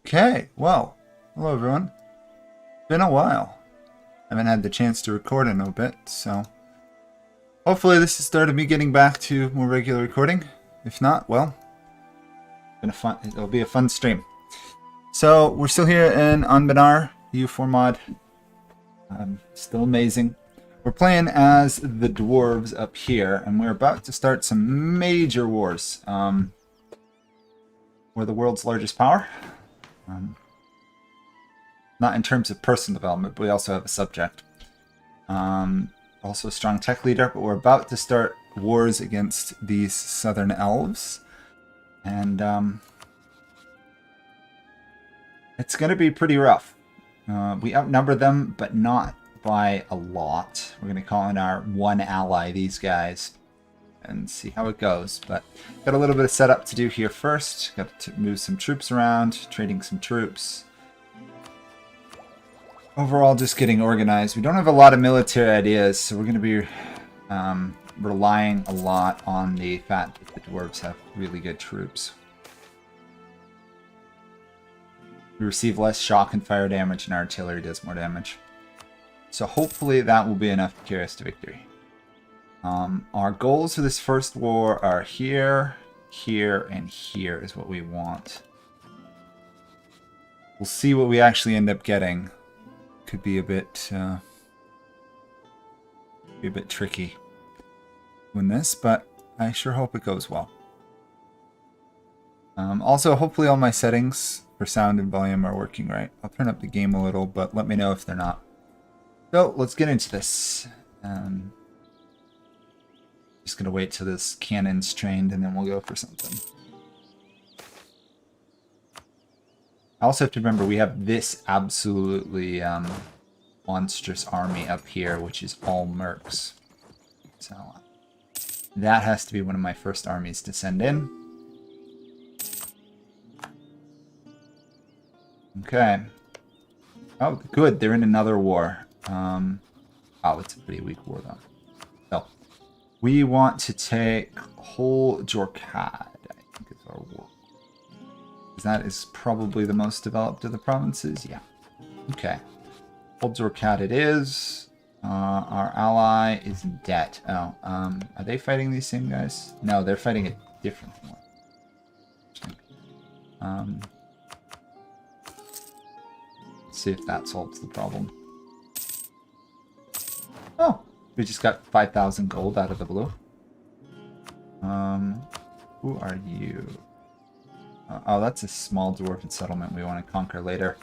Okay, well, hello everyone. Been a while. Haven't had the chance to record in a bit, so hopefully this is the start of me getting back to more regular recording. If not, well, it'll be a fun stream. So we're still here in Anbennar, EU4 mod. Still amazing. We're playing as the Dwarves up here, and we're about to start some major wars. We're the world's largest power. Not in terms of personal development, but we also have a subject. Also a strong tech leader, but we're about to start wars against these southern elves. And it's going to be pretty rough. We outnumber them, but not by a lot. We're going to call in our one ally, these guys, and see how it goes. But got a little bit of setup to do here first. Got to move some troops around, trading some troops. Overall, just getting organized. We don't have a lot of military ideas, so we're going to be relying a lot on the fact that the dwarves have really good troops. We receive less shock and fire damage, and our artillery does more damage. So hopefully that will be enough to carry us to victory. Our goals for this first war are here, here, and here is what we want. We'll see what we actually end up getting. Could be a bit tricky doing this, but I sure hope it goes well. Also, hopefully all my settings for sound and volume are working right. I'll turn up the game a little, but let me know if they're not. So let's get into this. Just gonna wait till this cannon's trained and then we'll go for something. I also have to remember we have this absolutely monstrous army up here, which is all mercs. So that has to be one of my first armies to send in. Okay. Oh, good. They're in another war. Oh, it's a pretty weak war, though. So, we want to take whole Jorkad, I think is our war. That is probably the most developed of the provinces. Yeah. Okay. Whole Jorkad it is. Our ally is in debt. Oh, are they fighting these same guys? No, they're fighting a different one. Let's see if that solves the problem. Oh, we just got 5,000 gold out of the blue. Who are you? Oh, that's a small dwarven settlement we want to conquer later.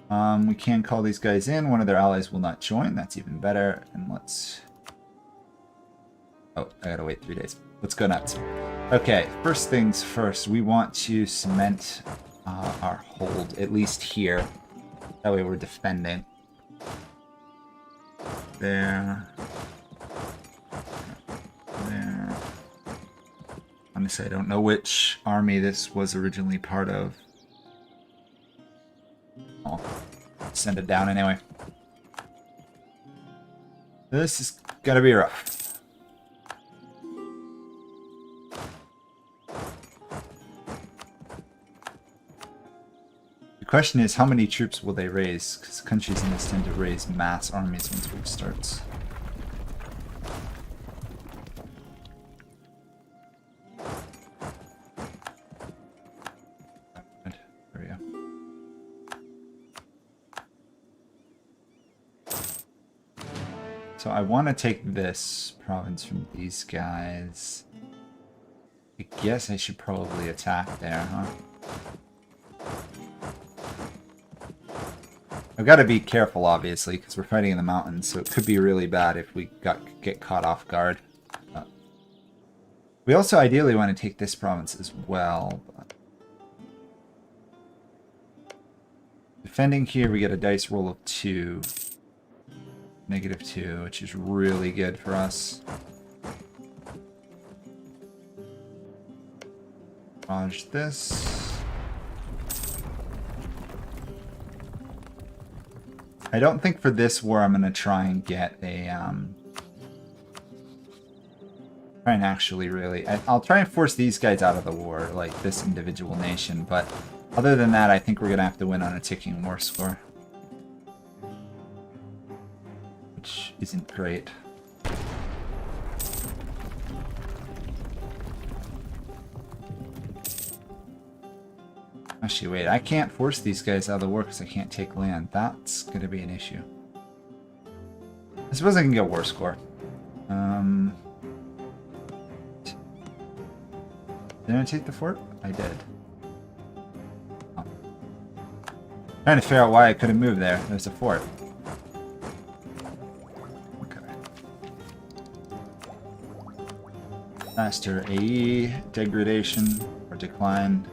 We can call these guys in. One of their allies will not join. That's even better. And let's... Oh, I gotta wait 3 days. Let's go nuts. Okay, first things first. We want to cement our hold, at least here. That way we're defending. There. There. Honestly, I don't know which army this was originally part of. I'll send it down anyway. This is gonna be rough. The question is, how many troops will they raise? Because countries in this tend to raise mass armies once war starts. There we go. So I want to take this province from these guys. I guess I should probably attack there, huh? I've got to be careful, obviously, because we're fighting in the mountains, so it could be really bad if we get caught off guard. We also ideally want to take this province as well. But defending here, we get a dice roll of 2. -2, which is really good for us. Dodge this. I don't think for this war I'm going to try and get a try and actually really... I'll try and force these guys out of the war, like this individual nation, but Other than that, I think we're going to have to win on a ticking war score. Which isn't great. Actually, wait, I can't force these guys out of the war because I can't take land. That's going to be an issue. I suppose I can get war score. Did I take the fort? I did. Oh. Trying to figure out why I couldn't move there. There's a fort. Okay. Faster AE degradation or decline.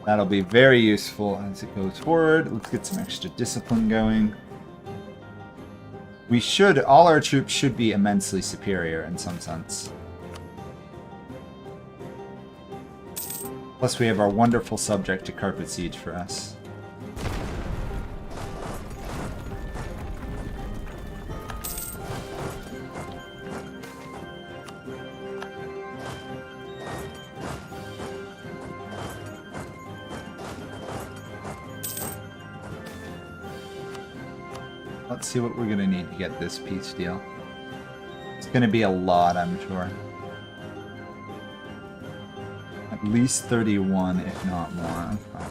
That'll be very useful as it goes forward. Let's get some extra discipline going. We should, all our troops should be immensely superior in some sense. Plus we have our wonderful subject to carpet siege for us. Let's see what we're going to need to get this peace deal. It's going to be a lot, I'm sure. At least 31, if not more. Okay.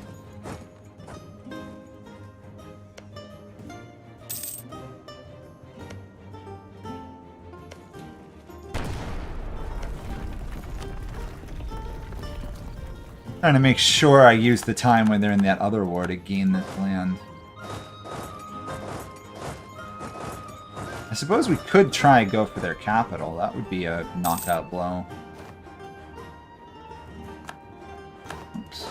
Trying to make sure I use the time when they're in that other war to gain this land. I suppose we could try and go for their capital. That would be a knockout blow. Oops.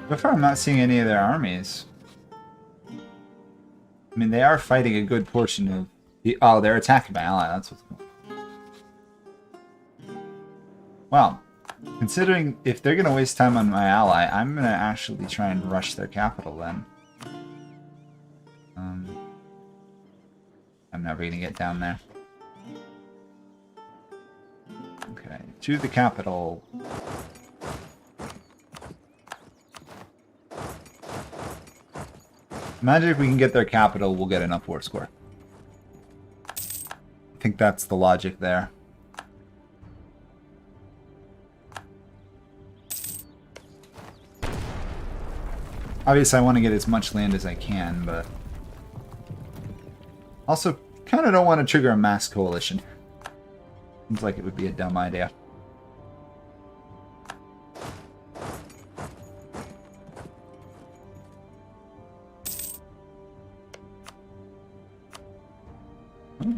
So far, I'm not seeing any of their armies. I mean, they are fighting a good portion of the... Oh, they're attacking my ally. That's what's going on. Well, considering if they're going to waste time on my ally, I'm going to actually try and rush their capital then. I'm never going to get down there. Okay, to the capital... Imagine if we can get their capital, we'll get enough war score. I think that's the logic there. Obviously, I want to get as much land as I can, but... Also, kind of don't want to trigger a mass coalition. Seems like it would be a dumb idea.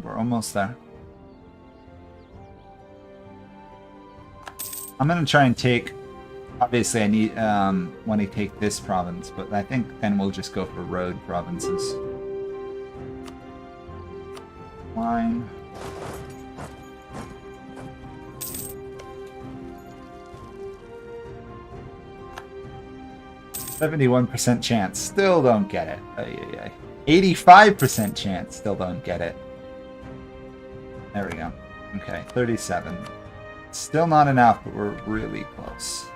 We're almost there. I'm gonna try and take... Obviously I need want to take this province, but I think then we'll just go for road provinces. Line. "71% chance, still don't get it. 85% chance, still don't get it. There we go. Okay, 37. Still not enough, but we're really close.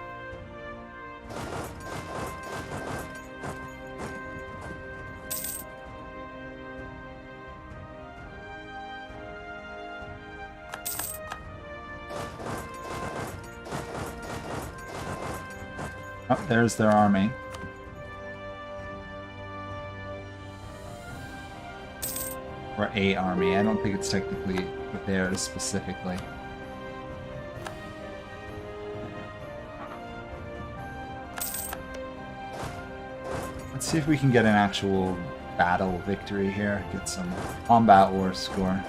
Oh, there's their army. Or a army. I don't think it's technically theirs specifically. Let's see if we can get an actual battle victory here. Get some combat war score.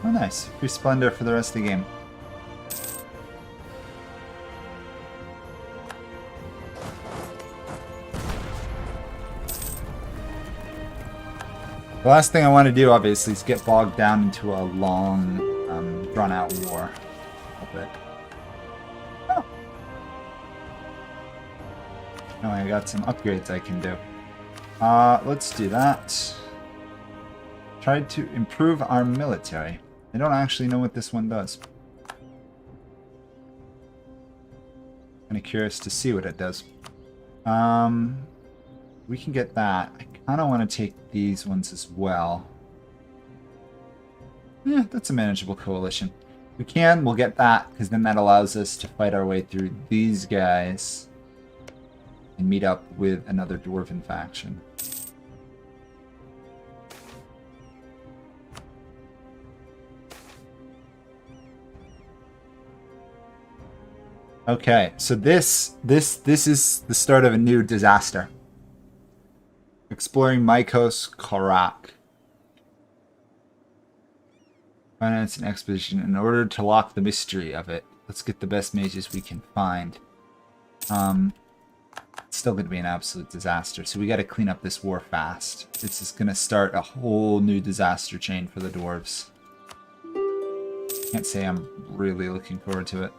Oh, nice. Free Splendor for the rest of the game. The last thing I want to do, obviously, is get bogged down into a long, drawn-out war. A bit. Oh. Oh, I got some upgrades I can do. Let's do that. Try to improve our military. I don't actually know what this one does. Kind of curious to see what it does. We can get that. I kind of want to take these ones as well. Yeah, that's a manageable coalition. We can, we'll get that, because then that allows us to fight our way through these guys and meet up with another Dwarven faction. Okay, so this is the start of a new disaster. Exploring Mykos Karak. Finance an expedition in order to lock the mystery of it. Let's get the best mages we can find. It's still going to be an absolute disaster, so we got to clean up this war fast. This is going to start a whole new disaster chain for the Dwarves. Can't say I'm really looking forward to it.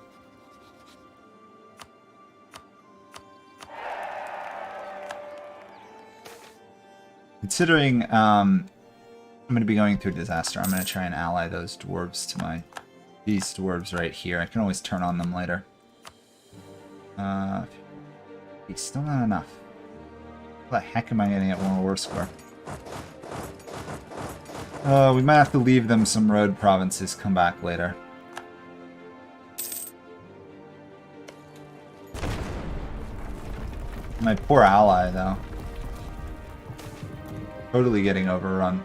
Considering I'm going to be going through disaster, I'm going to try and ally those dwarves to these dwarves right here. I can always turn on them later. Still not enough. How the heck am I going to get more war score? We might have to leave them some road provinces, come back later. My poor ally, though. Totally getting overrun.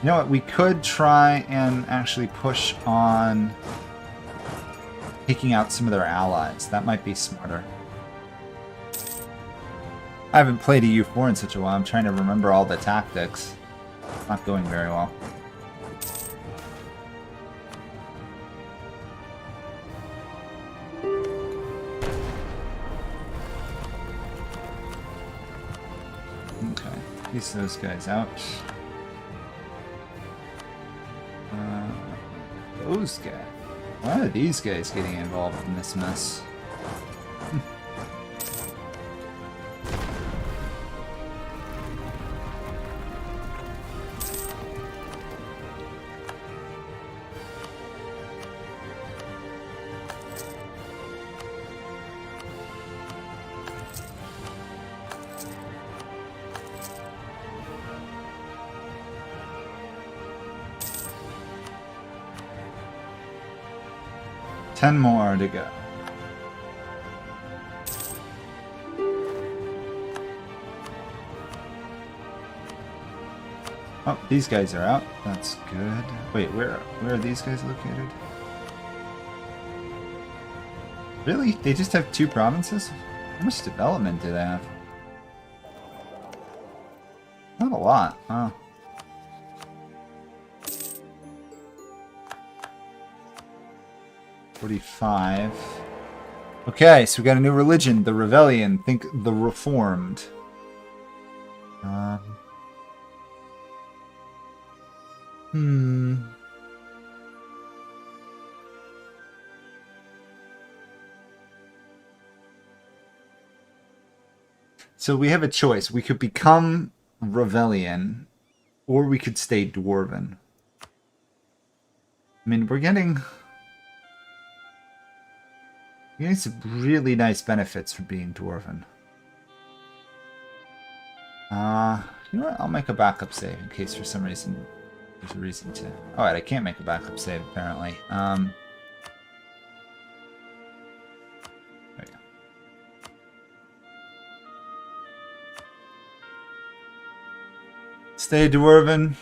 You know what? We could try and actually push on taking out some of their allies. That might be smarter. I haven't played EU4 in such a while. I'm trying to remember all the tactics. It's not going very well. Piece those guys out. Those guys. Why are these guys getting involved in this mess? 10 more to go. Oh, these guys are out. That's good. Wait, where are these guys located? Really? They just have 2 provinces? How much development do they have? Not a lot. Oh. $45. Okay, so we got a new religion, the Rebellion. Think the Reformed. So we have a choice. We could become Rebellion, or we could stay Dwarven. I mean, we're getting some really nice benefits for being Dwarven. You know what? I'll make a backup save in case for some reason there's a reason to. Alright, I can't make a backup save apparently. There we go. Stay Dwarven.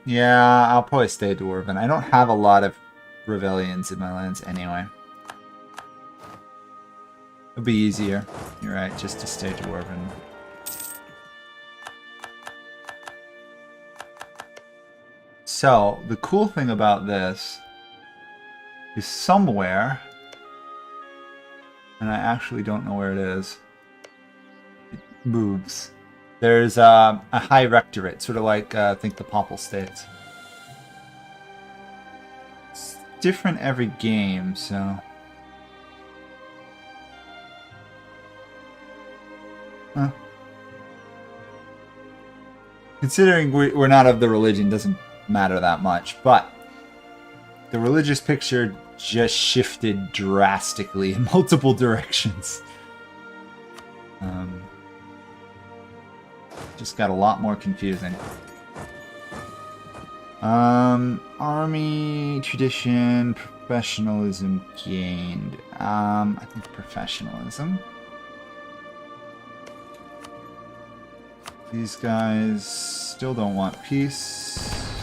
Yeah, I'll probably stay Dwarven. I don't have a lot of rebellions in my lands anyway. It'll be easier. You're right, just to stay Dwarven. So, the cool thing about this is somewhere, and I actually don't know where it is, it moves. There's a high rectorate, sort of like, I think, the Popple States. It's different every game, so... Huh. Considering we're not of the religion, doesn't matter that much, but the religious picture just shifted drastically in multiple directions. Just got a lot more confusing. Army, tradition, professionalism gained. I think professionalism. These guys still don't want peace.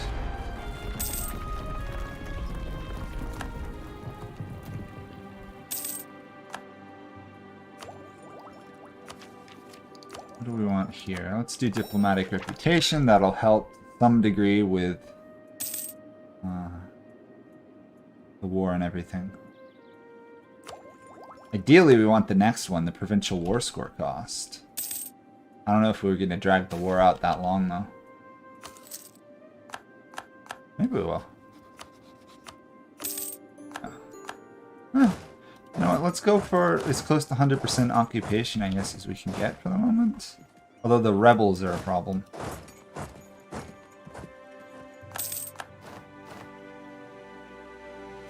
What do we want here? Let's do diplomatic reputation. That'll help to some degree with the war and everything. Ideally, we want the next one, the provincial war score cost. I don't know if we were going to drag the war out that long, though. Maybe we will. Huh. You know what, let's go for as close to 100% occupation, I guess, as we can get for the moment. Although the rebels are a problem.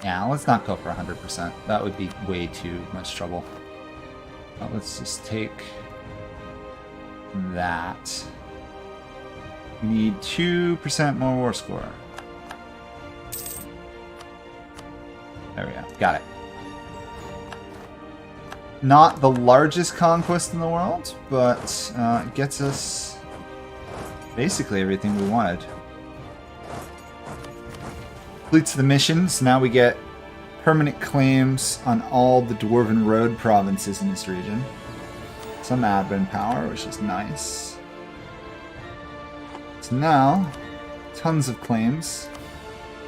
Yeah, let's not go for 100%. That would be way too much trouble. Let's just take that. We need 2% more war score. There we go. Got it. Not the largest conquest in the world, but it gets us basically everything we wanted. Completes the mission, so now we get permanent claims on all the Dwarven Road provinces in this region. Some admin power, which is nice. So now, tons of claims.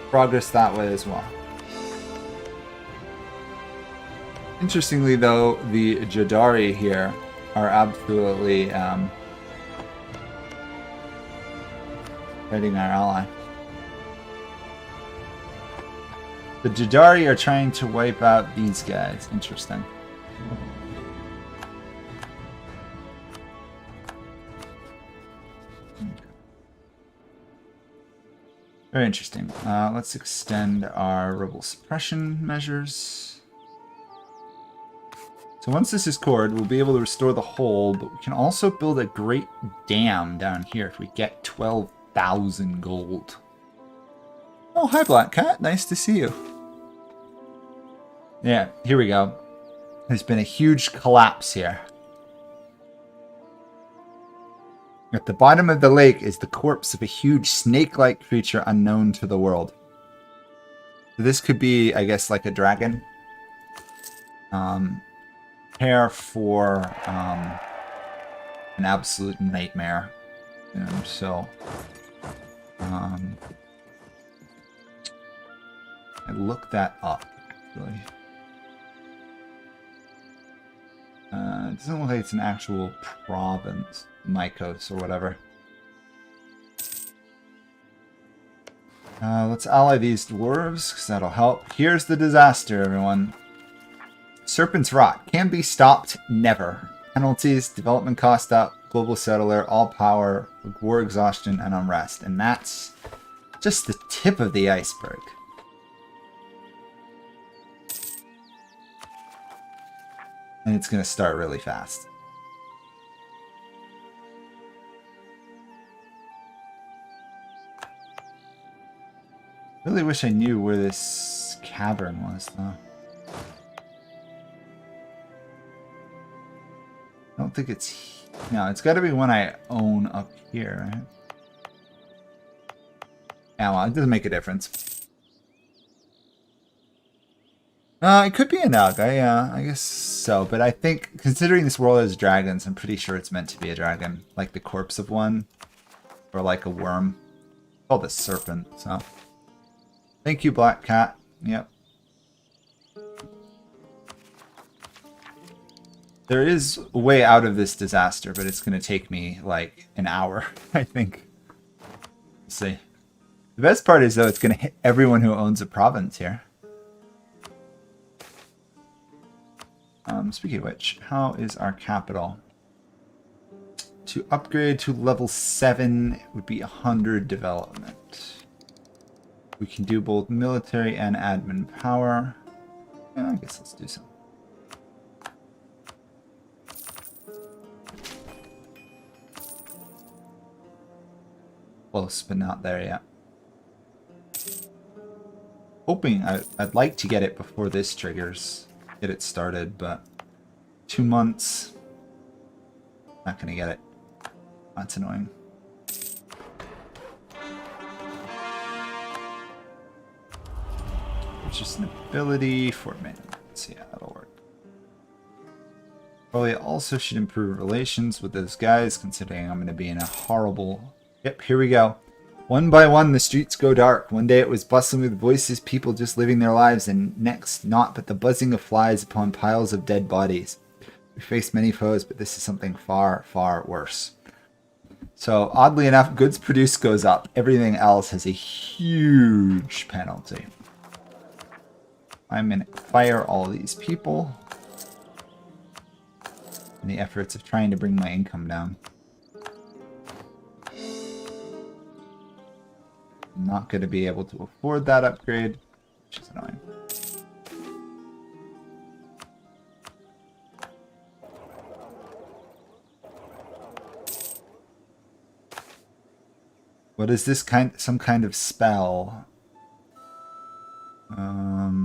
Progress that way as well. Interestingly, though, the Jadari here are absolutely fighting our ally. The Jadari are trying to wipe out these guys. Interesting. Very interesting. Let's extend our rebel suppression measures. So once this is cored, we'll be able to restore the whole, but we can also build a great dam down here if we get 12,000 gold. Oh, hi Black Cat. Nice to see you. Yeah, here we go. There's been a huge collapse here. At the bottom of the lake is the corpse of a huge snake-like creature unknown to the world. So this could be, I guess, like a dragon. Prepare for an absolute nightmare. And so, I looked that up, actually. It doesn't look like it's an actual province, Mycos or whatever. Let's ally these dwarves, because that'll help. Here's the disaster, everyone. Serpent's Rot. Can be stopped, never. Penalties, development cost up, global settler, all power, war exhaustion, and unrest. And that's just the tip of the iceberg. And it's going to start really fast. Really wish I knew where this cavern was, though. I don't think it's... No, it's got to be one I own up here, right? Yeah, well, it doesn't make a difference. It could be a Naga, yeah, I guess so. But I think, considering this world has dragons, I'm pretty sure it's meant to be a dragon. Like the corpse of one. Or like a worm. called a serpent, so. Thank you, Black Cat. Yep. There is a way out of this disaster, but it's going to take me like an hour, I think. We'll see. The best part is, though, it's going to hit everyone who owns a province here. Speaking of which, how is our capital? To upgrade to level 7 it would be 100 development. We can do both military and admin power. Yeah, I guess let's do some. Close, but not there yet. Hoping I'd like to get it before this triggers. Get it started, but 2 months. Not gonna get it. That's annoying. It's just an ability for maintenance. Yeah, that'll work. Probably also should improve relations with those guys, considering I'm gonna be in a horrible. Yep, here we go. One by one, the streets go dark. One day it was bustling with voices, people just living their lives, and next, naught but the buzzing of flies upon piles of dead bodies. We faced many foes, but this is something far, far worse. So, oddly enough, goods produced goes up. Everything else has a huge penalty. I'm going to fire all these people in the efforts of trying to bring my income down. I'm not going to be able to afford that upgrade, which is annoying. What is this kind? Some kind of spell? I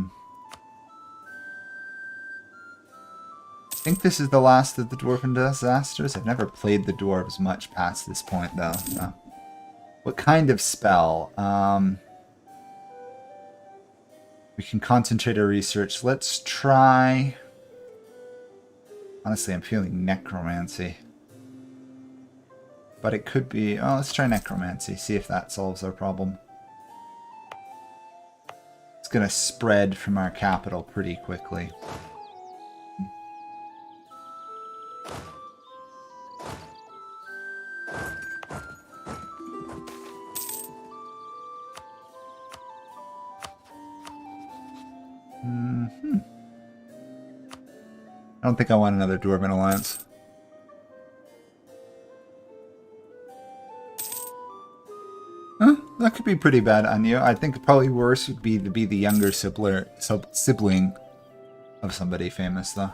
think this is the last of the Dwarven disasters. I've never played the Dwarves much past this point, though. So. What kind of spell? We can concentrate our research. Let's try... Honestly, I'm feeling necromancy. But it could be... Oh, let's try necromancy. See if that solves our problem. It's going to spread from our capital pretty quickly. I don't think I want another Dwarven alliance. Huh? That could be pretty bad on you. I think probably worse would be to be the younger sibling of somebody famous, though.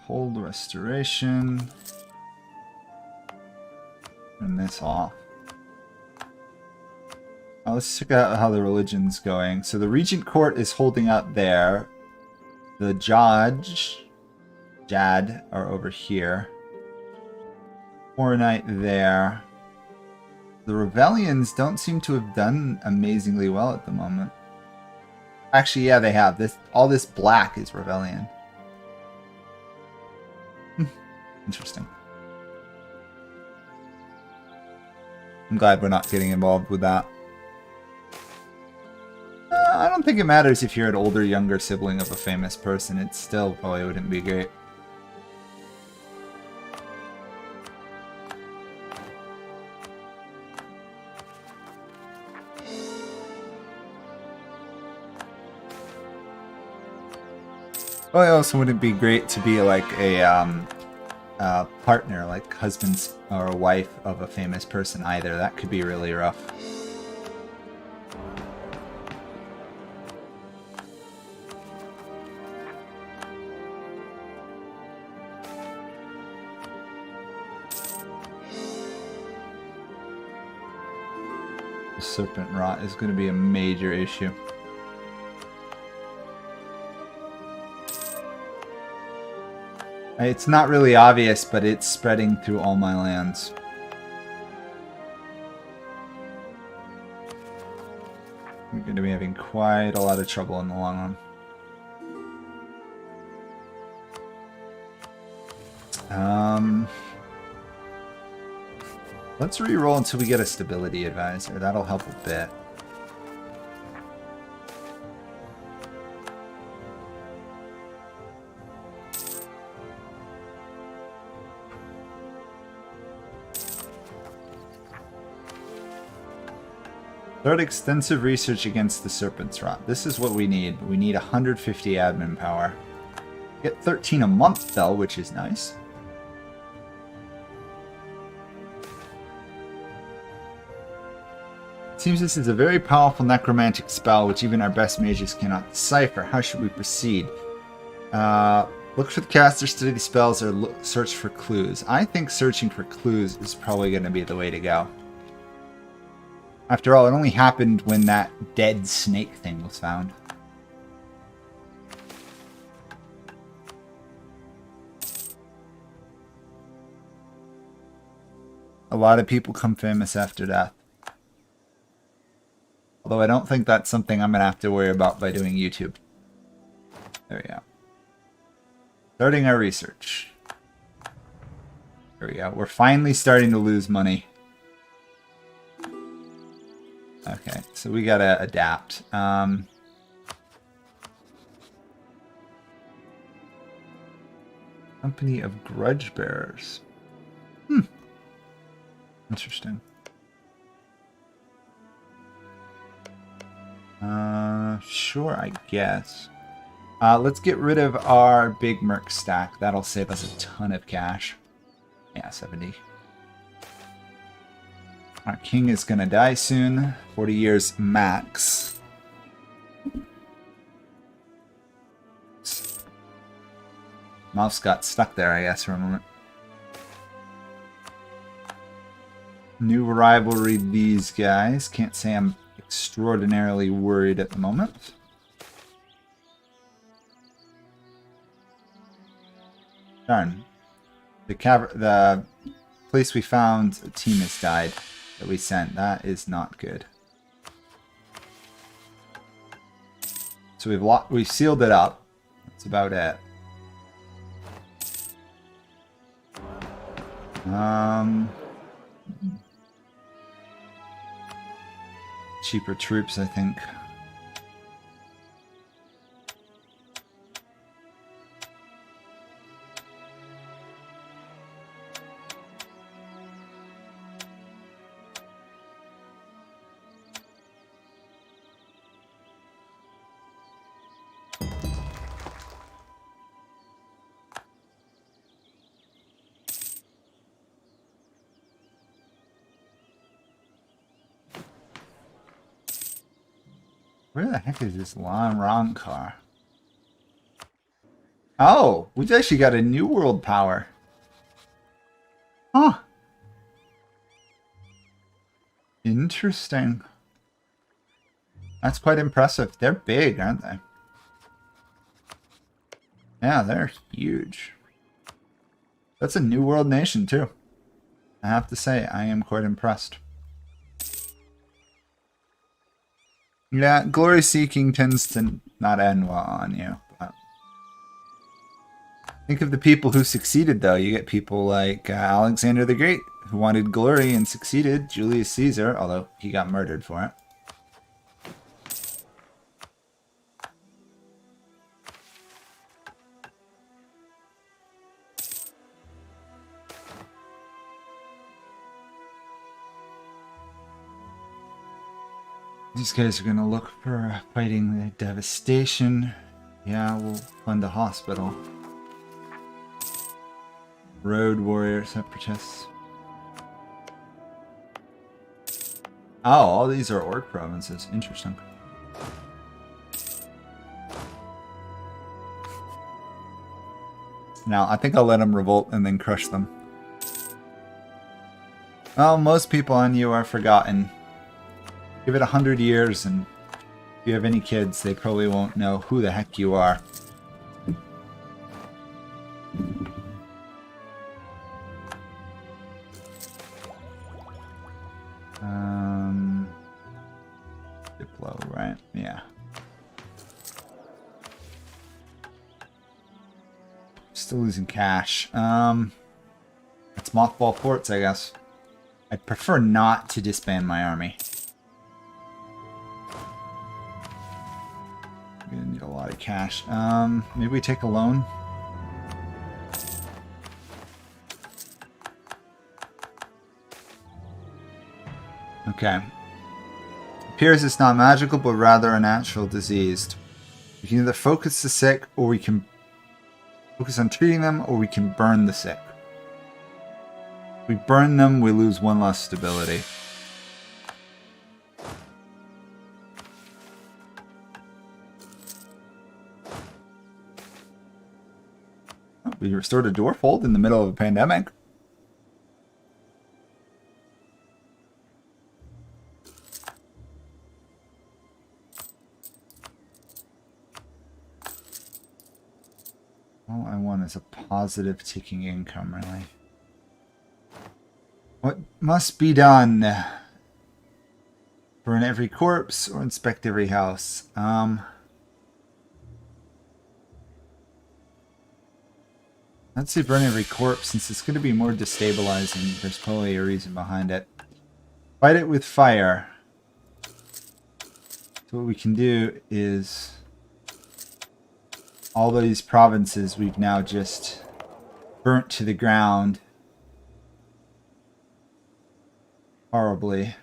Hold restoration. Turn this off. Now let's check out how the religion's going. So the Regent Court is holding out there. The Jad are over here. Hornite there. The Rebellions don't seem to have done amazingly well at the moment. Actually, yeah, they have. All this black is Rebellion. Interesting. I'm glad we're not getting involved with that. I don't think it matters if you're an older, younger sibling of a famous person. It still probably wouldn't be great. Oh, it also wouldn't be great to be like a partner, like husband or a wife of a famous person either. That could be really rough. The serpent rot is going to be a major issue. It's not really obvious, but it's spreading through all my lands. We're going to be having quite a lot of trouble in the long run. Let's re-roll until we get a stability advisor. That'll help a bit. Start extensive research against the Serpent's Rot. This is what we need. We need 150 admin power. Get 13 a month though, which is nice. Seems this is a very powerful necromantic spell which even our best mages cannot decipher. How should we proceed? Look for the caster, study the spells, or search for clues. I think searching for clues is probably going to be the way to go. After all, it only happened when that dead snake thing was found. A lot of people come famous after death. Although I don't think that's something I'm going to have to worry about by doing YouTube. There we go. Starting our research. There we go. We're finally starting to lose money. Okay, so we gotta adapt. Company of Grudge Bearers. Interesting. Sure, I guess. Let's get rid of our big merc stack. That'll save us a ton of cash. Yeah, 70. Our king is gonna die soon. 40 years max. Mouse got stuck there, I guess, for a moment. New rivalry, these guys. Can't say I'm extraordinarily worried at the moment. Darn. The place we found, a team has died that we sent. That is not good. So we've sealed it up. That's about it. Cheaper troops, I think. Where the heck is this wrong car? Oh, we've actually got a new world power. Huh. Interesting. That's quite impressive. They're big, aren't they? Yeah, they're huge. That's a new world nation, too. I have to say, I am quite impressed. Yeah, glory seeking tends to not end well on you. But think of the people who succeeded, though. You get people like Alexander the Great, who wanted glory and succeeded. Julius Caesar, although he got murdered for it. These guys are going to look for fighting the devastation. Yeah, we'll fund a hospital. Road warrior separatists. Oh, all these are orc provinces. Interesting. Now, I think I'll let them revolt and then crush them. Well, most people on you are forgotten. Give it 100 years, and if you have any kids, they probably won't know who the heck you are. Diplo, right. right? Yeah. Still losing cash. It's mothball forts, I guess. I'd prefer not to disband my army. We're gonna need a lot of cash. Maybe we take a loan. Okay. Appears it's not magical, but rather a natural disease. We can either focus the sick, or we can focus on treating them, or we can burn the sick. If we burn them, we lose one less stability. Oh, we restored a dwarf hold in the middle of a pandemic. All I want is a positive ticking income, really. What must be done? Burn every corpse or inspect every house? Let's say burn every corpse, since it's going to be more destabilizing. There's probably a reason behind it. Fight it with fire. So what we can do is... all these provinces we've now just burnt to the ground. Horribly.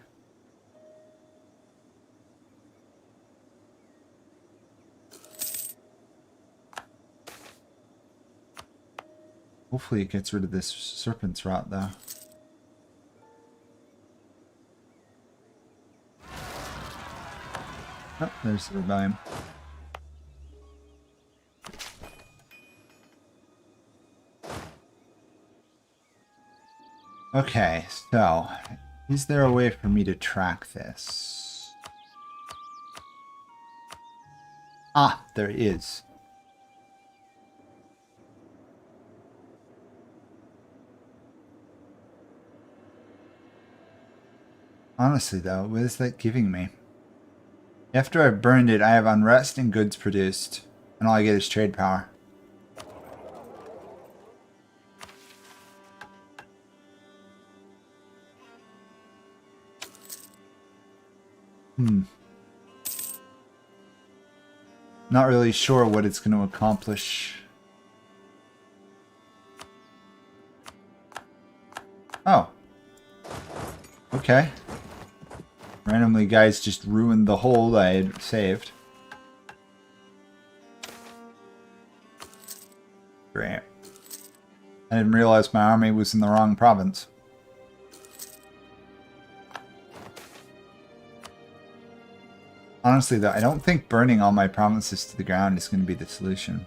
Hopefully it gets rid of this serpent's rot, though. Oh, there's the rebellion. Okay, so is there a way for me to track this? Ah, there is. Honestly, though, what is that giving me? After I've burned it, I have unrest and goods produced, and all I get is trade power. Not really sure what it's going to accomplish. Oh. Okay. Randomly, guys just ruined the hold I had saved. Great. I didn't realize my army was in the wrong province. Honestly, though, I don't think burning all my provinces to the ground is going to be the solution.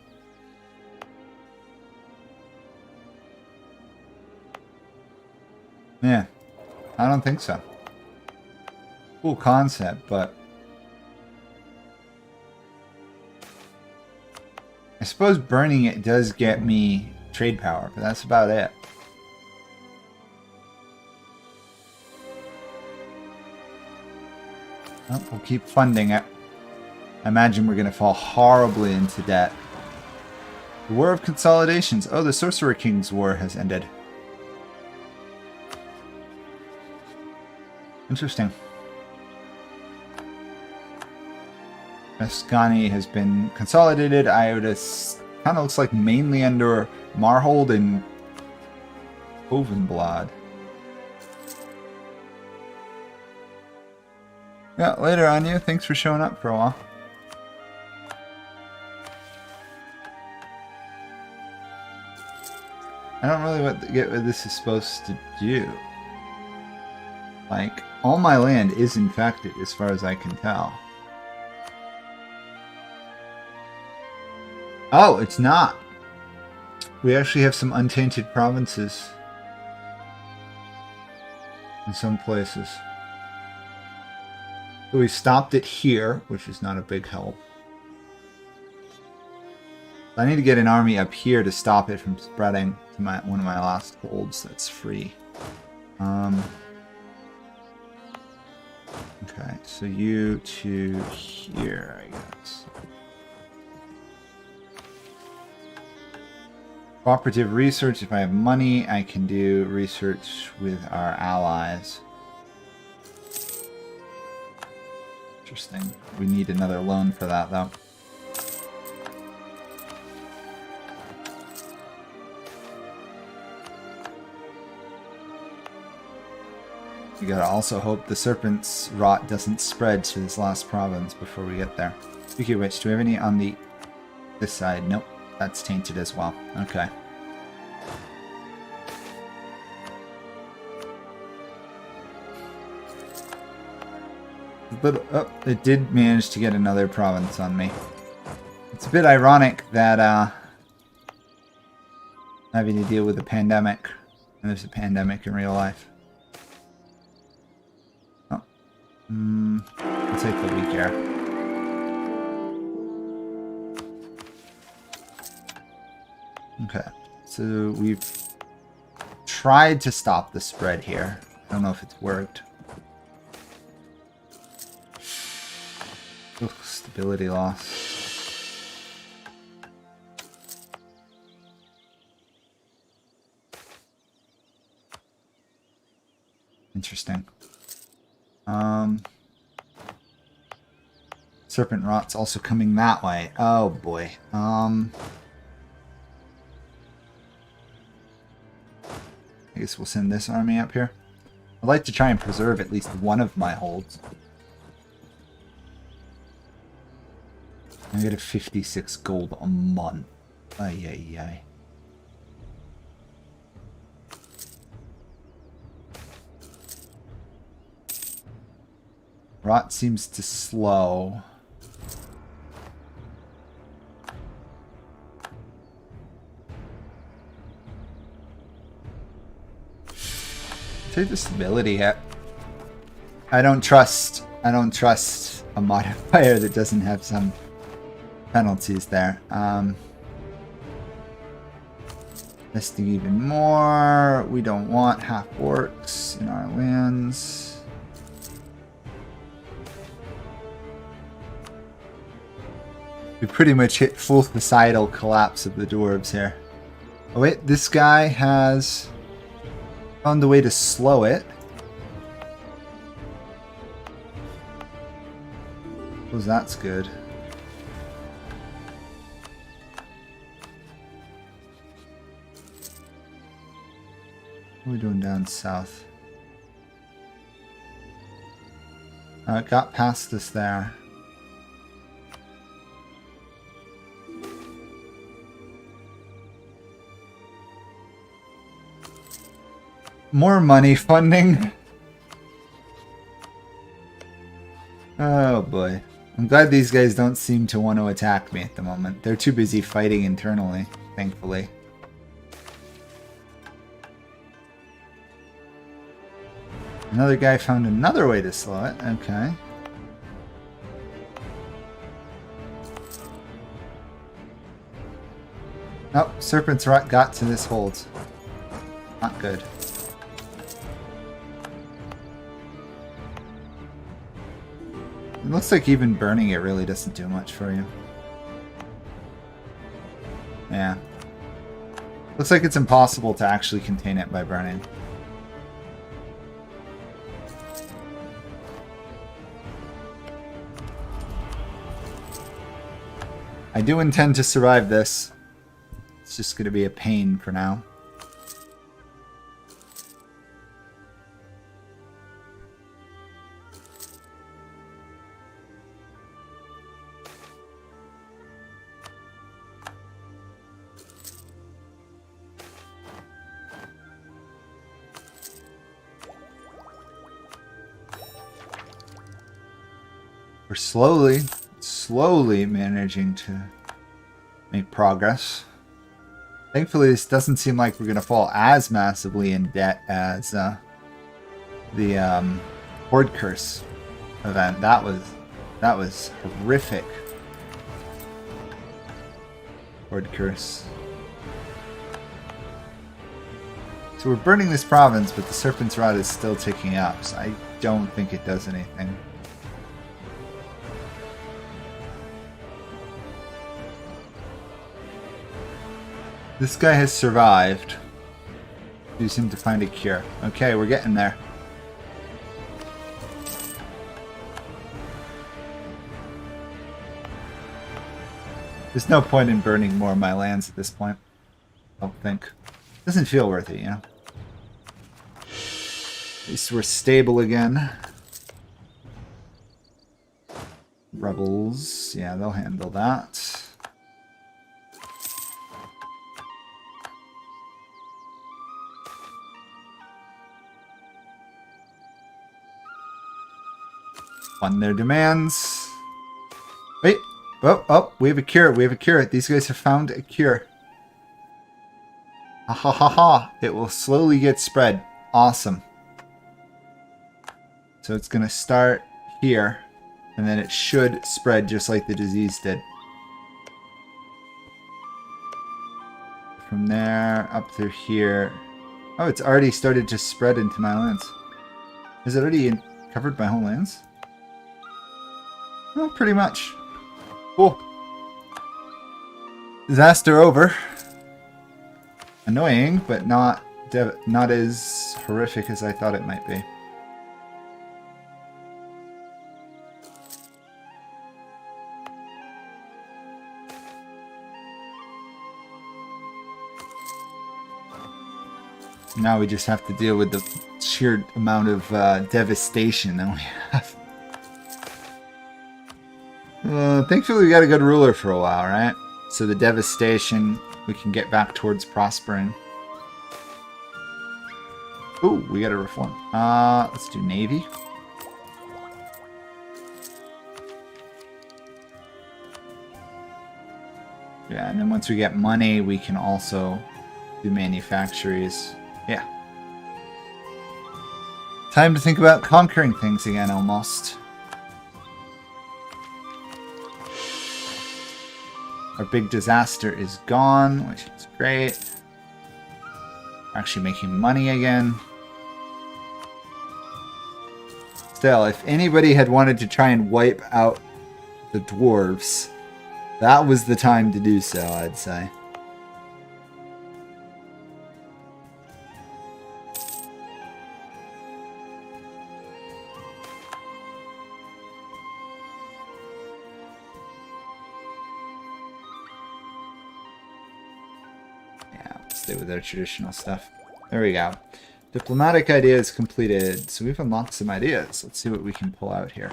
Yeah, I don't think so. Cool concept, but... I suppose burning it does get me trade power, but that's about it. Well, we'll keep funding it. I imagine we're going to fall horribly into debt. The War of Consolidations. Oh, the Sorcerer King's War has ended. Interesting. Escani has been consolidated. Iota kind of looks like mainly under Marhold and Ovenblad. Yeah, later on you. Thanks for showing up for a while. I don't really get what this is supposed to do. Like, all my land is infected as far as I can tell. Oh, it's not. We actually have some untainted provinces in some places. So we stopped it here, which is not a big help. I need to get an army up here to stop it from spreading to one of my last holds that's free. Okay, So you to here, I guess. Cooperative research. If I have money, I can do research with our allies. Interesting. We need another loan for that, though. We gotta also hope the serpent's rot doesn't spread to this last province before we get there. Speaking of which, do we have any on this side? Nope, that's tainted as well. Okay. But oh, it did manage to get another province on me. It's a bit ironic that having to deal with a pandemic, and there's a pandemic in real life. Oh, I'll take the weak air. Okay, so we've tried to stop the spread here. I don't know if it's worked. Ugh, stability loss. Interesting. Serpent rot's also coming that way. Oh boy. I guess we'll send this army up here. I'd like to try and preserve at least one of my holds. I get a 56 gold a month. Ay, ay, ay. Rot seems to slow. Take the stability hit. I don't trust a modifier that doesn't have some penalties there. Listing even more. We don't want half orcs in our lands. We pretty much hit full societal collapse of the dwarves here. Oh wait, this guy has found a way to slow it. Oh, that's good. What are we doing down south? It got past us there. More money funding. Oh boy. I'm glad these guys don't seem to want to attack me at the moment. They're too busy fighting internally, thankfully. Another guy found another way to slow it. Okay. Oh, Serpent's Rot got to this hold. Not good. It looks like even burning it really doesn't do much for you. Yeah. Looks like it's impossible to actually contain it by burning. I do intend to survive this. It's just going to be a pain for now. We're slowly managing to make progress. Thankfully, this doesn't seem like we're going to fall as massively in debt as the Horde Curse event. That was horrific. Horde Curse. So we're burning this province, but the Serpent's Rod is still ticking up, so I don't think it does anything. This guy has survived. We seem to find a cure. Okay, we're getting there. There's no point in burning more of my lands at this point. I don't think. Doesn't feel worth it, you know? At least we're stable again. Rebels, yeah, they'll handle that. Fund their demands. Wait. Oh, we have a cure. We have a cure. These guys have found a cure. Ha ha ha ha. It will slowly get spread. Awesome. So it's going to start here. And then it should spread just like the disease did. From there up through here. Oh, it's already started to spread into my lands. Is it already covered my whole lands? Well, pretty much. Cool. Disaster over. Annoying, but not as horrific as I thought it might be. Now we just have to deal with the sheer amount of devastation that we have. Thankfully we got a good ruler for a while, right? So the devastation, we can get back towards prospering. Ooh, we got a reform. Let's do Navy. Yeah, and then once we get money, we can also do manufactories. Yeah. Time to think about conquering things again, almost. Our big disaster is gone, which is great. We're actually making money again. Still, if anybody had wanted to try and wipe out the dwarves, that was the time to do so, I'd say. Stay with our traditional stuff. There we go. Diplomatic ideas completed. So we've unlocked some ideas. Let's see what we can pull out here.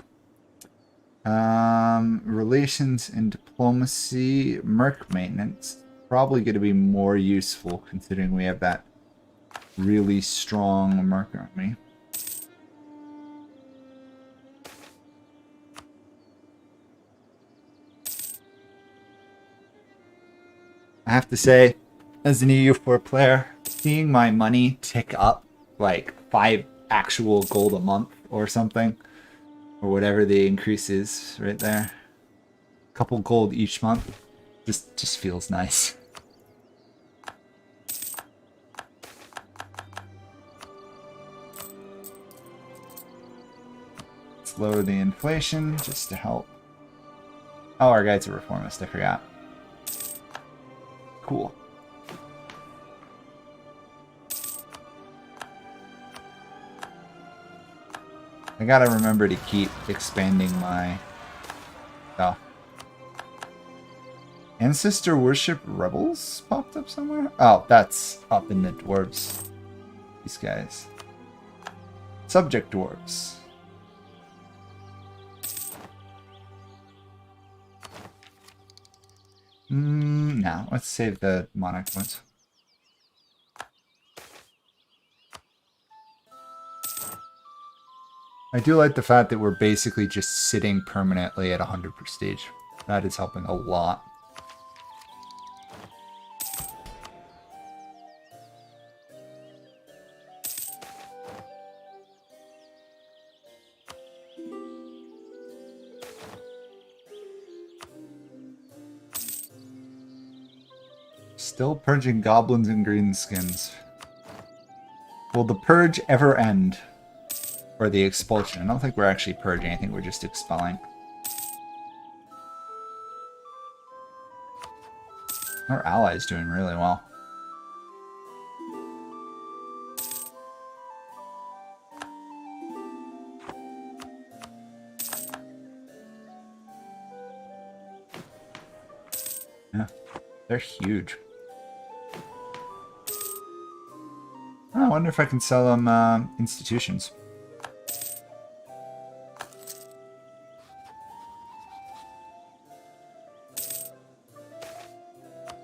Relations and diplomacy. Merc maintenance. Probably going to be more useful considering we have that really strong merc army. I have to say, as an EU4 player, seeing my money tick up like 5 actual gold a month or something, or whatever the increase is right there, a couple gold each month, just feels nice. Let's lower the inflation just to help. Oh, our guy's a reformist, I forgot. Cool. I gotta remember to keep expanding my stuff. Ancestor Worship Rebels popped up somewhere? Oh, that's up in the Dwarves. These guys. Subject Dwarves. No, let's save the Monarch ones. I do like the fact that we're basically just sitting permanently at 100 prestige. That is helping a lot. Still purging goblins and greenskins. Will the purge ever end? Or the expulsion. I don't think we're actually purging. I think we're just expelling. Our ally's doing really well. Yeah, they're huge. Oh, I wonder if I can sell them institutions.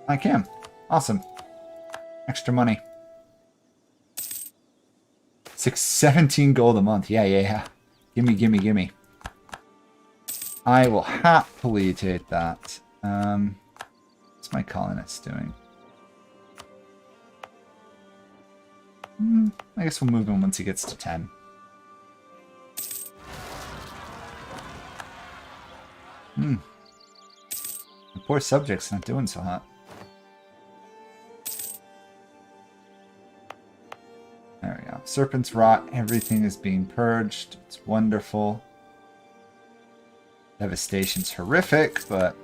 I can. Awesome. Extra money. 17 gold a month. Yeah. Gimme. I will happily take that. What's my colonist doing? I guess we'll move him once he gets to 10. The poor subject's not doing so hot. There we go. Serpent's Rot. Everything is being purged. It's wonderful. Devastation's horrific, but...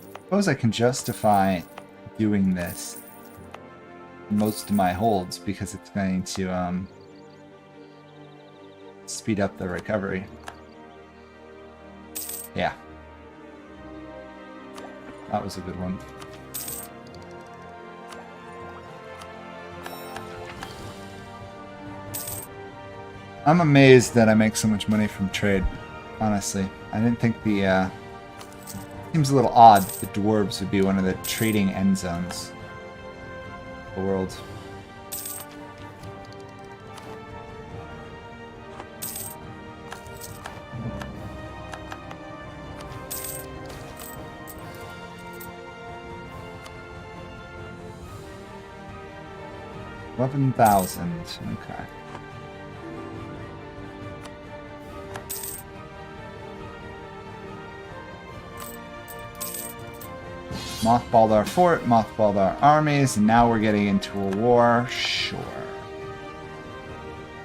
I suppose I can justify doing this most of my holds because it's going to speed up the recovery. Yeah. That was a good one. I'm amazed that I make so much money from trade, honestly. I didn't think the... Seems a little odd that the Dwarves would be one of the trading end zones of the world. $11,000. Okay. Mothballed our fort, mothballed our armies, and now we're getting into a war. Sure.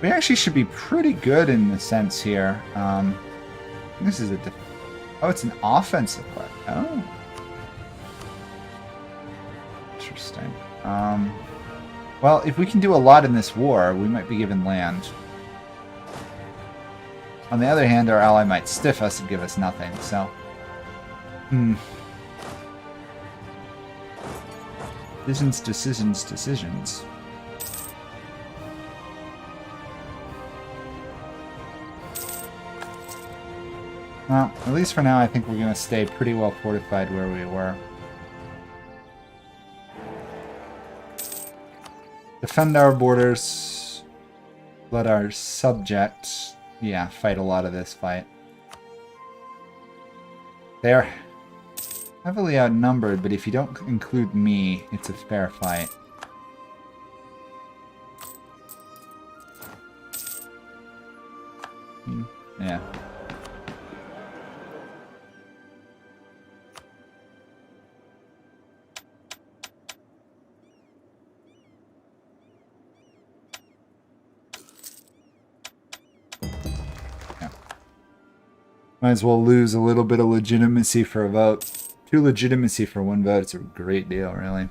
We actually should be pretty good in the sense here. This is a... Oh, it's an offensive play. Oh. Interesting. Well, if we can do a lot in this war, we might be given land. On the other hand, our ally might stiff us and give us nothing, so... Decisions. Well, at least for now, I think we're going to stay pretty well fortified where we were. Defend our borders. Let our subjects, fight a lot of this fight. They're heavily outnumbered, but if you don't include me, it's a fair fight. Yeah. Might as well lose a little bit of legitimacy for a vote. 2 legitimacy for 1 vote. It's a great deal, really.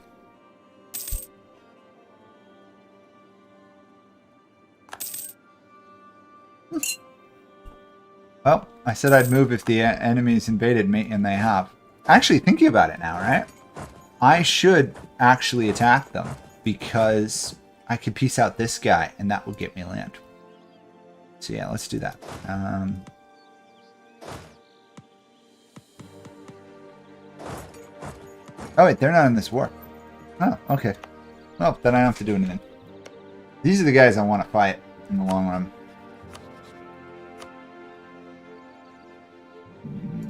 Well, I said I'd move if the enemies invaded me, and they have. Actually, thinking about it now, right? I should actually attack them, because I could piece out this guy, and that would get me land. So yeah, let's do that. Oh wait, they're not in this war. Oh, okay. Well, then I don't have to do anything. These are the guys I want to fight in the long run.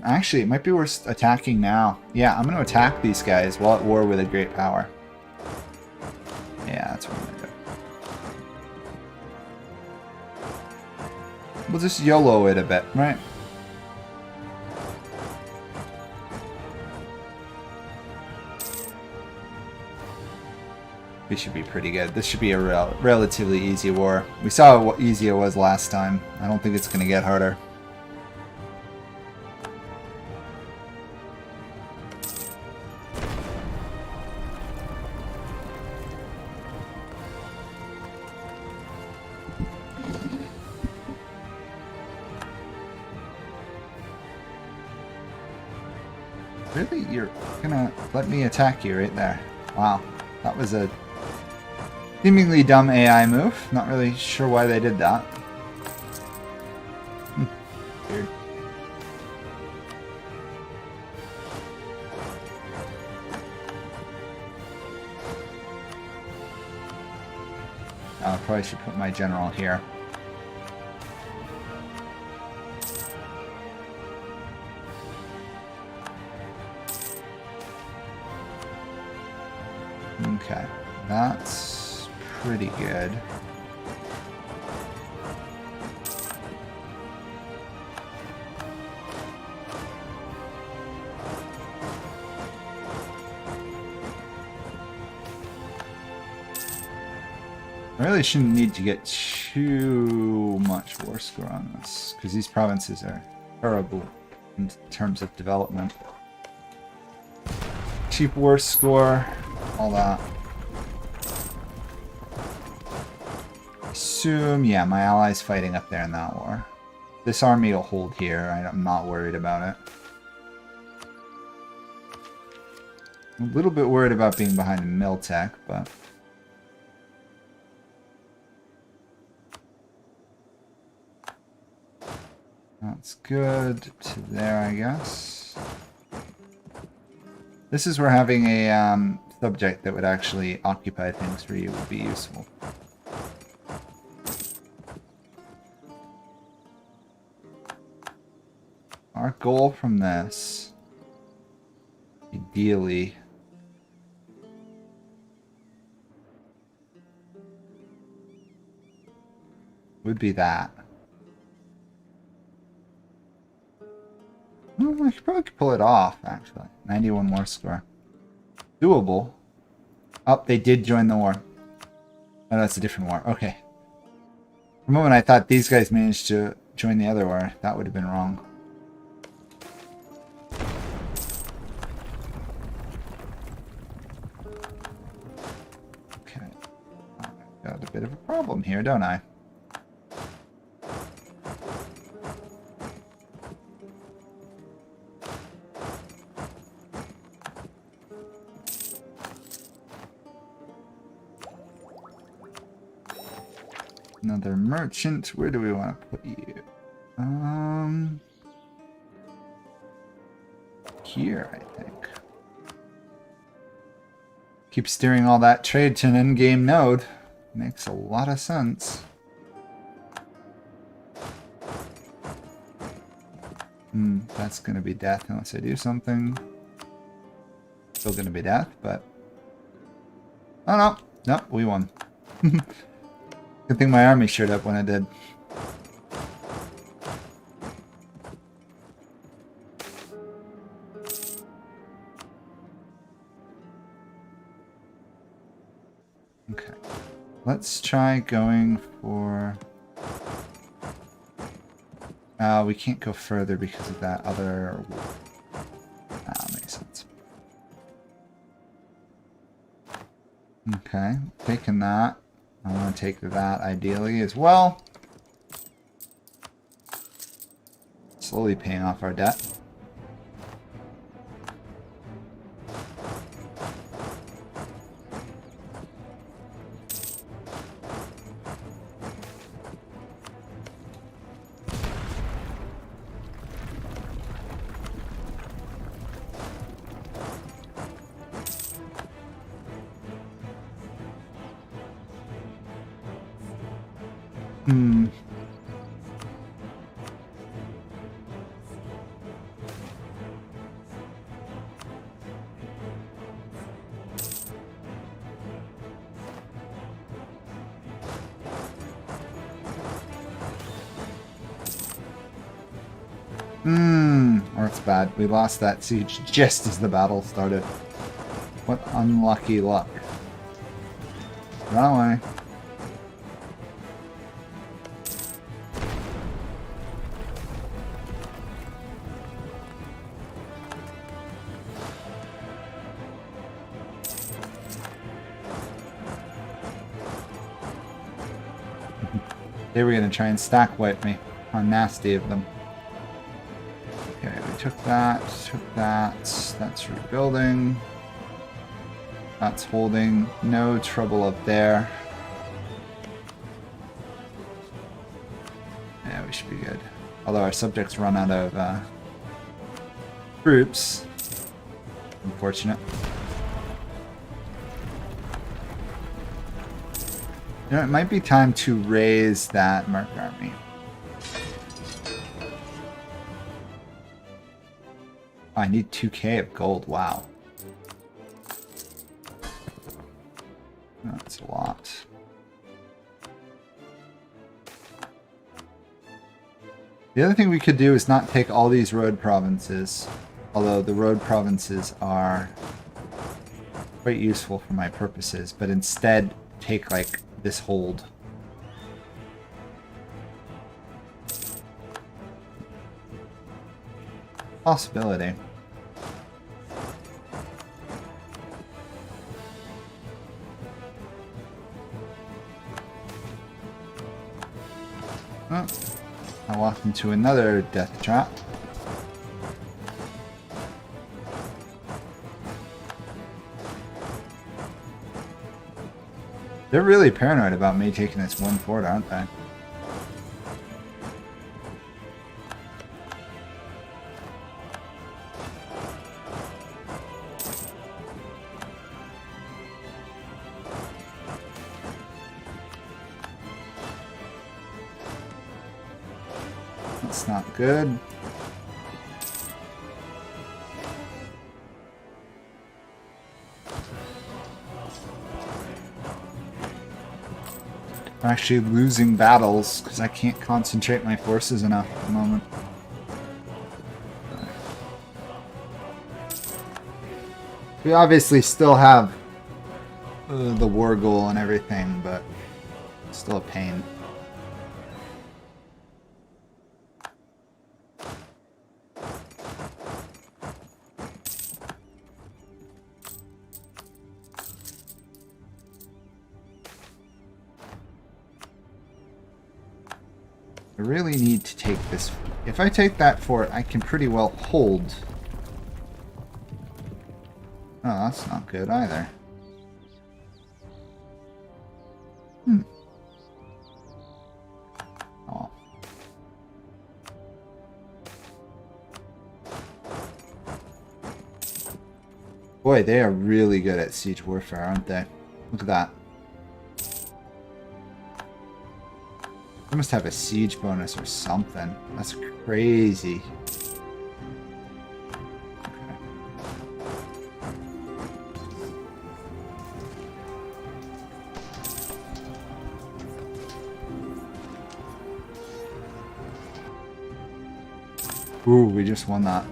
Actually, it might be worth attacking now. Yeah, I'm going to attack these guys while at war with a great power. Yeah, that's what I'm going to do. We'll just YOLO it a bit, right? We should be pretty good. This should be a relatively easy war. We saw how easy it was last time. I don't think it's going to get harder. Really? You're gonna let me attack you right there? Wow. That was a seemingly dumb AI move. Not really sure why they did that. Weird. I probably should put my general here. Okay, that's pretty good. I really shouldn't need to get too much war score on this, because these provinces are terrible in terms of development. Cheap war score, all that. Assume, yeah, my ally's fighting up there in that war. This army will hold here, I'm not worried about it. I'm a little bit worried about being behind in Miltech, but... that's good to there, I guess. This is where having a subject that would actually occupy things for you would be useful. Our goal from this, ideally, would be that. Well, I probably could pull it off, actually. 91 more score. Doable. Oh, they did join the war. Oh, that's a different war. Okay. For a moment, I thought these guys managed to join the other war. That would have been wrong. Okay. I've got a bit of a problem here, don't I? Another merchant. Where do we want to put you? Here, I think. Keep steering all that trade to an in-game node. Makes a lot of sense. That's gonna be death unless I do something. Still gonna be death, but... oh no! No, we won. Good thing my army showed up when it did. Okay. Let's try going for... we can't go further because of that other... makes sense. Okay, taking that. I want to take that ideally as well. Slowly paying off our debt. Or it's bad. We lost that siege just as the battle started. What unlucky luck. Run away. They were going to try and stack wipe me. How nasty of them. Okay, we took that, took that. That's rebuilding. That's holding. No trouble up there. Yeah, we should be good. Although our subjects run out of troops. Unfortunate. You know, it might be time to raise that Merc army. Oh, I need 2k of gold. Wow. That's a lot. The other thing we could do is not take all these road provinces, although the road provinces are quite useful for my purposes, but instead take like this hold. Possibility. Oh, I walked into another death trap. They're really paranoid about me taking this one fort, aren't they? That's not good. I'm actually losing battles because I can't concentrate my forces enough at the moment. We obviously still have the war goal and everything, but it's still a pain. I really need to take this. If I take that fort, I can pretty well hold. Oh, that's not good either. Oh. Boy, they are really good at siege warfare, aren't they? Look at that. They must have a siege bonus or something. That's crazy. Okay. Ooh, we just won that.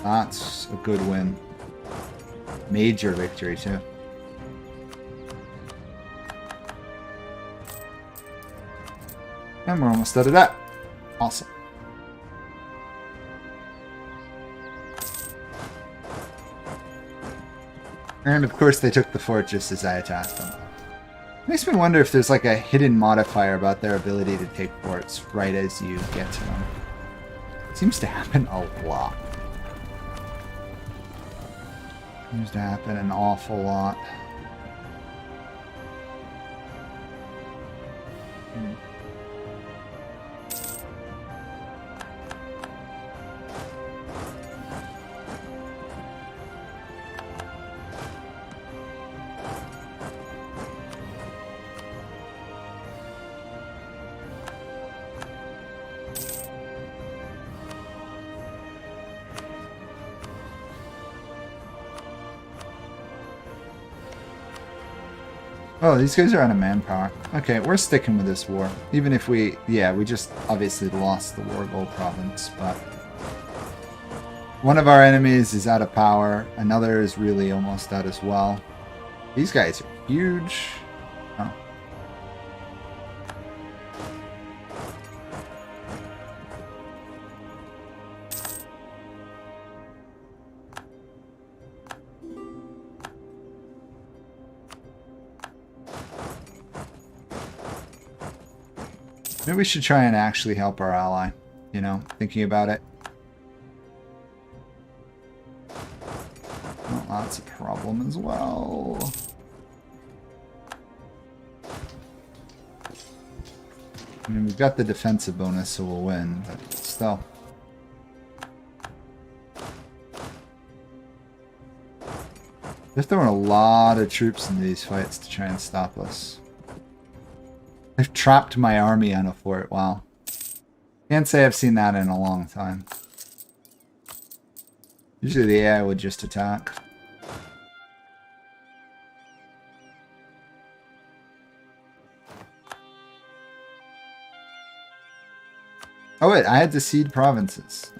That's a good win. Major victory, too. And we're almost out of that. Awesome. And of course they took the fort just as I attacked them. Makes me wonder if there's like a hidden modifier about their ability to take forts right as you get to them. It seems to happen a lot. Seems to happen an awful lot. Oh, these guys are out of manpower. Okay, we're sticking with this war. Even if we... Yeah, we just obviously lost the war goal province, but... One of our enemies is out of power. Another is really almost out as well. These guys are huge. Oh. Maybe we should try and actually help our ally, you know, thinking about it. That's a problem as well. I mean, we've got the defensive bonus, so we'll win, but still. They're throwing a lot of troops into these fights to try and stop us. They've trapped my army on a fort. Wow. Can't say I've seen that in a long time. Usually the AI would just attack. Oh wait, I had to cede provinces.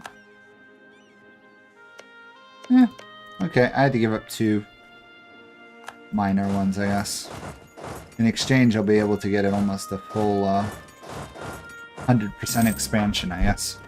Yeah. Okay, I had to give up 2 minor ones, I guess. In exchange, I'll be able to get almost a full 100% expansion, I guess.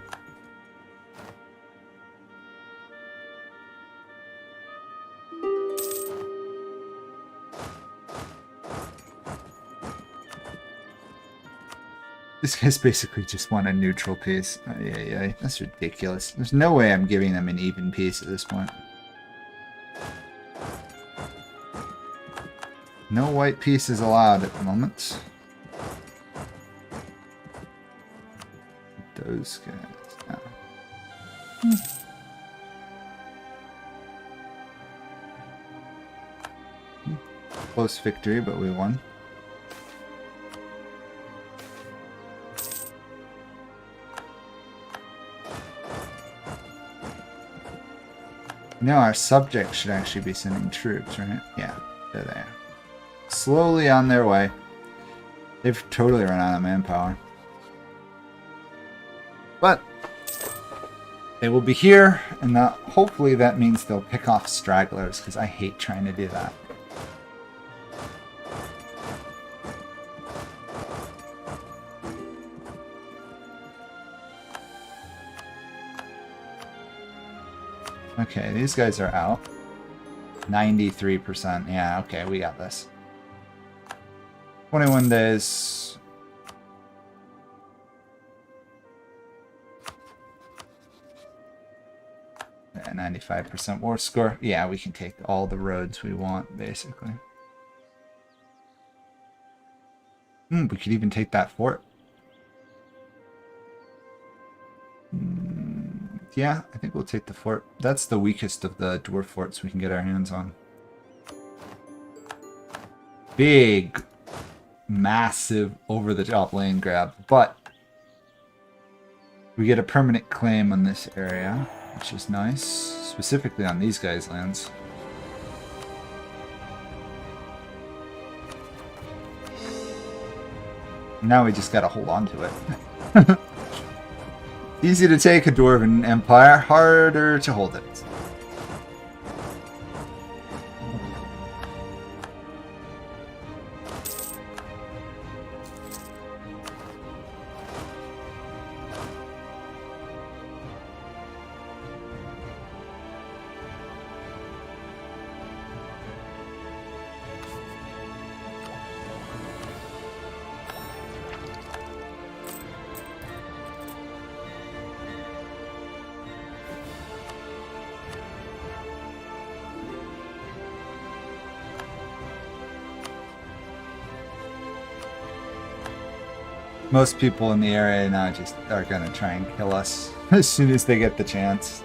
This guy's basically just want a neutral peace. Yeah, that's ridiculous. There's no way I'm giving them an even peace at this point. No white pieces allowed at the moment. Those guys. Oh. Close victory, but we won. No, our subjects should actually be sending troops, right? Yeah, they're there. Slowly on their way. They've totally run out of manpower. But they will be here, and hopefully that means they'll pick off stragglers, because I hate trying to do that. Okay, these guys are out. 93%. Yeah, okay, we got this. 21 days. Yeah, 95% war score. Yeah, we can take all the roads we want, basically. We could even take that fort. Yeah, I think we'll take the fort. That's the weakest of the dwarf forts we can get our hands on. Big, massive, over-the-top land grab, but we get a permanent claim on this area, which is nice, specifically on these guys' lands. Now we just gotta hold on to it. Easy to take a dwarven empire, harder to hold it. Most people in the area now just are going to try and kill us as soon as they get the chance.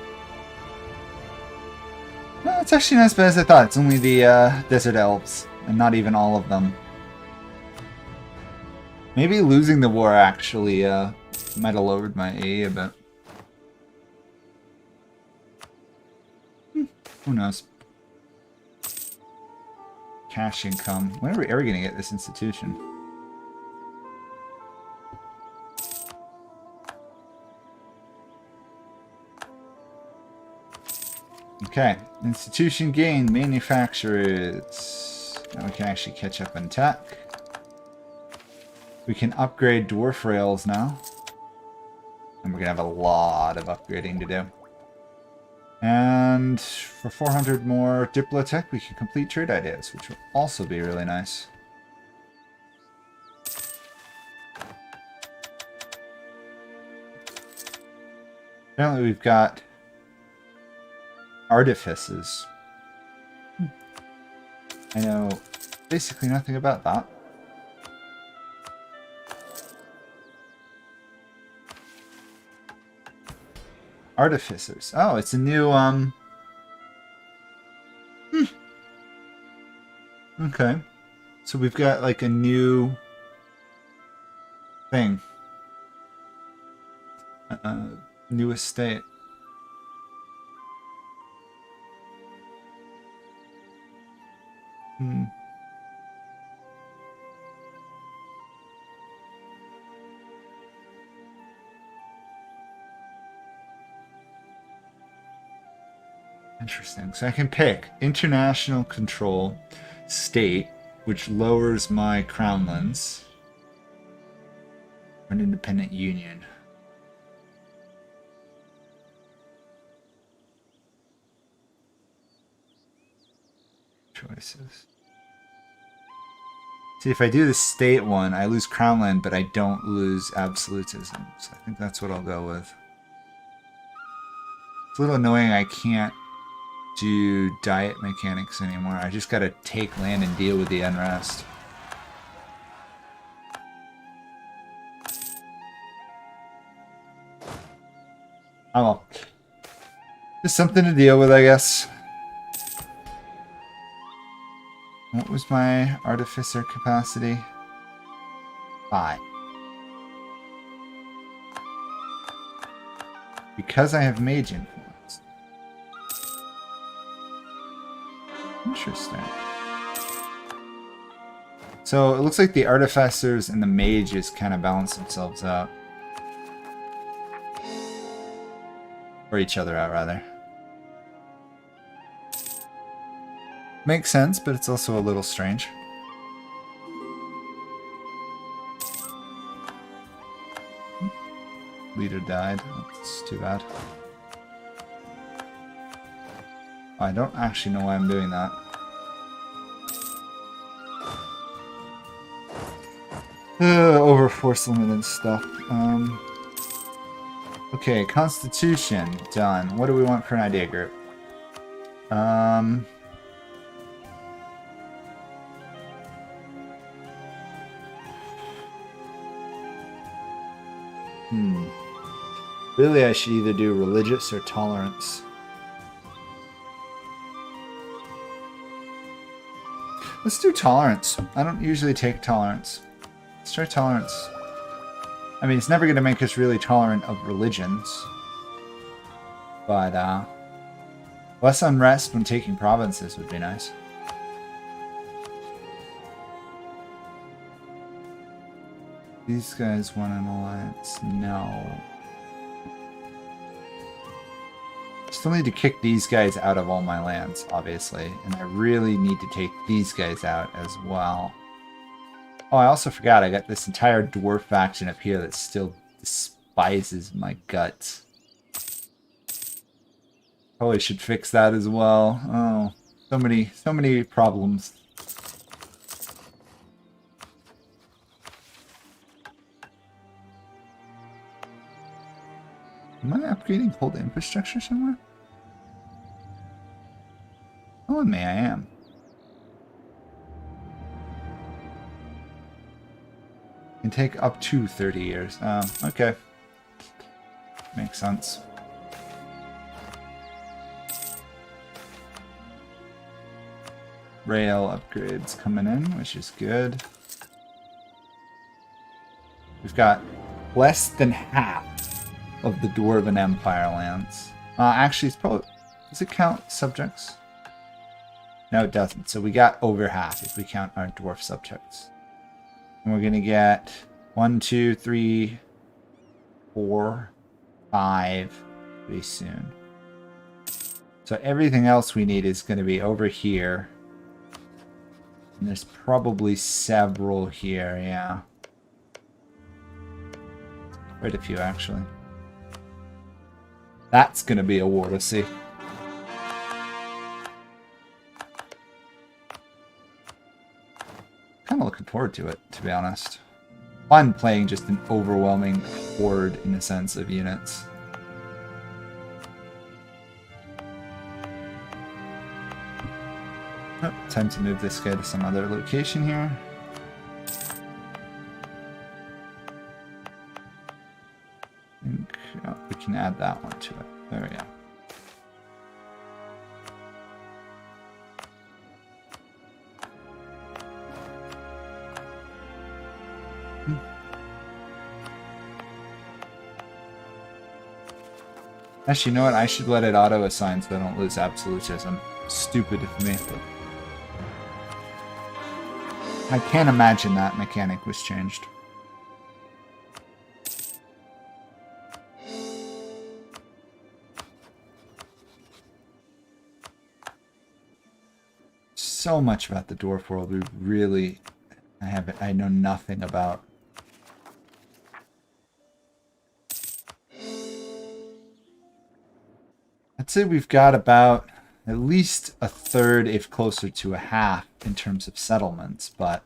Well, it's actually not as bad as I thought. It's only the desert elves, and not even all of them. Maybe losing the war actually might have lowered my AE a bit. Who knows? Cash income. When are we ever going to get this institution? Okay, institution gained, manufacturers. Now we can actually catch up in tech. We can upgrade dwarf rails now. And we're going to have a lot of upgrading to do. And for 400 more Diplotech, we can complete trade ideas, which will also be really nice. Apparently we've got artifices. I know basically nothing about that. Artificers. Oh, it's a new, Okay. So we've got, like, a new thing. New estate. Interesting. So I can pick international control state, which lowers my crownlands. An independent union. Choices. See, if I do the state one, I lose crownland, but I don't lose absolutism. So I think that's what I'll go with. It's a little annoying I can't do diet mechanics anymore. I just gotta take land and deal with the unrest. Oh well. Just something to deal with, I guess. What was my artificer capacity? 5. Because I have mage influence. Interesting. So it looks like the artificers and the mages kind of balance themselves out. Or each other out, rather. Makes sense, but it's also a little strange. Leader died. That's too bad. I don't actually know why I'm doing that. Over force limit and stuff. Okay, Constitution done. What do we want for an idea group? Really, I should either do religious or tolerance. Let's do tolerance. I don't usually take tolerance. Let's try tolerance. I mean, it's never going to make us really tolerant of religions. But, less unrest when taking provinces would be nice. These guys want an alliance? No. Still need to kick these guys out of all my lands, obviously. And I really need to take these guys out as well. Oh, I also forgot I got this entire dwarf faction up here that still despises my guts. Probably should fix that as well. Oh, so many problems. Am I upgrading hold infrastructure somewhere? Oh, may I am. Can take up to 30 years. Oh, okay. Makes sense. Rail upgrades coming in, which is good. We've got less than half of the Dwarven Empire lands. Actually, it's probably... Does it count subjects? No, it doesn't. So we got over half if we count our dwarf subjects. And we're going to get 1, 2, 3, 4, 5 pretty soon. So everything else we need is going to be over here. And there's probably several here, yeah. Quite a few, actually. That's going to be a war to see. Kind of looking forward to it, to be honest. Fun playing just an overwhelming horde in the sense of units. Oh, time to move this guy to some other location here. I think we can add that one to it. There we go. Actually, you know what? I should let it auto-assign so I don't lose absolutism. Stupid of me. I can't imagine that mechanic was changed. So much about the dwarf world we really... I know nothing about. I'd say we've got about at least a third, if closer to a half, in terms of settlements, but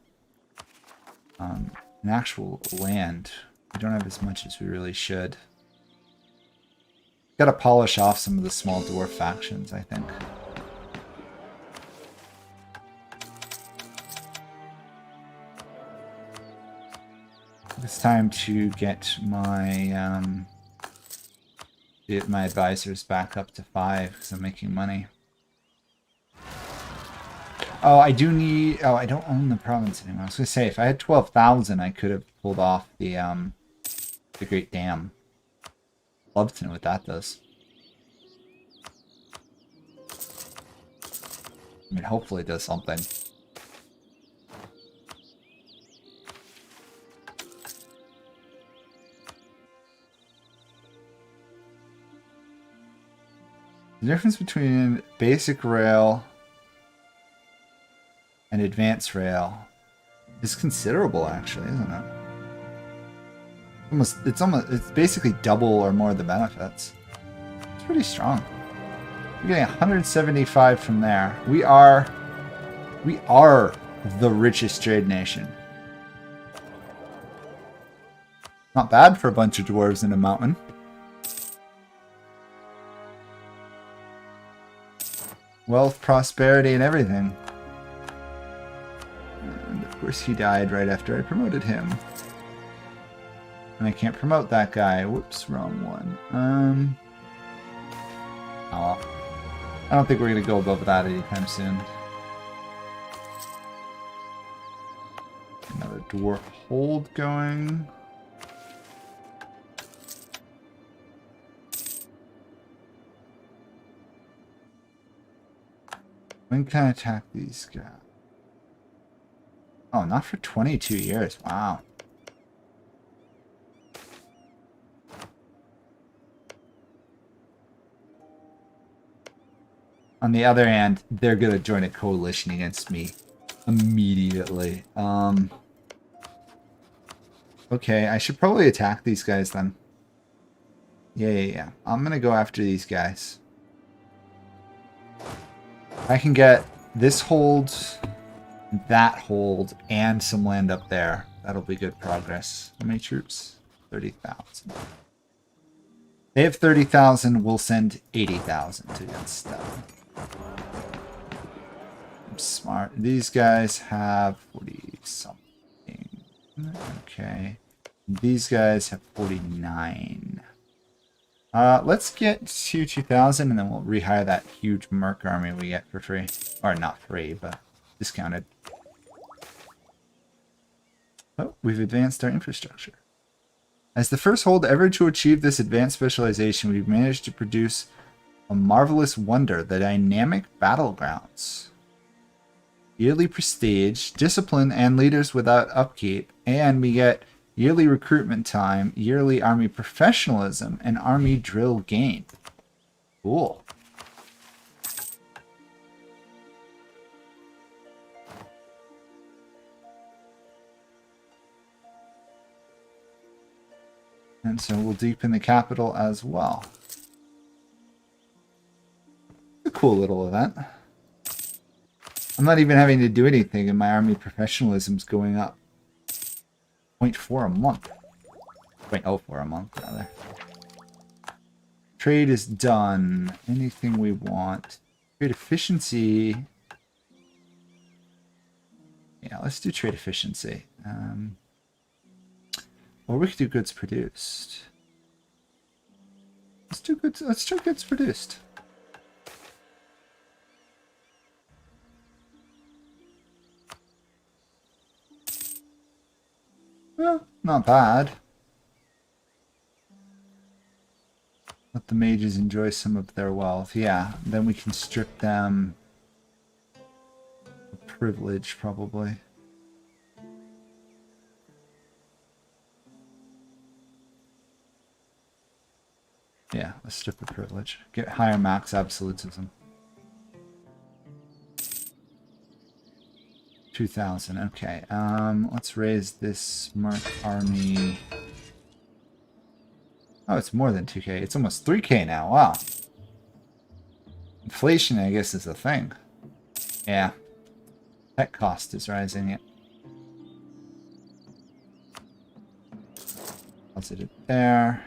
in actual land, we don't have as much as we really should. Got to polish off some of the small dwarf factions, I think. It's time to get my advisors back up to 5 because I'm making money. Oh, I do need... Oh, I don't own the province anymore. I was going to say, if I had 12,000, I could have pulled off the Great Dam. Love to know what that does. I mean, hopefully it does something. The difference between basic rail and advanced rail is considerable, actually, isn't it? It's basically double or more the benefits. It's pretty strong. We're getting 175 from there. We are the richest trade nation. Not bad for a bunch of dwarves in a mountain. Wealth, prosperity, and everything. And of course he died right after I promoted him. And I can't promote that guy. Whoops, wrong one. Oh, I don't think we're going to go above that anytime soon. Another dwarf hold going. When can I attack these guys? Oh, not for 22 years. Wow. On the other hand, they're going to join a coalition against me immediately. Okay, I should probably attack these guys then. Yeah. I'm going to go after these guys. I can get this hold, that hold, and some land up there. That'll be good progress. How many troops? 30,000. They have 30,000. We'll send 80,000 against them. I'm smart. These guys have 40-something. Okay. These guys have 49. Let's get to 2,000 and then we'll rehire that huge merc army we get for free. Or not free, but discounted. Oh, we've advanced our infrastructure. As the first hold ever to achieve this advanced specialization, we've managed to produce a marvelous wonder, the dynamic battlegrounds. Yearly prestige, discipline, and leaders without upkeep, and we get yearly recruitment time, yearly army professionalism, and army drill gain. Cool. And so we'll deepen the capital as well. A cool little event. I'm not even having to do anything and my army professionalism's going up. 0.4 a month. 0.04 a month, rather. Trade is done. Anything we want. Trade efficiency. Yeah, let's do trade efficiency. Or we could do goods produced. Let's do goods produced. Well, not bad. Let the mages enjoy some of their wealth. Yeah, then we can strip them of privilege, probably. Yeah, let's strip the privilege. Get higher max absolutism. 2,000. Okay. Let's raise this smart army. Oh, it's more than 2K. It's almost 3K now. Wow. Inflation, I guess, is a thing. Yeah. Tech cost is rising. Positive there.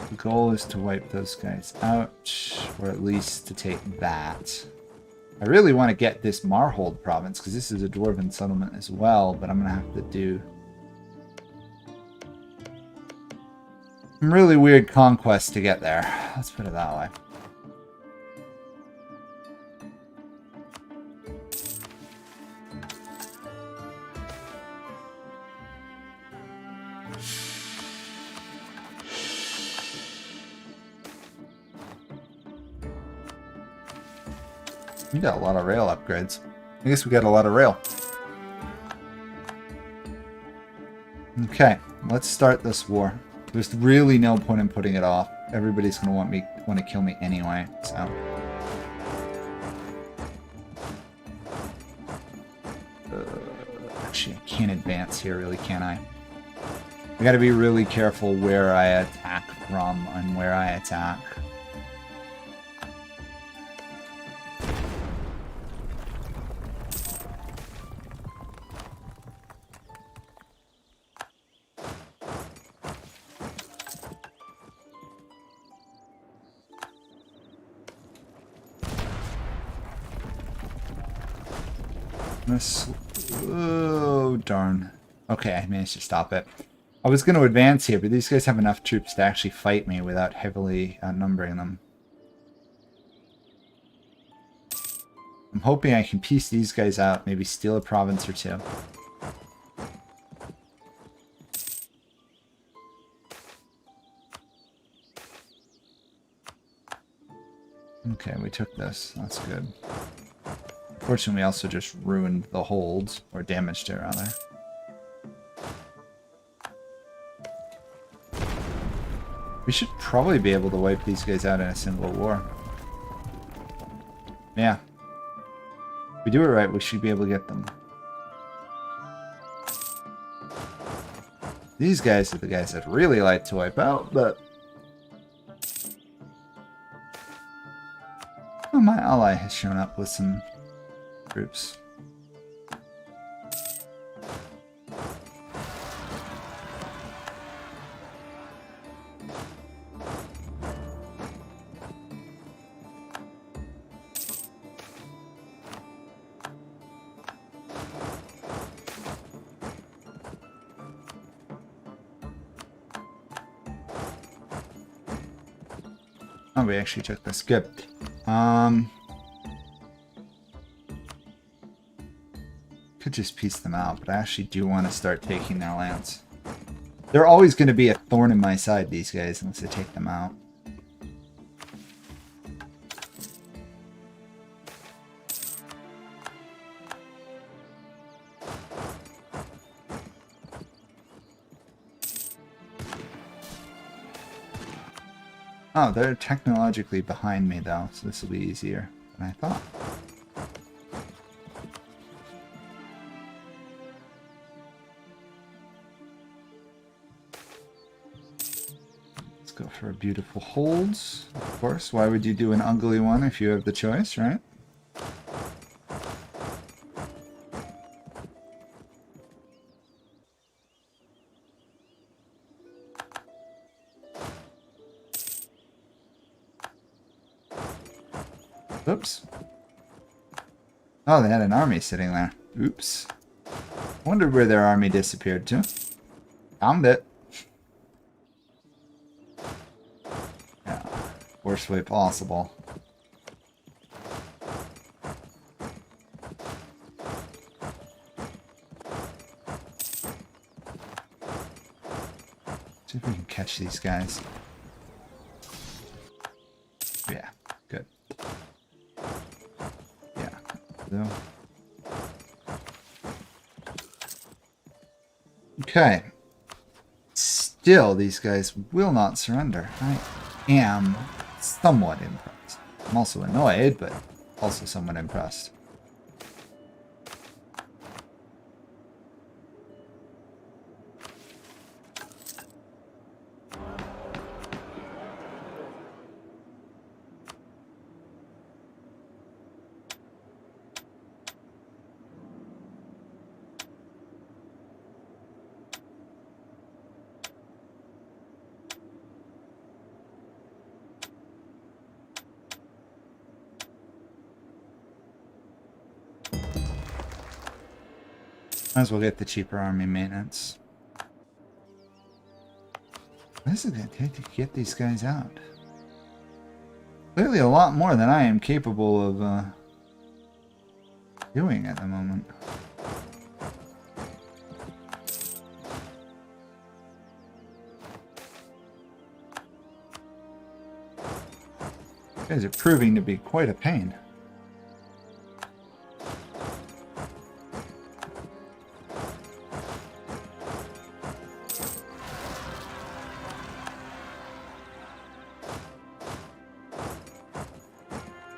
The goal is to wipe those guys out, or at least to take that. I really want to get this Marhold province, because this is a Dwarven settlement as well, but I'm going to have to do some really weird conquests to get there. Let's put it that way. We got a lot of rail upgrades. I guess we got a lot of rail. Okay, let's start this war. There's really no point in putting it off. Everybody's gonna want to kill me anyway, so. Actually, I can't advance here, really, can I? I gotta be really careful where I attack from and where I attack. Oh, darn. Okay, I managed to stop it. I was going to advance here, but these guys have enough troops to actually fight me without heavily outnumbering them. I'm hoping I can piece these guys out, maybe steal a province or two. Okay, we took this. That's good. Fortunately, we also just ruined the hold, or damaged it, rather. We should probably be able to wipe these guys out in a single war. Yeah. If we do it right, we should be able to get them. These guys are the guys that really like to wipe out, but... Oh, my ally has shown up with some troops. Oh, we actually took this. Good. Could just piece them out, but I actually do want to start taking their lands. They're always going to be a thorn in my side, these guys, unless I take them out. Oh, they're technologically behind me, though, so this will be easier than I thought. Let's go for a beautiful holds, of course. Why would you do an ugly one if you have the choice, right? Oops. Oh, they had an army sitting there. Oops. Wondered where their army disappeared to. Found it. Yeah. Worst way possible. See if we can catch these guys. Yeah, good. Yeah. So. Okay. Still, these guys will not surrender. I am somewhat impressed. I'm also annoyed, but also somewhat impressed. Might as well get the cheaper army maintenance. What is it going to take to get these guys out? Clearly a lot more than I am capable of doing at the moment. You guys are proving to be quite a pain.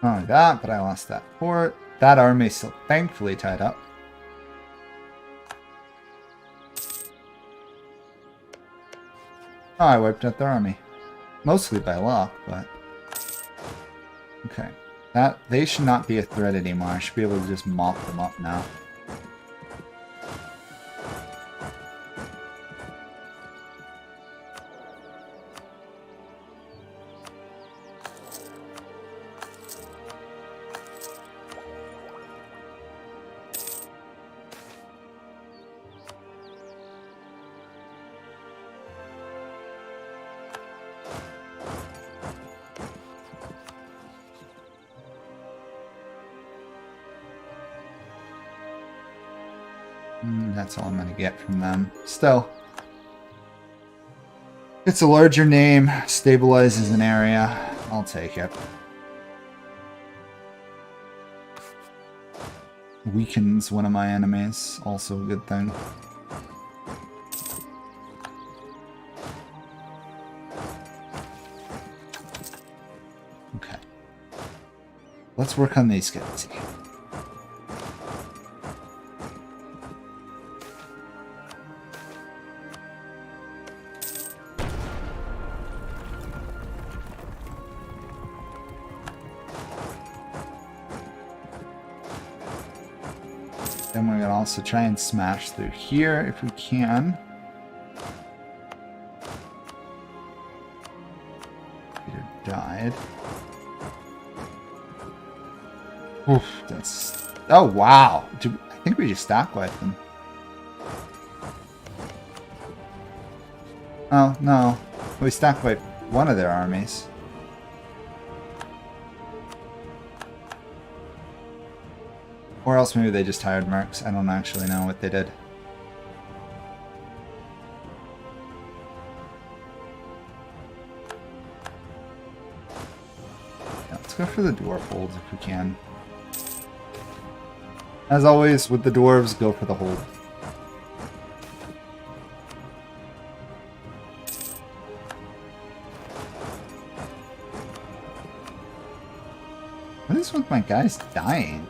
Not only that, but I lost that port. That army's still thankfully tied up. Oh, I wiped out their army. Mostly by luck, but... Okay. They should not be a threat anymore. I should be able to just mop them up now. That's all I'm going to get from them. Still. It's a larger name. Stabilizes an area. I'll take it. Weakens one of my enemies. Also a good thing. Okay. Let's work on these guys again. Then we're going to also try and smash through here if we can. Peter died. Oof, that's... Oh, wow. I think we just stack wiped them. Oh, no. We stack wiped one of their armies. Or else maybe they just hired mercs. I don't actually know what they did. Yeah, let's go for the dwarf holds if we can. As always, with the dwarves, go for the hold. What is with my guys dying?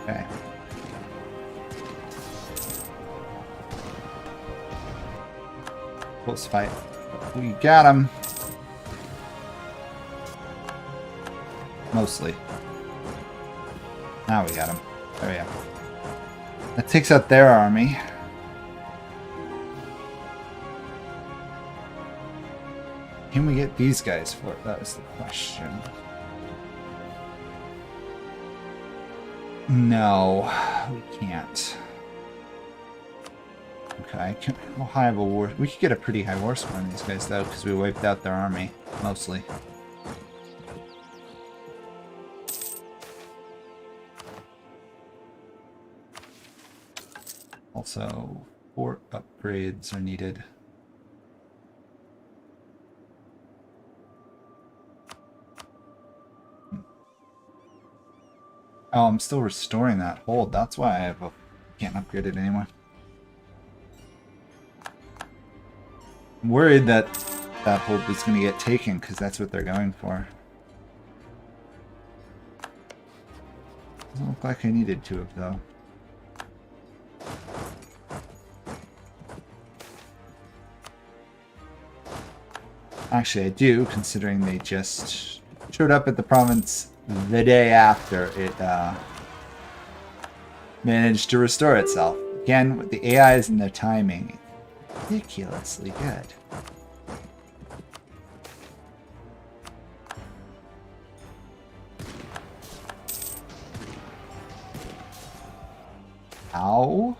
Okay. Close fight. We got him. Now we got him. There we go. That takes out their army. Can we get these guys for it? That was the question. No, we can't. Okay, how high of a war? We could get a pretty high war score on these guys though, because we wiped out their army mostly. Also, fort upgrades are needed. Oh, I'm still restoring that hold. That's why I have can't upgrade it anymore. I'm worried that that hold was going to get taken because that's what they're going for. Doesn't look like I needed to have though. Actually, I do, considering they just showed up at the province the day after it managed to restore itself. Again, with the AIs and their timing, ridiculously good. Ow.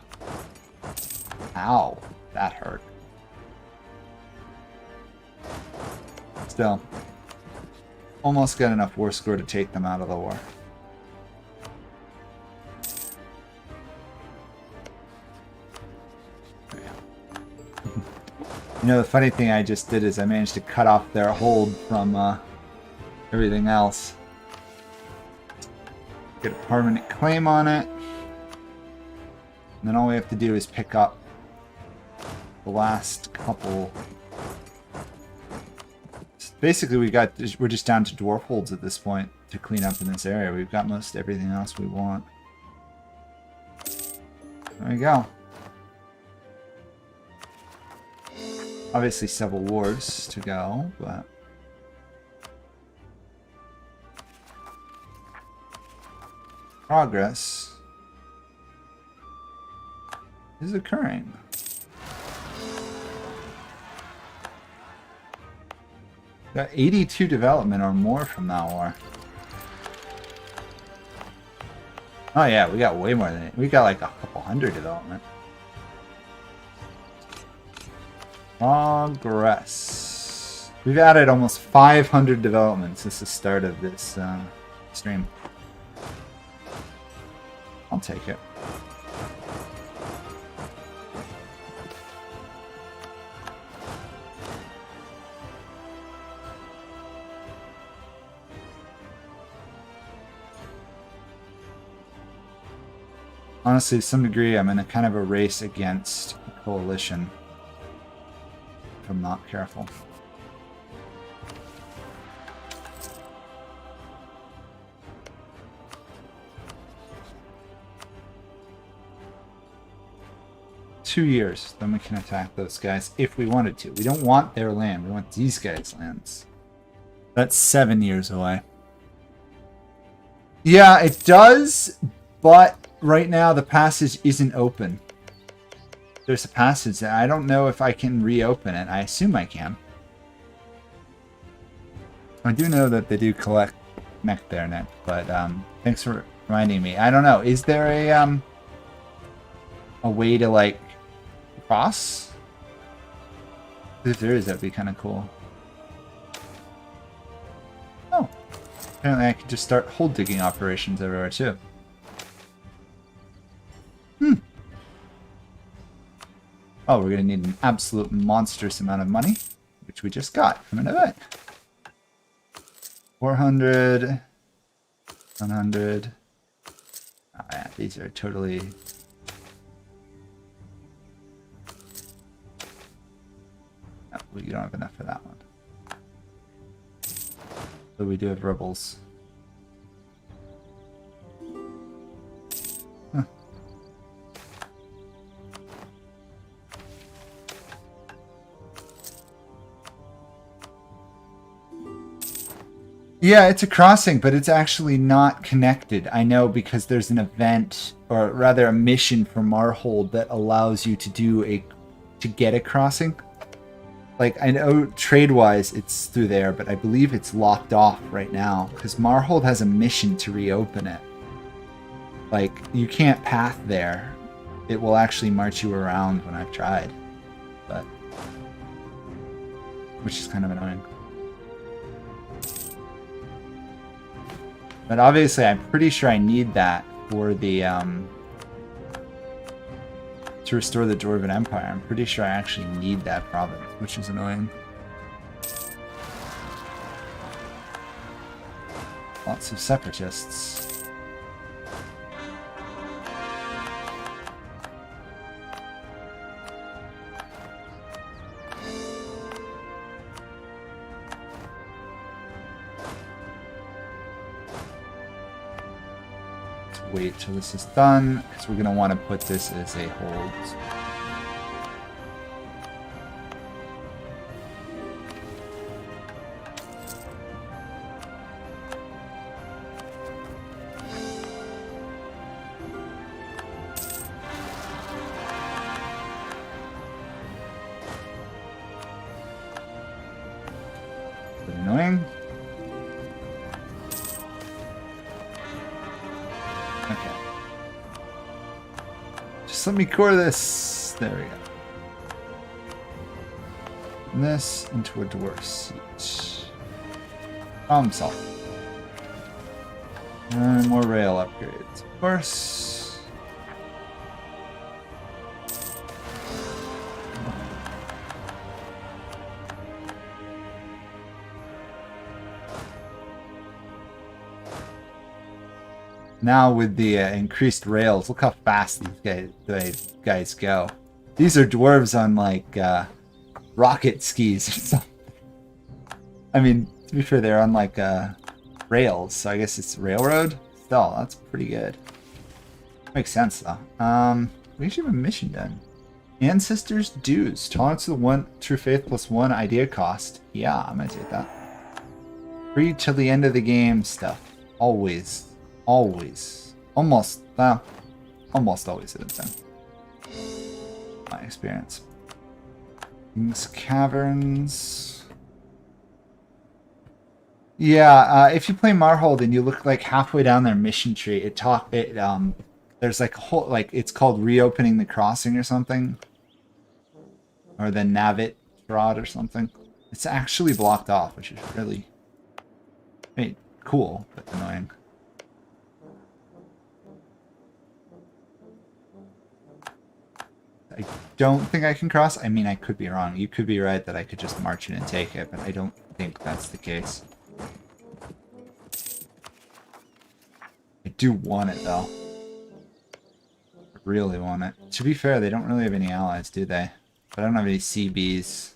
Ow. That hurt. Still, almost got enough war score to take them out of the war. You know, the funny thing I just did is I managed to cut off their hold from everything else. Get a permanent claim on it. And then all we have to do is pick up the last couple. Basically, we're just down to dwarf holds at this point to clean up in this area. We've got most everything else we want. There we go. Obviously, several wars to go, but progress is occurring. Got 82 development or more from that war. Oh yeah, we got way more than it. We got like a couple hundred development. Progress. We've added almost 500 developments since the start of this stream. I'll take it. Honestly, to some degree, I'm in a kind of a race against the coalition if I'm not careful. Two years, then we can attack those guys if we wanted to. We don't want their land, we want these guys' lands. That's 7 years away. Yeah, it does, but right now the passage isn't open. There's a passage that I don't know if I can reopen it. I assume I can. I do know that they do collect mech there, Nick, but thanks for reminding me. I don't know. Is there a way to like cross? If there is, that'd be kind of cool. Oh, apparently I could just start hold digging operations everywhere too. Oh, we're going to need an absolute monstrous amount of money, which we just got from an event. 400, 100. Oh, yeah, these are totally... No, we don't have enough for that one. So we do have rebels. Huh. Yeah, it's a crossing, but it's actually not connected. I know because there's an event, or rather a mission for Marhold that allows you to get a crossing. Like, I know trade-wise it's through there, but I believe it's locked off right now because Marhold has a mission to reopen it. Like, you can't path there. It will actually march you around when I've tried, but which is kind of annoying. But obviously, I'm pretty sure I need that for the to restore the Dwarven Empire. I'm pretty sure I actually need that province, which is annoying. Lots of separatists. Wait till this is done, because we're going to want to put this as a hold. Bit annoying. Okay. Just let me core this. There we go. And this into a dwarf seat. Problem solved. And more rail upgrades, of course. Now with the increased rails, look how fast these guys go. These are dwarves on like rocket skis or something. I mean, to be fair, they're on like rails, so I guess it's railroad. Still, that's pretty good. Makes sense though. We actually have a mission done. Ancestors dues. Tolerance to the one true faith plus 1 idea cost. Yeah, I'm gonna take that. Free till the end of the game stuff. Always. Always. Almost. Well, almost always at the time. My experience. King's Caverns. Yeah, if you play Marhold and you look like halfway down their mission tree, there's like a whole, like, it's called Reopening the Crossing or something. Or the Navit Rod or something. It's actually blocked off, which is really, I mean, cool, but annoying. I don't think I can cross. I mean, I could be wrong. You could be right that I could just march in and take it, but I don't think that's the case. I do want it, though. I really want it. To be fair, they don't really have any allies, do they? But I don't have any CBs.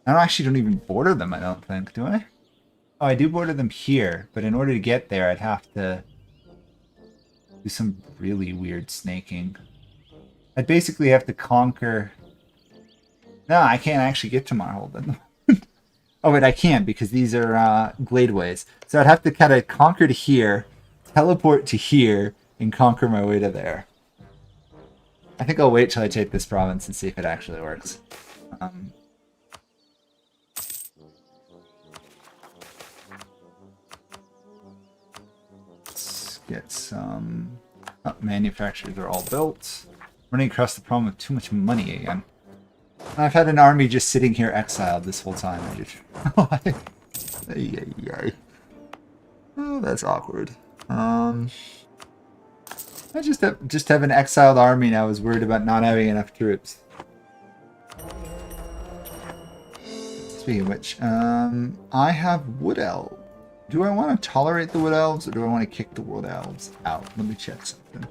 I don't even border them, I don't think, do I? Oh, I do border them here, but in order to get there, I'd have to do some really weird snaking. I'd basically have to conquer... No, I can't actually get to Marhold then. Oh, wait, I can, because these are gladeways. So I'd have to kind of conquer to here, teleport to here, and conquer my way to there. I think I'll wait till I take this province and see if it actually works. Let's get some... Oh, manufacturers are all built. Running across the problem with too much money again. I've had an army just sitting here exiled this whole time. Oh, that's awkward. I just have an exiled army now. I was worried about not having enough troops. Speaking of which, I have Wood Elves. Do I want to tolerate the Wood Elves or do I want to kick the Wood Elves out? Let me check something.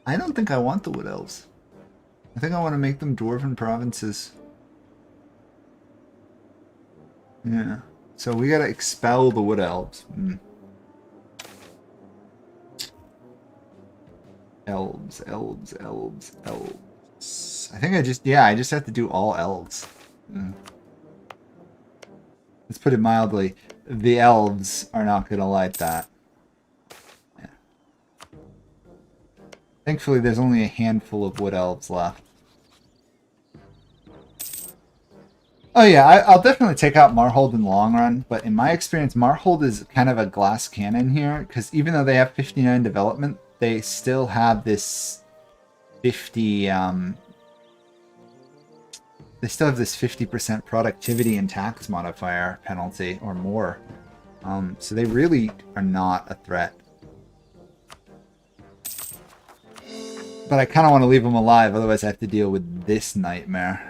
I don't think I want the Wood Elves. I think I want to make them Dwarven provinces. Yeah. So we gotta expel the Wood Elves. Elves. I think I just have to do all elves. Let's put it mildly. The elves are not going to like that. Yeah. Thankfully, there's only a handful of wood elves left. Oh yeah, I'll definitely take out Marhold in the long run, but in my experience, Marhold is kind of a glass cannon here, because even though they have 59 development, they still have this 50, they still have this 50% productivity and tax modifier penalty, or more. So they really are not a threat. But I kind of want to leave them alive, otherwise I have to deal with this nightmare.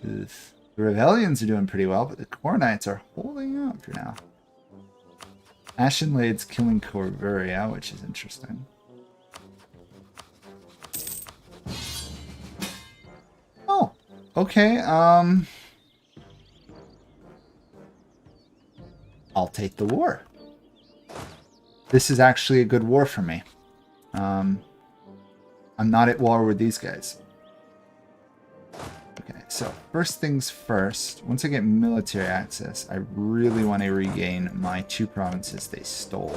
The Rebellions are doing pretty well, but the Core Knights are holding up for now. Ashen Lade's killing Corvuria, which is interesting. Oh, okay, I'll take the war. This is actually a good war for me. I'm not at war with these guys. Okay, so first things first, once I get military access, I really want to regain my 2 provinces they stole.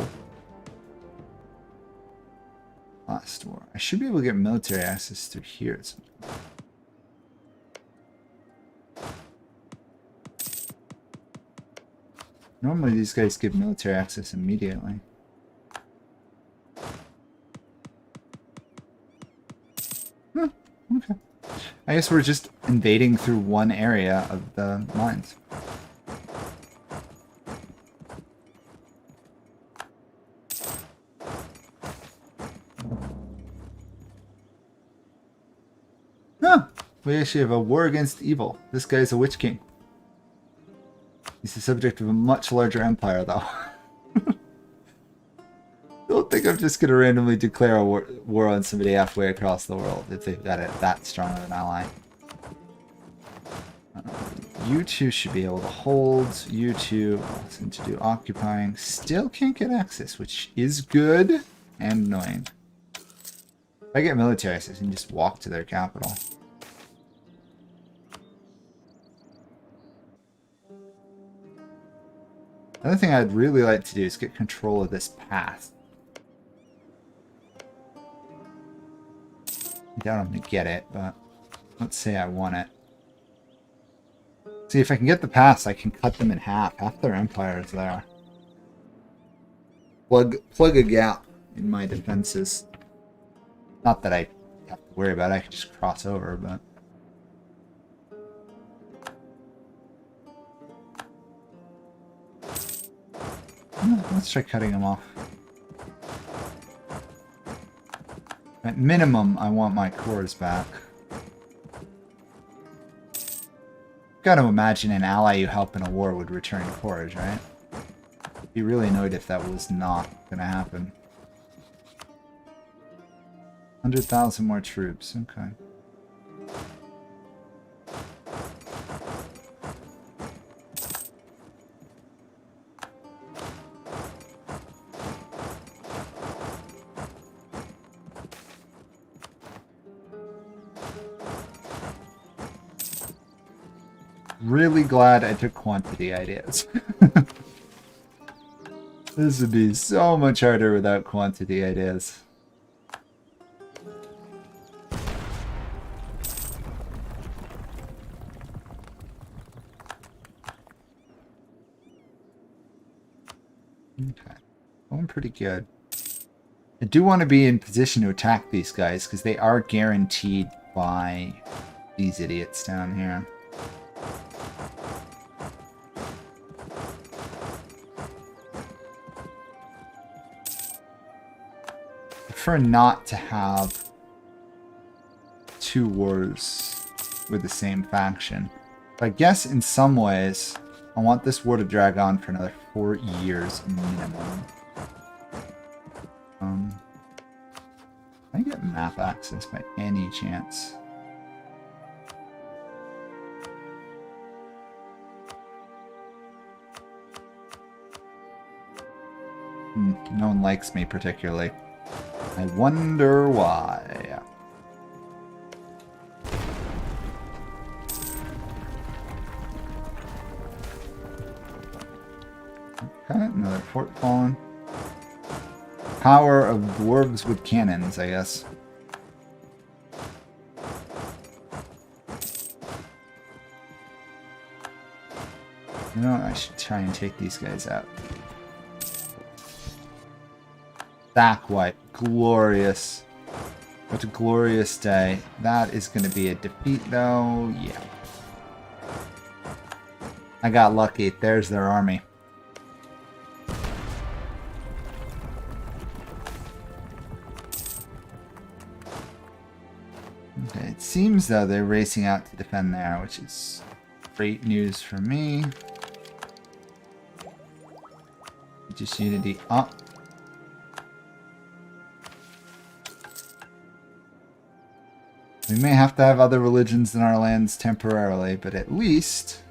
Last war. I should be able to get military access through here at some point. Normally these guys give military access immediately. Okay. I guess we're just invading through one area of the mines. Huh. We actually have a war against evil. This guy's a Witch King. He's the subject of a much larger empire, though. Don't think I'm just going to randomly declare a war on somebody halfway across the world if they've got it that strong of an ally. You two should be able to hold. You two seem to do occupying. Still can't get access, which is good and annoying. If I get military access, I can just walk to their capital. Another thing I'd really like to do is get control of this path. I doubt I'm going to get it, but let's say I want it. See, if I can get the pass, I can cut them in half. Half their empire is there. Plug a gap in my defenses. Not that I have to worry about it, I can just cross over, but... Let's try cutting them off. At minimum, I want my cores back. Gotta imagine an ally you help in a war would return cores, right? Be really annoyed if that was not gonna happen. 100,000 more troops, okay. Really glad I took quantity ideas. This would be so much harder without quantity ideas. Okay, going pretty good. I do want to be in position to attack these guys because they are guaranteed by these idiots down here. I prefer not to have 2 wars with the same faction. But I guess in some ways, I want this war to drag on for another 4 years minimum. Can I get map access by any chance? No one likes me particularly. I wonder why. Okay, another fort fallen. Power of dwarves with cannons, I guess. You know, I should try and take these guys out. Stack wipe. Glorious. What a glorious day. That is going to be a defeat, though. Yeah. I got lucky. There's their army. Okay, it seems, though, they're racing out to defend there, which is great news for me. Just unity up. We may have to have other religions in our lands temporarily, but at least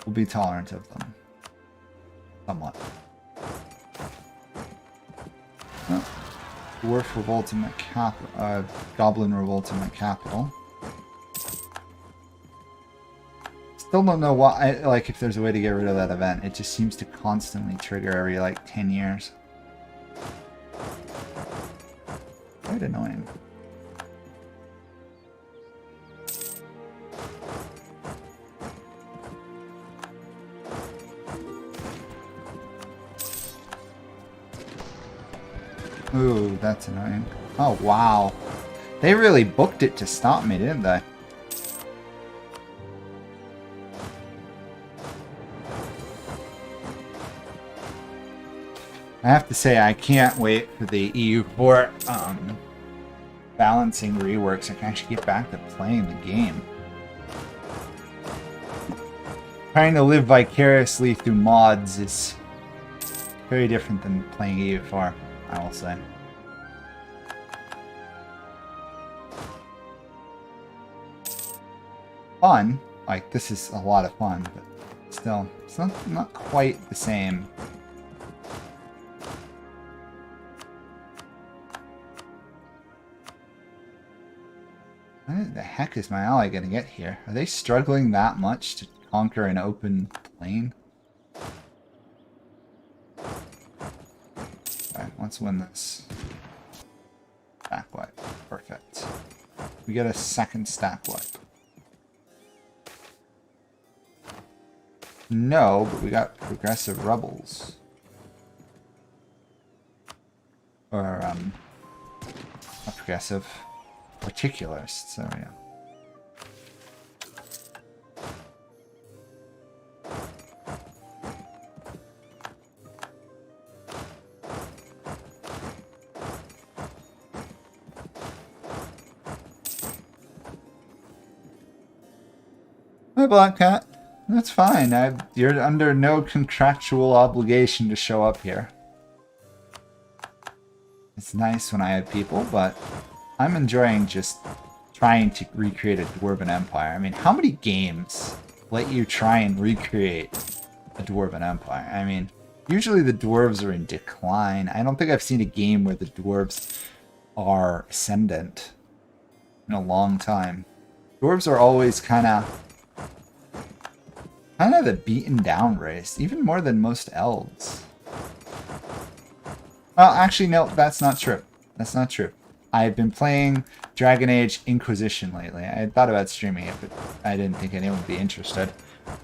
we'll be tolerant of them. Somewhat. Oh. Dwarf revolt in my capital. Goblin revolt in my capital. Still don't know why, like, if there's a way to get rid of that event. It just seems to constantly trigger every, like, 10 years. Quite annoying. Ooh, that's annoying. Oh, wow. They really booked it to stop me, didn't they? I have to say, I can't wait for the EU4 balancing reworks. I can actually get back to playing the game. Trying to live vicariously through mods is very different than playing EU4, I will say. Fun. Like, this is a lot of fun, but still, it's not quite the same. What the heck is my ally going to get here? Are they struggling that much to conquer an open plain? Alright, let's win this. Stack wipe. Perfect. We get a second stack wipe. No, but we got progressive rebels. Or, not progressive. Particularists, there we go. Hi, Black Cat. That's fine. You're under no contractual obligation to show up here. It's nice when I have people, but I'm enjoying just trying to recreate a Dwarven Empire. I mean, how many games let you try and recreate a Dwarven Empire? I mean, usually the Dwarves are in decline. I don't think I've seen a game where the Dwarves are ascendant in a long time. Dwarves are always kind of the beaten down race, even more than most elves. Well, actually, no, that's not true. That's not true. I've been playing Dragon Age Inquisition lately. I had thought about streaming it, but I didn't think anyone would be interested.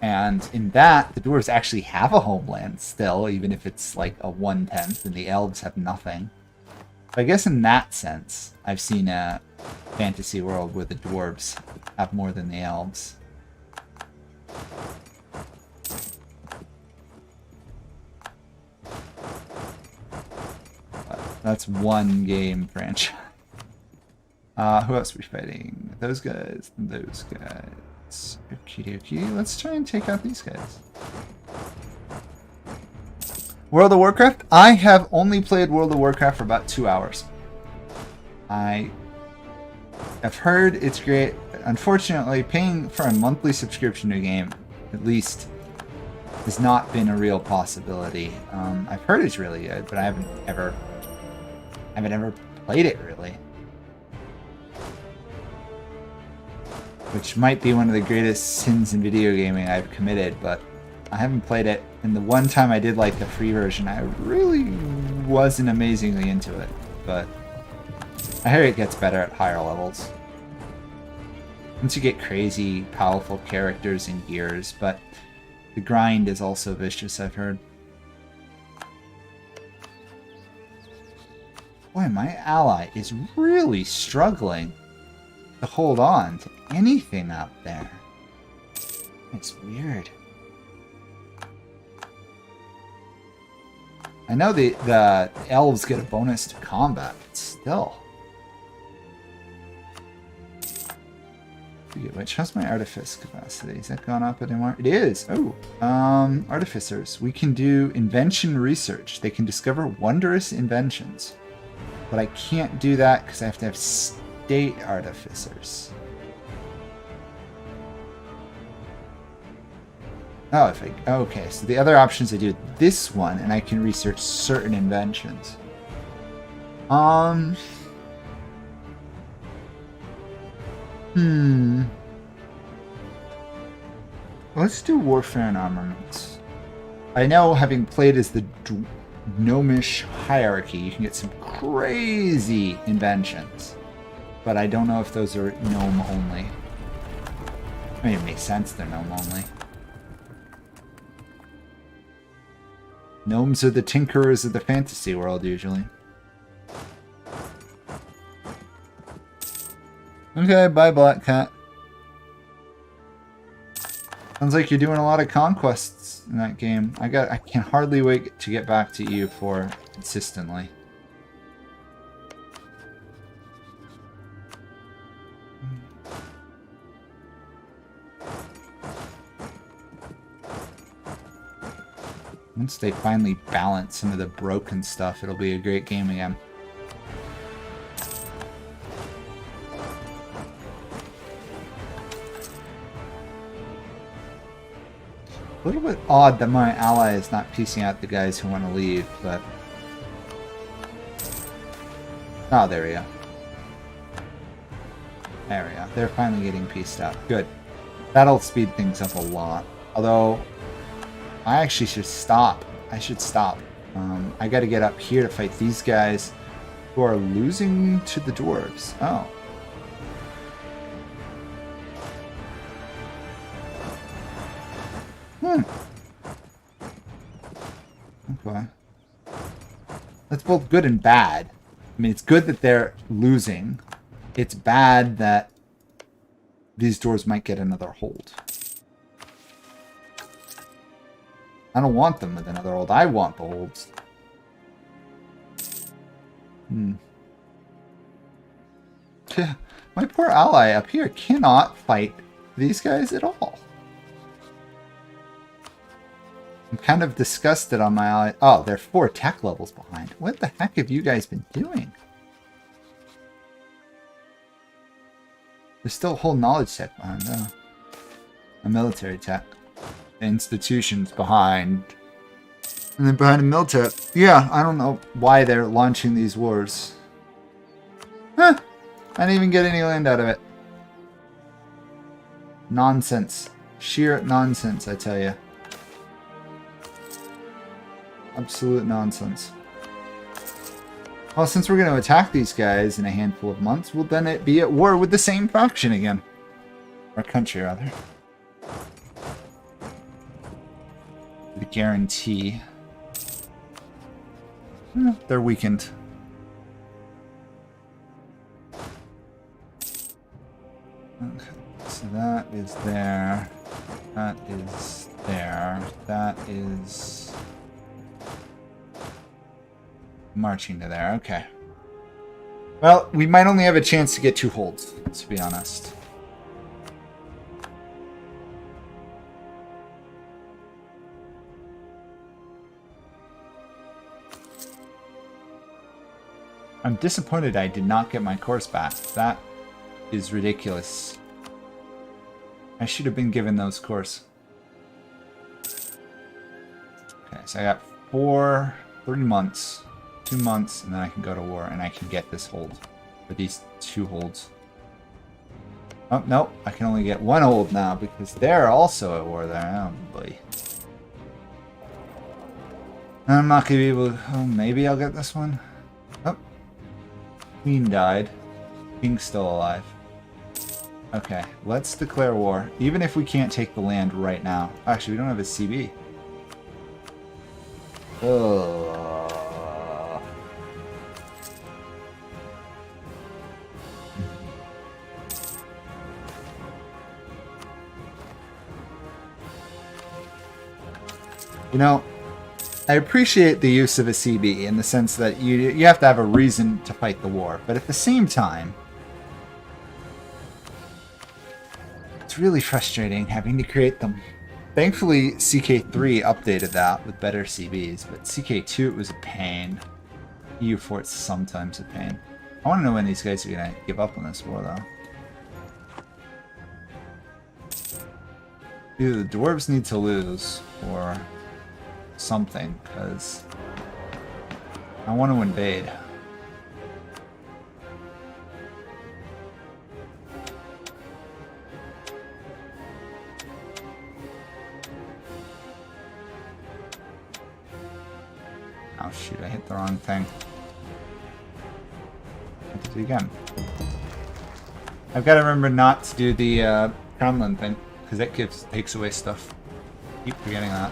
And in that, the dwarves actually have a homeland still, even if it's like a 1/10, and the elves have nothing. But I guess in that sense, I've seen a fantasy world where the dwarves have more than the elves. But that's one game franchise. Who else are we fighting? Those guys and those guys. Okie dokie. Let's try and take out these guys. World of Warcraft? I have only played World of Warcraft for about 2 hours. I have heard it's great. Unfortunately, paying for a monthly subscription to a game, at least, has not been a real possibility. I've heard it's really good, but I haven't ever played it really. Which might be one of the greatest sins in video gaming I've committed, but I haven't played it, and the one time I did like the free version, I really wasn't amazingly into it. But I hear it gets better at higher levels. Once you get crazy, powerful characters and gears, but the grind is also vicious, I've heard. Boy, my ally is really struggling to hold on to anything out there. It's weird. I know the elves get a bonus to combat, but still. Which how's my artifice capacity? Is that gone up anymore? It is. Oh, artificers. We can do invention research. They can discover wondrous inventions, but I can't do that because I have to have state artificers. Oh, if I okay. So the other options I do this one, and I can research certain inventions. Let's do warfare and armaments. I know, having played as the gnomish hierarchy, you can get some crazy inventions, but I don't know if those are gnome only. I mean, it makes sense they're gnome only. Gnomes are the tinkerers of the fantasy world, usually. Okay, bye, Black Cat. Sounds like you're doing a lot of conquests in that game. I can hardly wait to get back to EU4 consistently. Once they finally balance some of the broken stuff, it'll be a great game again. A little bit odd that my ally is not piecing out the guys who want to leave, but... Oh, there we go. There we go. They're finally getting pieced out. Good. That'll speed things up a lot. Although, I actually should stop. I should stop. I gotta get up here to fight these guys who are losing to the dwarves. Oh. Okay. That's both good and bad. I mean, it's good that they're losing. It's bad that these dwarves might get another hold. I don't want them with another hold. I want the holds. Yeah, my poor ally up here cannot fight these guys at all. I'm kind of disgusted on my ally. Oh, they're 4 tech levels behind. What the heck have you guys been doing? There's still a whole knowledge tech behind. Oh. A military tech. The institution's behind. And then behind a military. Yeah, I don't know why they're launching these wars. Huh. I didn't even get any land out of it. Nonsense. Sheer nonsense, I tell you. Absolute nonsense. Well, since we're going to attack these guys in a handful of months, we'll then be at war with the same faction again. Or country, rather. The guarantee. They're weakened. Okay, so that is there. That is there. That is... marching to there, okay. Well, we might only have a chance to get 2 holds, to be honest. I'm disappointed I did not get my course back. That is ridiculous. I should have been given those course. Okay, so I got 3 months. 2 months, and then I can go to war, and I can get this hold. For these 2 holds. Oh, no. I can only get 1 hold now, because they're also at war there. Oh, boy. I'm not gonna be able to... Oh, maybe I'll get this one. Oh. Queen died. King's still alive. Okay, let's declare war. Even if we can't take the land right now. Actually, we don't have a CB. Ugh. You know, I appreciate the use of a CB in the sense that you have to have a reason to fight the war, but at the same time, it's really frustrating having to create them. Thankfully, CK3 updated that with better CBs, but CK2 it was a pain. EU4 it's sometimes a pain. I want to know when these guys are going to give up on this war, though. Either the Dwarves need to lose, or something, because I want to invade. Oh shoot, I hit the wrong thing. Let's do it again. I've got to remember not to do the Crownland thing, because that takes away stuff. Keep forgetting that.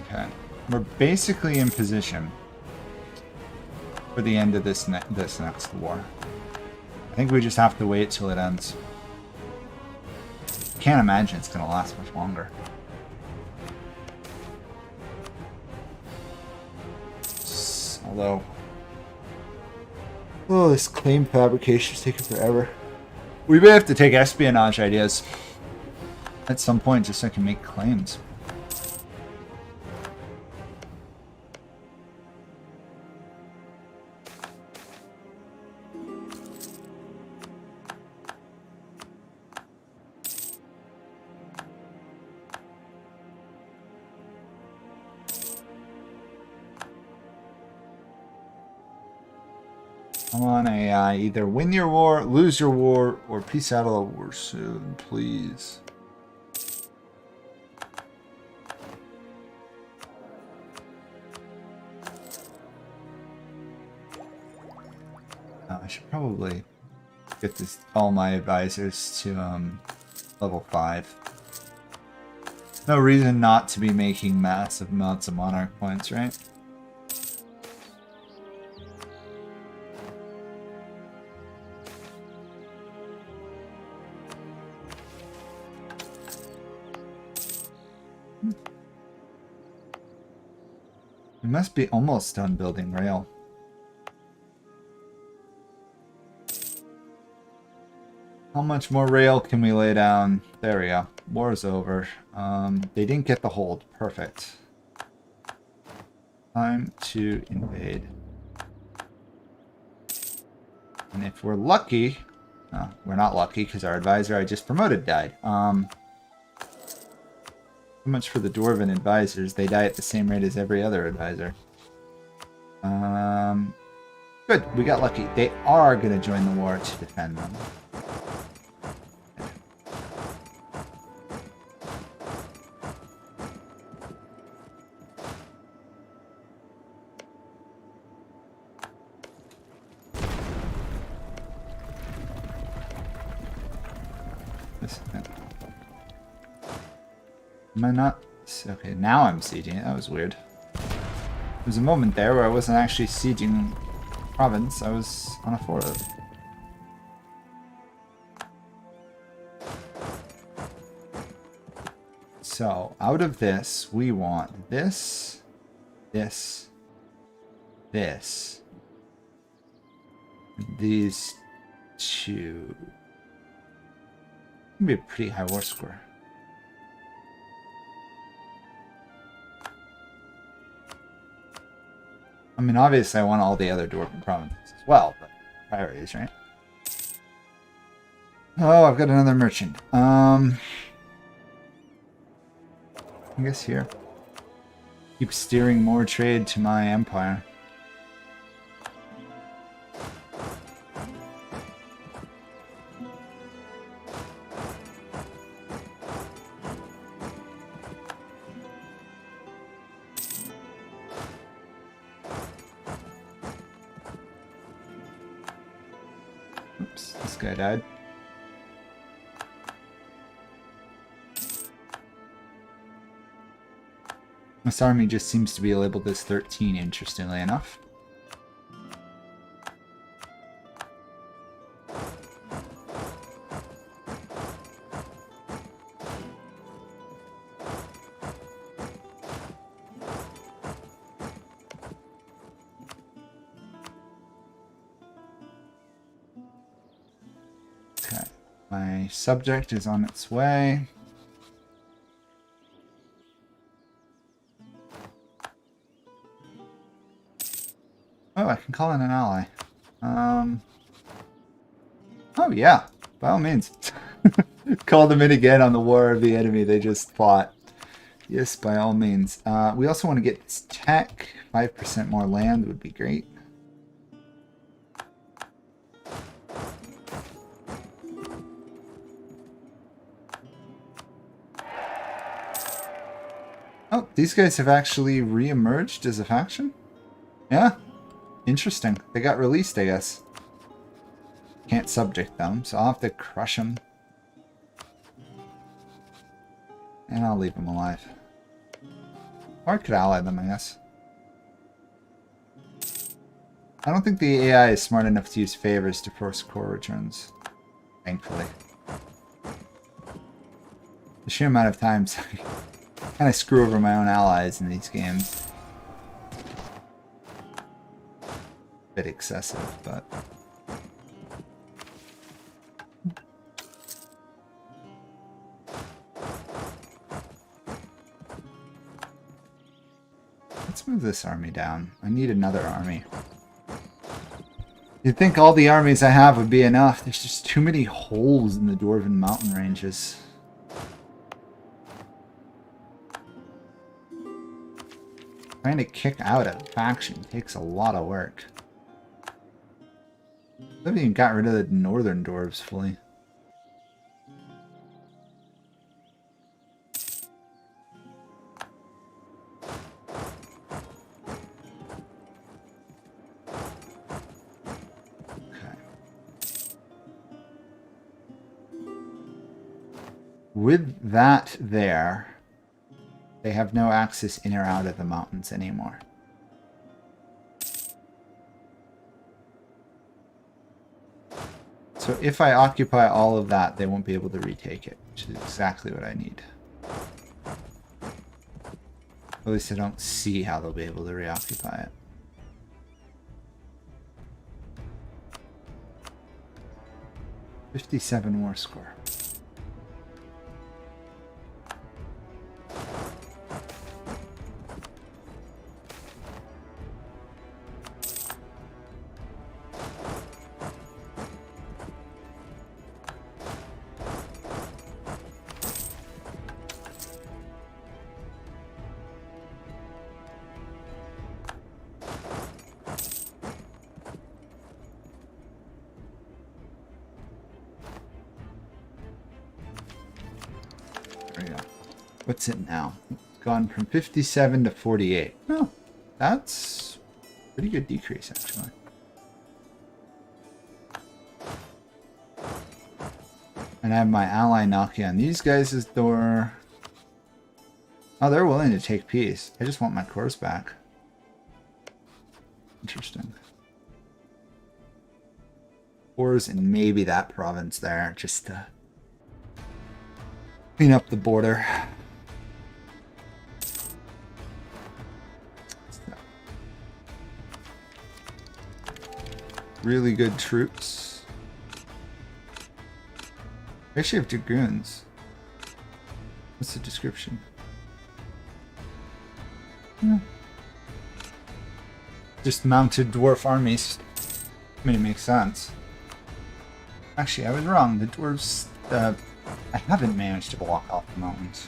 Okay, we're basically in position for the end of this next war. I think we just have to wait till it ends. Can't imagine it's going to last much longer. Although, oh, this claim fabrication is taking forever. We may have to take espionage ideas at some point just so I can make claims. Come on, AI. Either win your war, lose your war, or peace out of the war soon, please. I should probably get all my advisors to level 5. No reason not to be making massive amounts of monarch points, right? We must be almost done building rail. How much more rail can we lay down? There we go. War's over. They didn't get the hold. Perfect. Time to invade. And if we're lucky... No, we're not lucky because our advisor I just promoted died. So much for the Dwarven advisors. They die at the same rate as every other advisor. Good. We got lucky. They are going to join the war to defend them. Am I not? Okay, now I'm sieging it. That was weird. There was a moment there where I wasn't actually sieging province. I was on a fort. So, out of this, we want this, this, this, these two. It'd be a pretty high war score. I mean, obviously I want all the other Dwarven provinces as well, but priorities, right? Oh, I've got another merchant. I guess here. Keep steering more trade to my empire. Oops, this guy died. This army just seems to be labeled as 13, interestingly enough. Okay, my subject is on its way. Oh, I can call in an ally. Oh yeah, by all means. Call them in again on the war of the enemy they just fought. Yes, by all means. We also want to get this tech. 5% more land would be great. Oh, these guys have actually re-emerged as a faction? Yeah. Interesting. They got released, I guess. Can't subject them, so I'll have to crush them. And I'll leave them alive. Or I could ally them, I guess. I don't think the AI is smart enough to use favors to force core returns. Thankfully. The sheer amount of times I kind of screw over my own allies in these games. Bit excessive, but let's move this army down. I need another army. You'd think all the armies I have would be enough. There's just too many holes in the Dwarven mountain ranges. Trying to kick out a faction takes a lot of work. I haven't even got rid of the northern dwarves fully. Okay. With that there, they have no access in or out of the mountains anymore. So if I occupy all of that, they won't be able to retake it, which is exactly what I need. At least I don't see how they'll be able to reoccupy it. $57 war score. What's it now? It's gone from 57 to 48. Oh, that's a pretty good decrease, actually. And I have my ally knocking on these guys' door. Oh, they're willing to take peace. I just want my cores back. Interesting. Cores in maybe that province there, just to clean up the border. Really good troops. I actually have dragoons. What's the description? Yeah. Just mounted dwarf armies. I mean, it makes sense. Actually, I was wrong. The dwarves, I haven't managed to block off the mountains.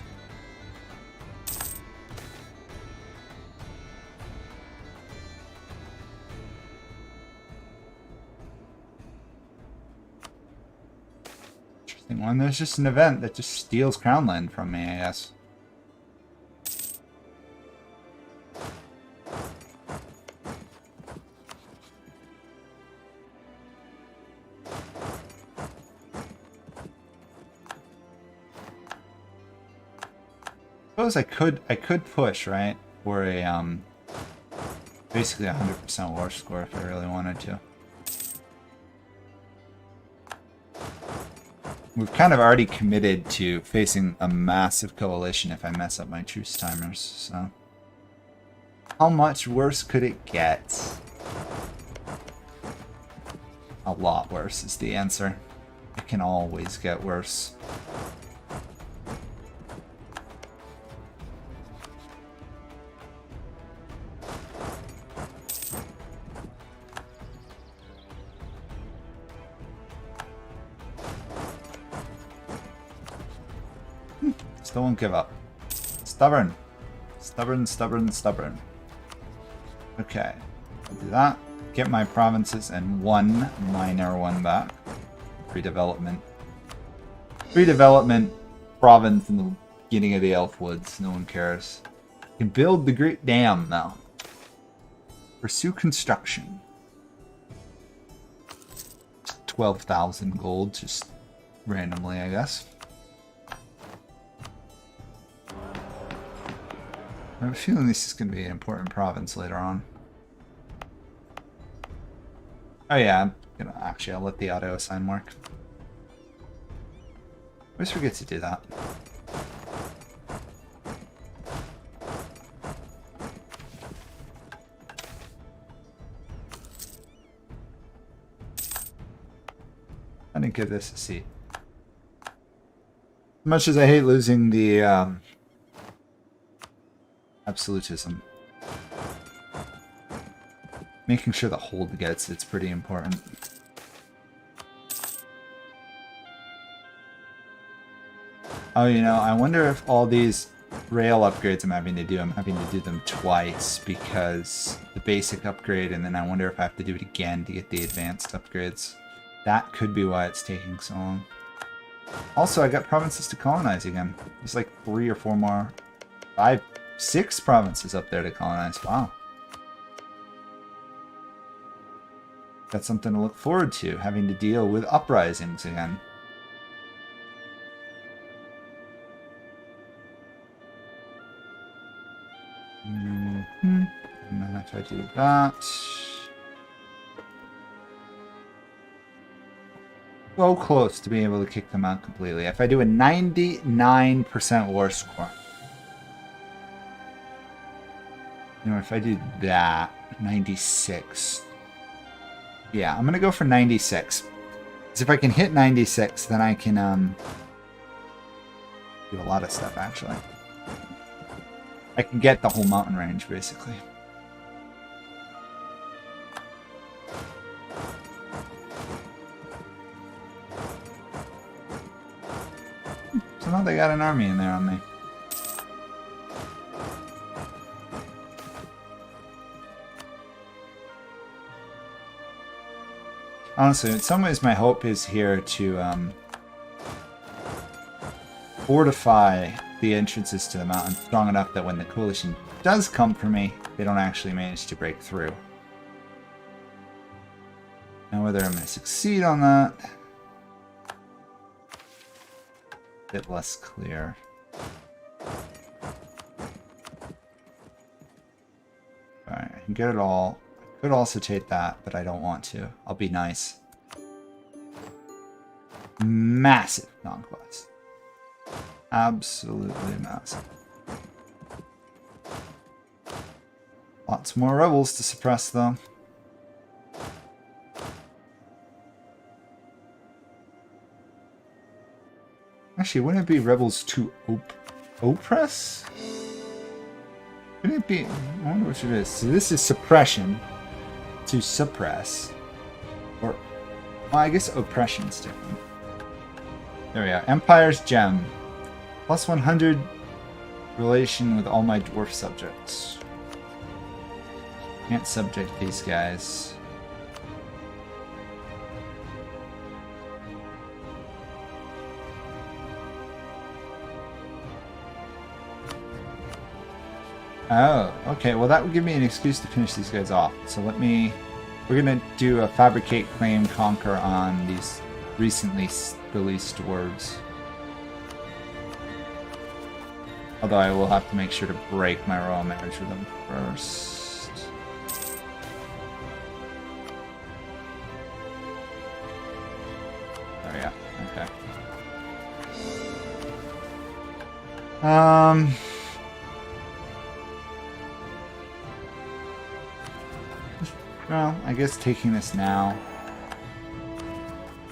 One, there's just an event that just steals crown land from me, I guess. Suppose I could push, right? For a basically 100% war score if I really wanted to. We've kind of already committed to facing a massive coalition if I mess up my truce timers, so. How much worse could it get? A lot worse is the answer. It can always get worse. Still won't give up. Stubborn. Stubborn, stubborn, stubborn. Okay. I'll do that. Get my provinces and one minor one back. Redevelopment. Redevelopment province in the beginning of the Elf Woods. No one cares. You can build the Great Dam now. Pursue construction. 12,000 gold, just randomly, I guess. I have a feeling this is going to be an important province later on. Oh yeah, actually I'll let the auto assign work. I always forget to do that. I didn't give this a seat. As much as I hate losing the absolutism, making sure the hold gets it's pretty important. Oh, you know, I wonder if all these rail upgrades I'm having to do them twice because the basic upgrade, and then I wonder if I have to do it again to get the advanced upgrades. That could be why it's taking so long. Also, I got provinces to colonize again. There's like 3 or 4 more. 5, 6 provinces up there to colonize. Wow. Got something to look forward to, having to deal with uprisings again. And then if I do that... so close to being able to kick them out completely. If I do a 99% war score. You know, if I do that, 96. Yeah, I'm gonna go for 96. Because if I can hit 96, then I can do a lot of stuff actually. I can get the whole mountain range basically. So now they got an army in there on me. Honestly, in some ways my hope is here to fortify the entrances to the mountain strong enough that when the coalition does come for me, they don't actually manage to break through. Now whether I'm going to succeed on that, a bit less clear. Alright, I can get it all. I could also take that, but I don't want to. I'll be nice. Massive conquest. Absolutely massive. Lots more rebels to suppress, though. Actually, wouldn't it be rebels to oppress? Wouldn't it be... I wonder which it is. So this is suppression to suppress. Or... well, I guess oppression's different. There we are. Empire's Gem. Plus 100 relation with all my dwarf subjects. Can't subject these guys. Oh, okay. Well, that would give me an excuse to finish these guys off. So we're gonna do a fabricate, claim, conquer on these recently released dwarves. Although I will have to make sure to break my royal marriage with them first. Oh yeah, okay. Well, I guess taking this now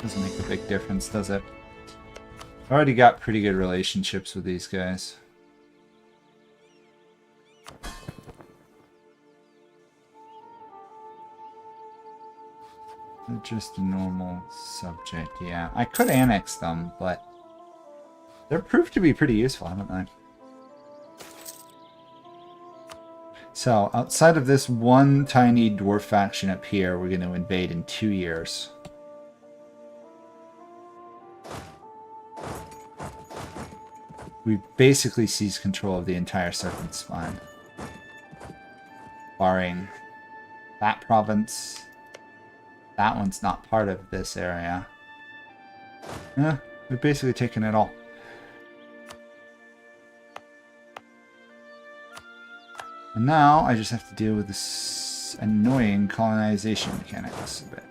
doesn't make a big difference, does it? I've already got pretty good relationships with these guys. They're just a normal subject, yeah. I could annex them, but they're proved to be pretty useful, haven't they? So, outside of this one tiny dwarf faction up here, we're going to invade in 2 years. We basically seized control of the entire Serpent Spine. Barring that province. That one's not part of this area. Yeah, we've basically taken it all. And now I just have to deal with this annoying colonization mechanics a bit.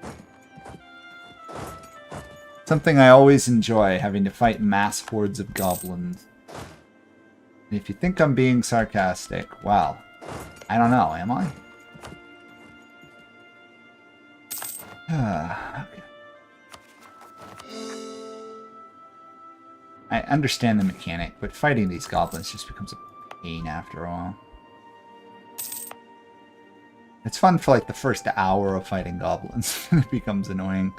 Something I always enjoy, having to fight mass hordes of goblins. And if you think I'm being sarcastic, well, I don't know, am I? Okay. I understand the mechanic, but fighting these goblins just becomes a pain after a while. It's fun for like the first hour of fighting goblins. It becomes annoying.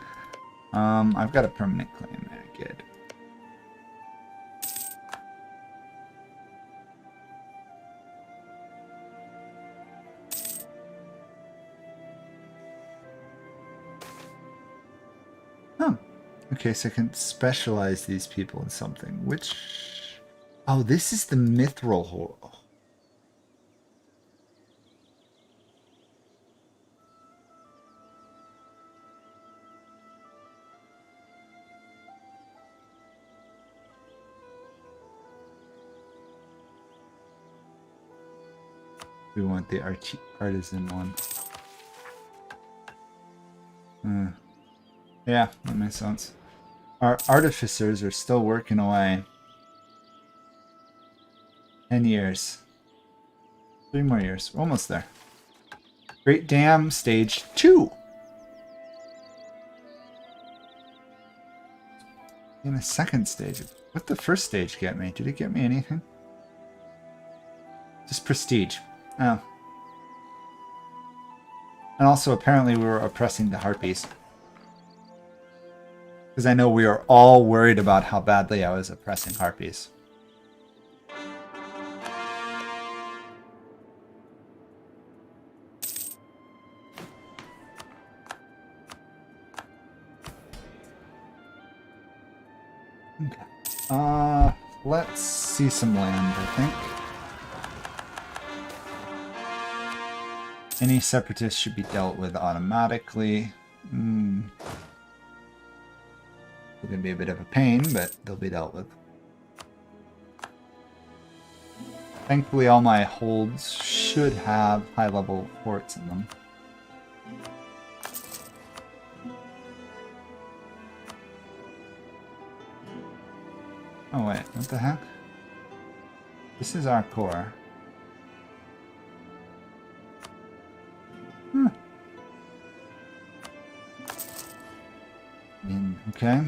I've got a permanent claim there. Good. Oh. Okay, so I can specialize these people in something. Which... Oh, this is the mithril hole. We want the artisan one. Yeah, that makes sense. Our artificers are still working away. 10 years. 3 more years. We're almost there. Great Dam, stage 2. In a second stage. What did the first stage get me? Did it get me anything? Just prestige. Oh. And also, apparently, we were oppressing the harpies. Because I know we are all worried about how badly I was oppressing harpies. Okay. Let's see some land, I think. Any separatists should be dealt with automatically. They're going to be a bit of a pain, but they'll be dealt with. Thankfully, all my holds should have high-level forts in them. Oh wait, what the heck? This is our core. Okay.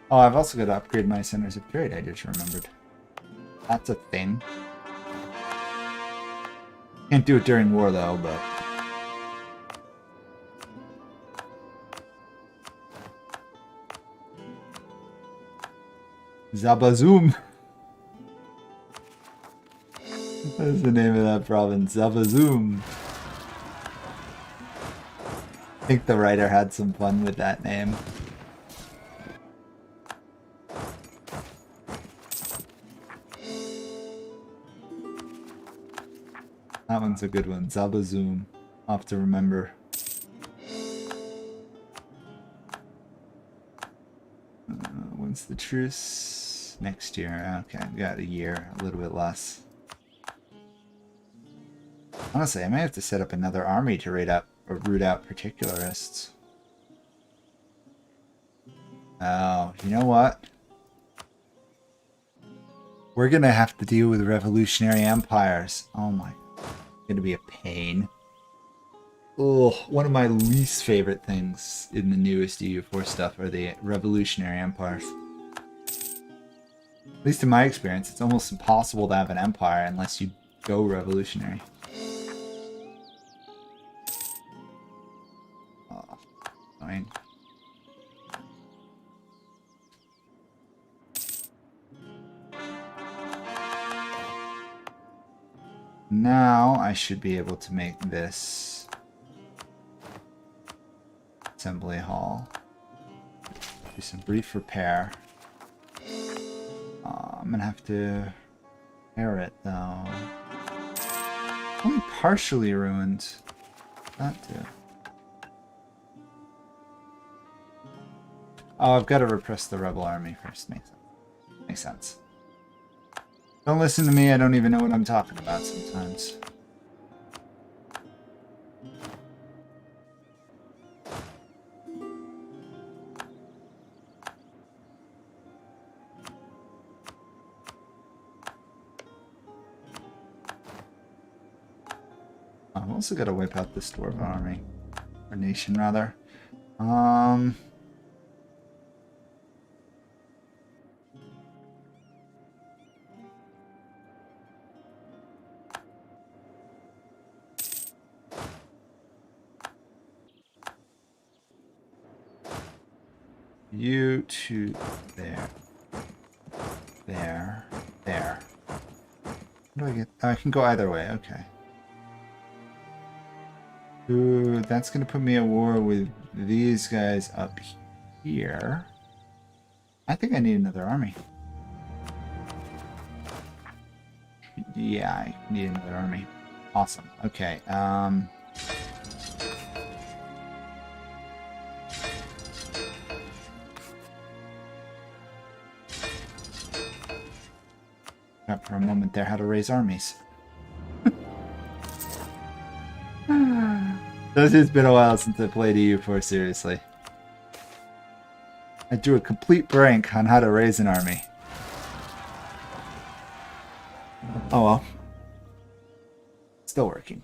Oh, I've also got to upgrade my centers of trade, I just remembered. That's a thing. Can't do it during war though, but... Zabazoom! What is the name of that province? Zabazoom! I think the writer had some fun with that name. That one's a good one. Zabazoom. I'll have to remember. When's the truce? Next year. Okay, we got a year, a little bit less. Honestly, I might have to set up another army to root out particularists. Oh, you know what? We're gonna have to deal with revolutionary empires. Oh my, it's gonna be a pain. Oh, one of my least favorite things in the newest EU4 stuff are the revolutionary empires. At least in my experience, it's almost impossible to have an empire unless you go revolutionary. Oh, fine. Now I should be able to make this assembly hall. Do some brief repair. I'm gonna have to repair it though. Only partially ruined. That too. Oh, I've got to repress the rebel army first. Makes sense. Don't listen to me, I don't even know what I'm talking about sometimes. I've also got to wipe out this dwarf army. Or nation, rather. You to there. There. There. How do I get... Oh, I can go either way, okay. Ooh, that's gonna put me at war with these guys up here. I think I need another army. Yeah, I need another army. Awesome. Okay, forgot for a moment there how to raise armies. It's been a while since I played EU4 seriously. I drew a complete blank on how to raise an army. Oh well. Still working.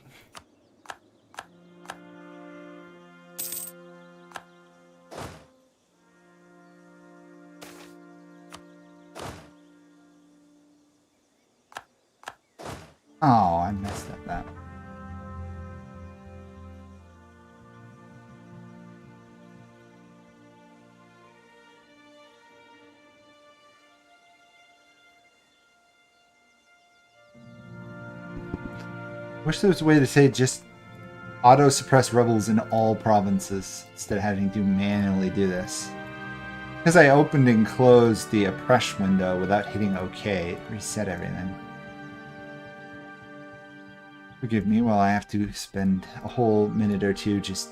Oh, I messed up that. Wish there was a way to say just auto-suppress rebels in all provinces instead of having to manually do this. Because I opened and closed the oppress window without hitting OK, it reset everything. Forgive me while I have to spend a whole minute or two just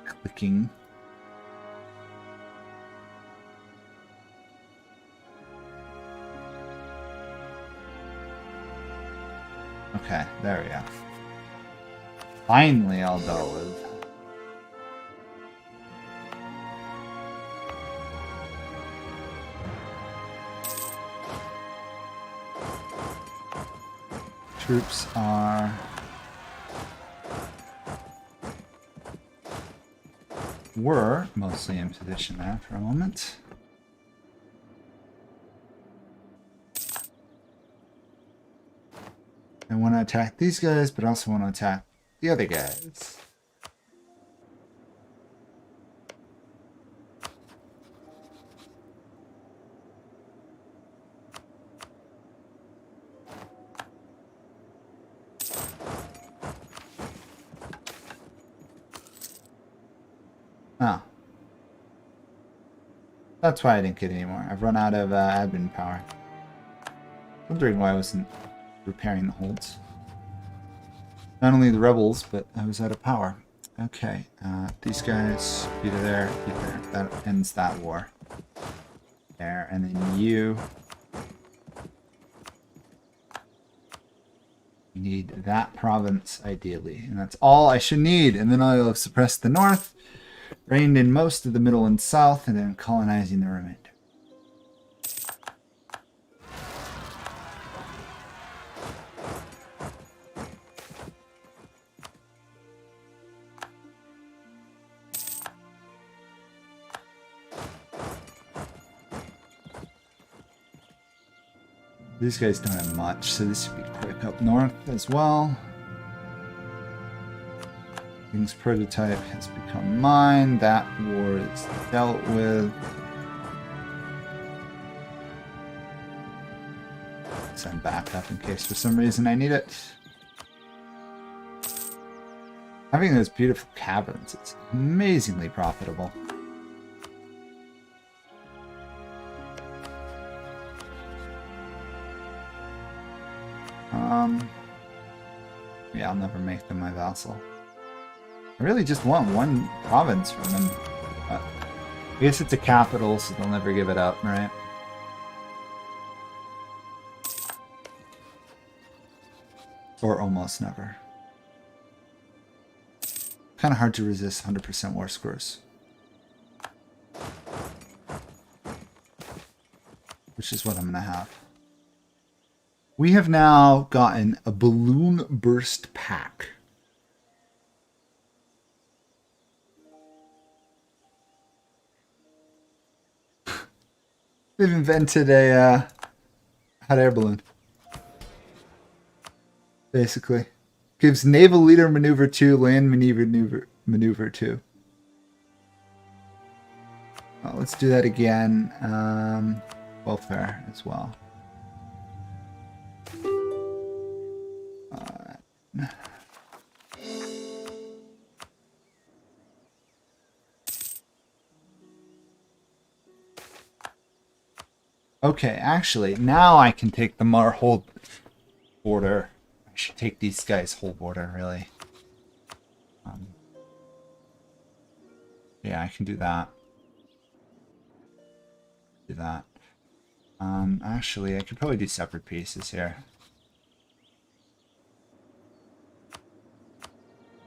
clicking. Okay, there we go. Finally, all dealt with. Troops were mostly in position there for a moment. I want to attack these guys, but also want to attack the other guys. Oh. That's why I didn't get any more. I've run out of admin power. Wondering why I wasn't repairing the holds. Not only the rebels, but I was out of power. Okay, these guys, be there, be there. That ends that war. There, and then you need that province, ideally. And that's all I should need. And then I'll have suppressed the north, reigned in most of the middle and south, and then colonizing the remainder. These guys don't have much, so this should be quick up north as well. King's prototype has become mine. That war is dealt with. Send backup in case for some reason I need it. Having those beautiful cabins, it's amazingly profitable. Yeah, I'll never make them my vassal. I really just want one province from them. I guess it's a capital, so they'll never give it up, right? Or almost never. Kind of hard to resist 100% war scores. Which is what I'm going to have. We have now gotten a balloon burst pack. They've invented a hot air balloon. Basically. Gives naval leader maneuver 2, land maneuver 2. Well, let's do that again. Welfare as well. Okay, actually, now I can take the whole border. I should take these guys' whole border, really. Yeah, I can do that. Do that. Actually, I could probably do separate pieces here.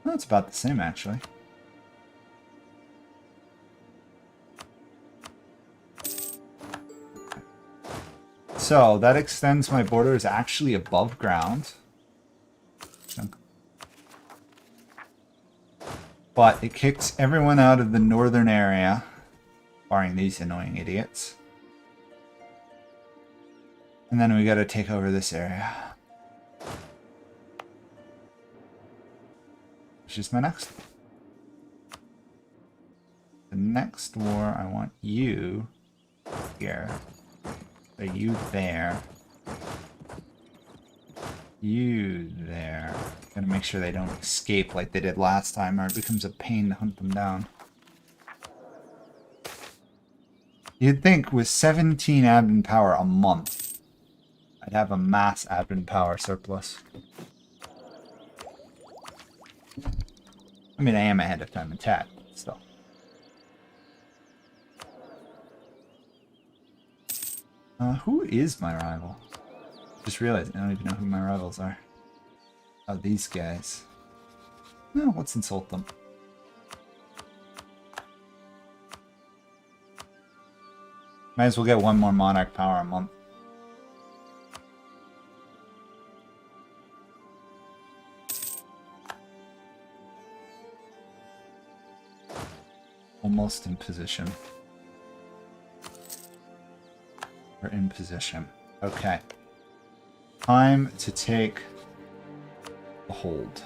Well, it's about the same, actually. So, that extends my borders actually above ground. But it kicks everyone out of the northern area, barring these annoying idiots. And then we gotta take over this area. Which is my next one. The next war, I want you here. So you there. You there. Gotta make sure they don't escape like they did last time, or it becomes a pain to hunt them down. You'd think with 17 admin power a month, I'd have a mass admin power surplus. I mean, I am ahead of time attack, still. Who is my rival? Just realized I don't even know who my rivals are. Oh, these guys. No, let's insult them. Might as well get one more monarch power a month. Almost in position. We're in position. Okay. Time to take the hold.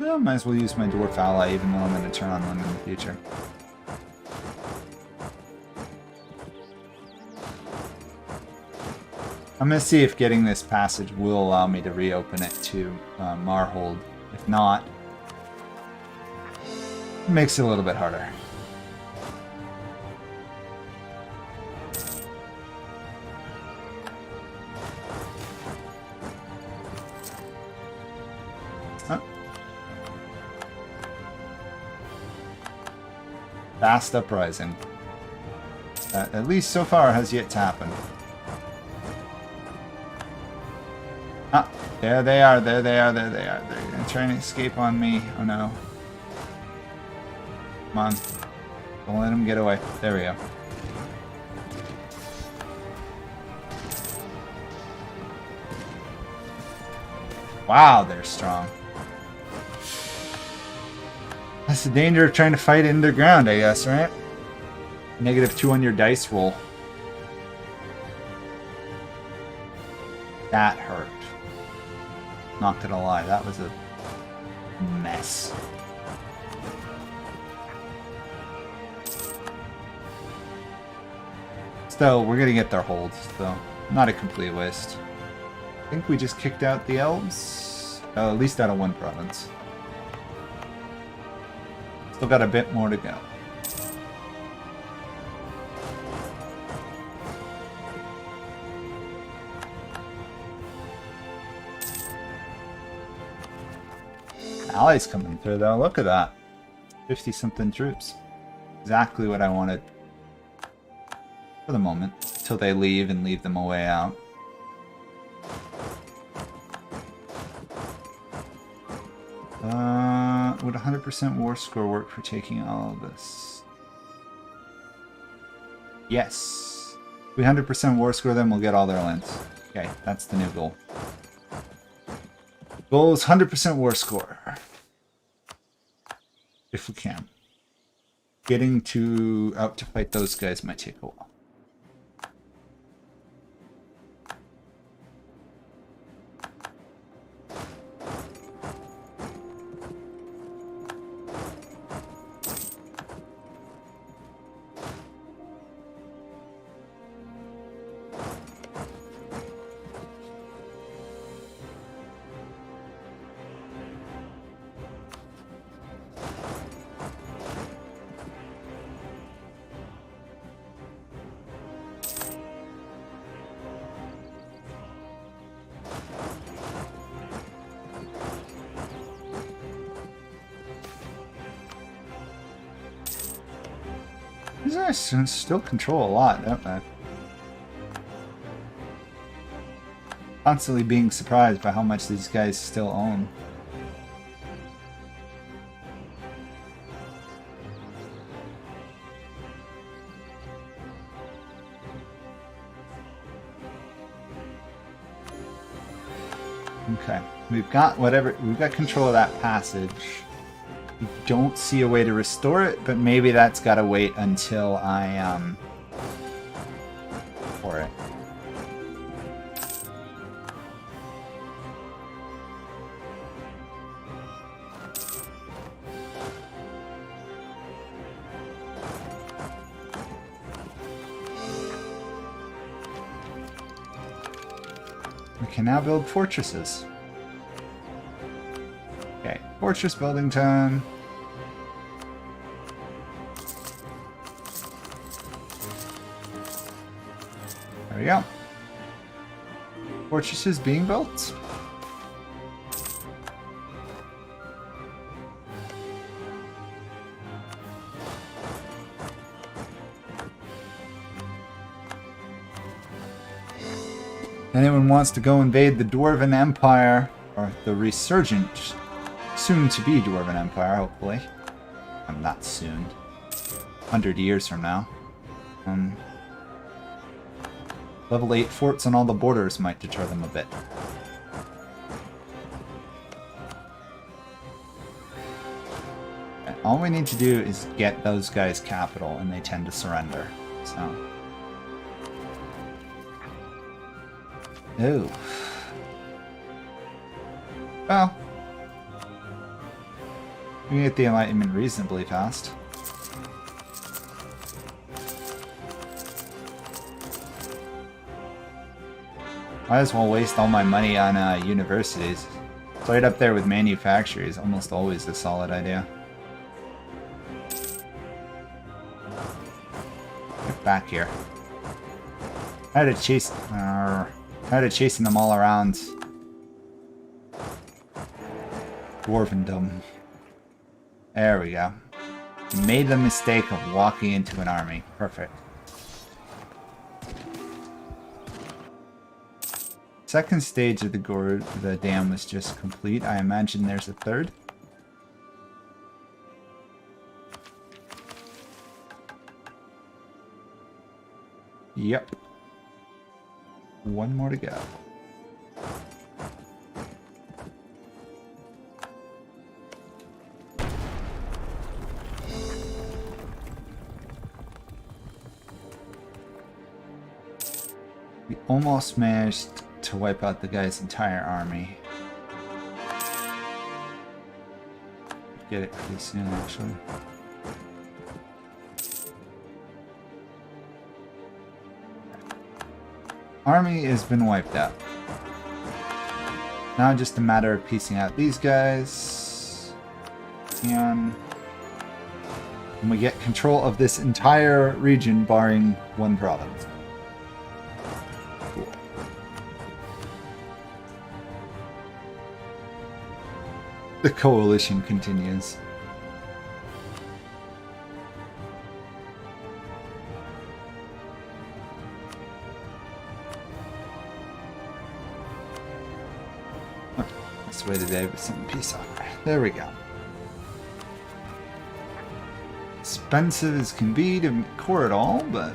Well, might as well use my dwarf ally, even though I'm going to turn on them in the future. I'm going to see if getting this passage will allow me to reopen it to Marhold. If not, it makes it a little bit harder. Fast uprising. At least so far has yet to happen. Ah, there they are, there they are, there they are. They're gonna try and escape on me. Oh no. Come on. Don't let them get away. There we go. Wow, they're strong. That's the danger of trying to fight underground, I guess, right? -2 on your dice roll. That hurt. Not gonna lie, that was a mess. Still, we're gonna get their hold, so not a complete waste. I think we just kicked out the elves. At least out of one province. Still got a bit more to go. Allies coming through though, look at that. 50-something troops. Exactly what I wanted. For the moment. Till they leave and leave them a way out. Would 100% war score work for taking all of this? Yes. If we 100% war score them, we'll get all their lands. Okay, that's the new goal. Goal is 100% war score. If we can. Getting out to fight those guys might take a while. These guys still control a lot, don't they? Constantly being surprised by how much these guys still own. Okay, we've got control of that passage. We don't see a way to restore it, but maybe that's got to wait until I for it. We can now build fortresses. Okay, fortress building time. There we go. Fortresses being built. Anyone wants to go invade the Dwarven Empire, or the resurgent, soon-to-be Dwarven Empire, hopefully. Not soon. 100 years from now. Level 8 forts on all the borders might deter them a bit. And all we need to do is get those guys capital, and they tend to surrender. So. Ooh. Well. We can get the Enlightenment reasonably fast. Might as well waste all my money on universities. It's right up there with manufacturers, almost always a solid idea. Get back here. I had to chasing them all around. Dwarvendom. There we go. Made the mistake of walking into an army. Perfect. Second stage of the dam was just complete. I imagine there's a third. Yep. One more to go. We almost managed to wipe out the guy's entire army. Get it pretty soon, actually. Army has been wiped out. Now just a matter of piecing out these guys. And we get control of this entire region, barring one province. Cool. The coalition continues. Way today with some peace offer. There we go. Expensive as can be to core it all, but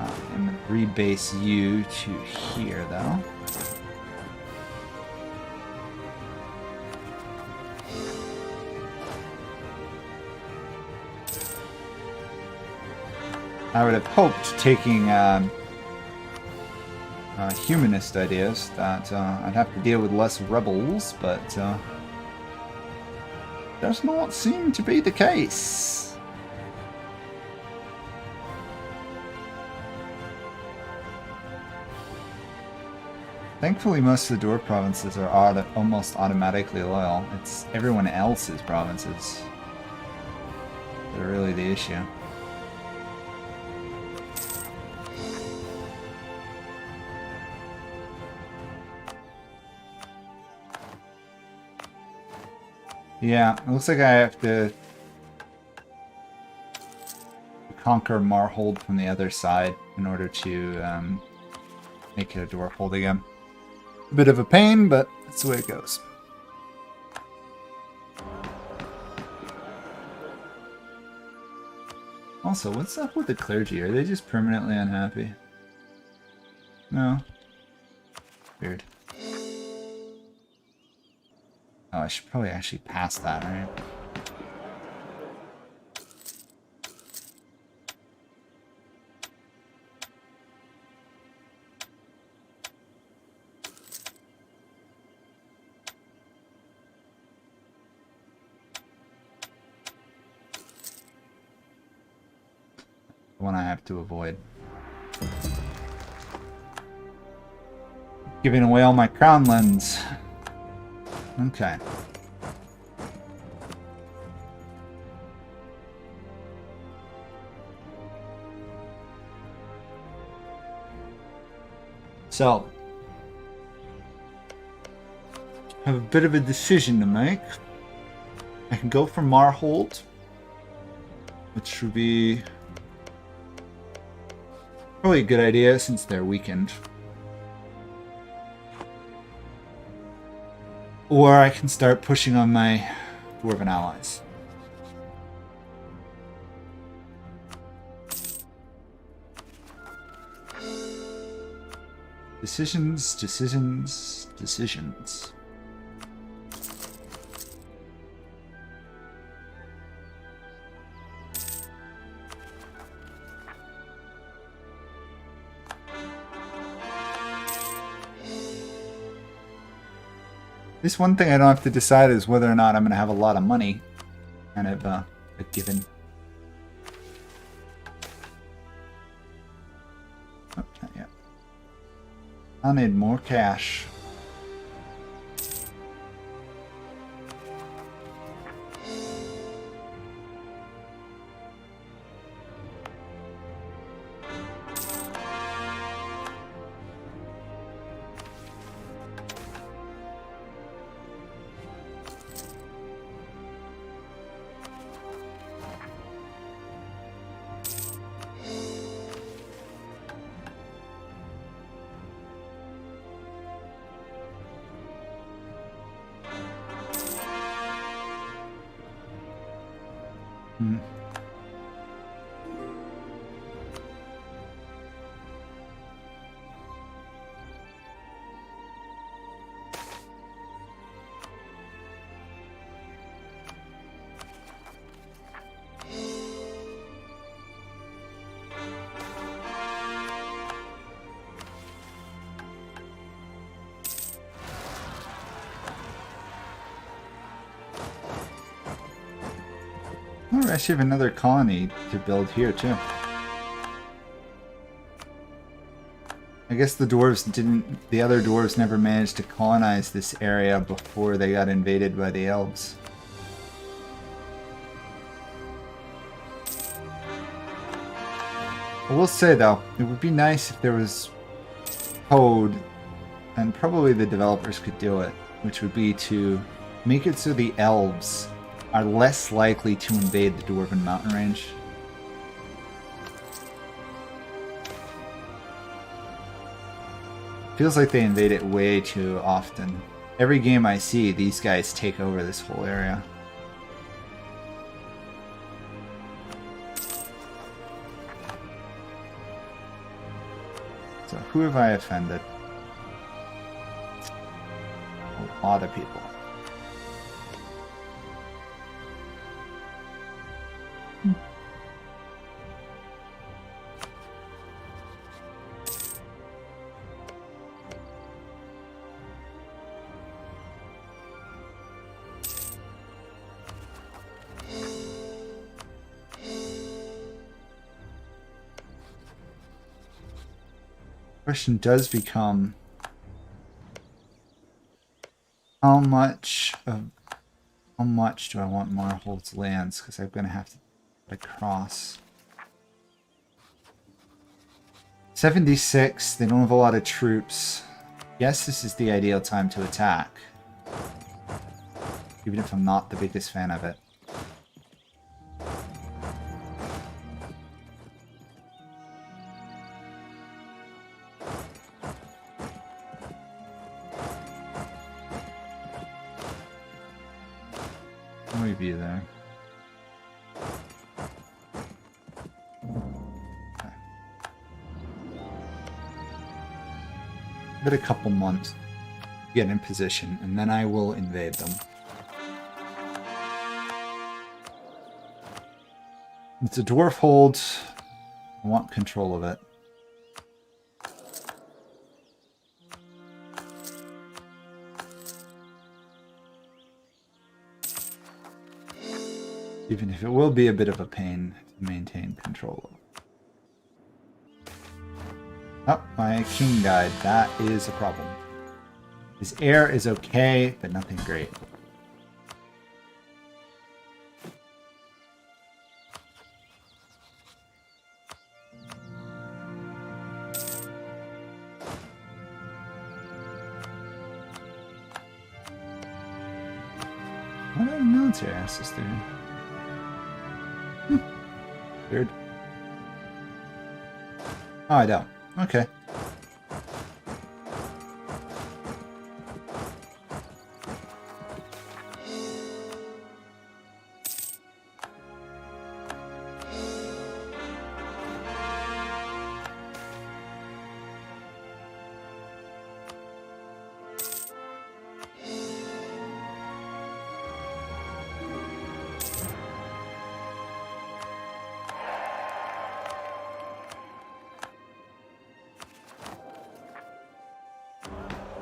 I'm gonna rebase you to here though. I would have hoped taking humanist ideas that I'd have to deal with less rebels, but does not seem to be the case. Thankfully, most of the Dwarf provinces are almost automatically loyal. It's everyone else's provinces that are really the issue. Yeah, it looks like I have to conquer Marhold from the other side in order to make it a dwarf hold again. A bit of a pain, but that's the way it goes. Also, what's up with the clergy? Are they just permanently unhappy? No. Weird. Oh, I should probably actually pass that, right? The one I have to avoid. Giving away all my crown lands. Okay. So, I have a bit of a decision to make. I can go for Marhold, which would be probably a good idea since they're weakened. Or I can start pushing on my Dwarven allies. Decisions, decisions, decisions. This one thing I don't have to decide is whether or not I'm going to have a lot of money. Kind of a given. Oh, not yet. I need more cash. Hmm. Oh, I actually have another colony to build here too. I guess the other dwarves never managed to colonize this area before they got invaded by the elves. I will say though, it would be nice if there was code, and probably the developers could do it, which would be to make it so the elves are less likely to invade the Dwarven mountain range. Feels like they invade it way too often. Every game I see, these guys take over this whole area. So who have I offended? A lot of people. Question does become how much do I want Marhold's lands, because I'm going to have to get across. 76, they don't have a lot of troops. Yes, this is the ideal time to attack, even if I'm not the biggest fan of it. Be there. Okay. But a couple months to get in position, and then I will invade them. It's a dwarf hold. I want control of it. Even if it will be a bit of a pain to maintain control of. Oh, my king died. That is a problem. His heir is okay, but nothing great. What are the military access there? Weird. Oh, I don't. Okay.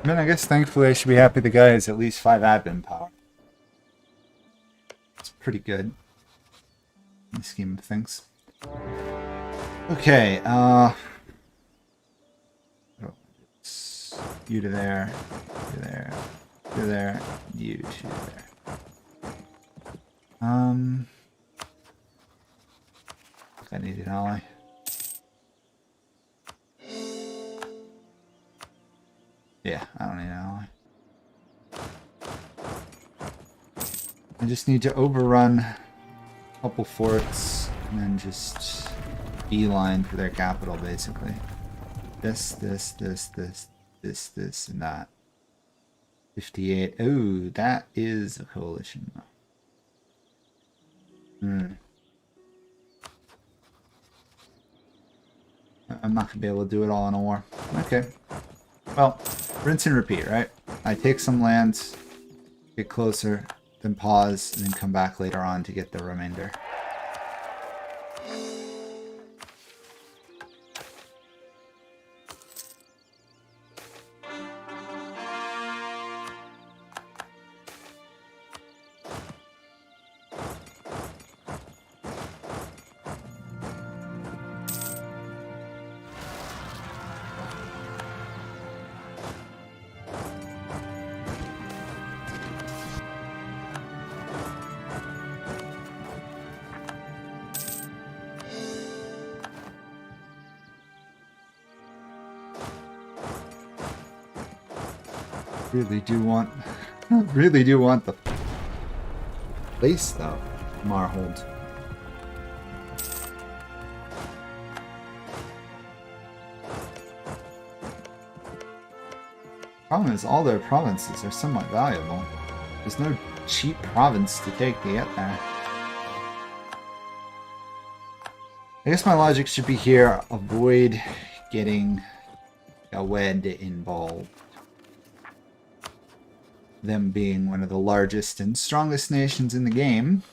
I mean, I guess thankfully I should be happy the guy has at least 5 admin power. It's pretty good in the scheme of things. Okay, you to there, you there, you there, you to there. I need an ally. Yeah, I don't need an ally. I just need to overrun a couple forts and then just beeline for their capital, basically. This, and that. 58. Ooh, that is a coalition. I'm not gonna be able to do it all in a war. Okay. Well, rinse and repeat, right? I take some lands, get closer, then pause, and then come back later on to get the remainder. Really do want the place though. Marhold. Problem is all their provinces are somewhat valuable. There's no cheap province to take to get there. I guess my logic should be here, avoid getting a wed involved. Them being one of the largest and strongest nations in the game.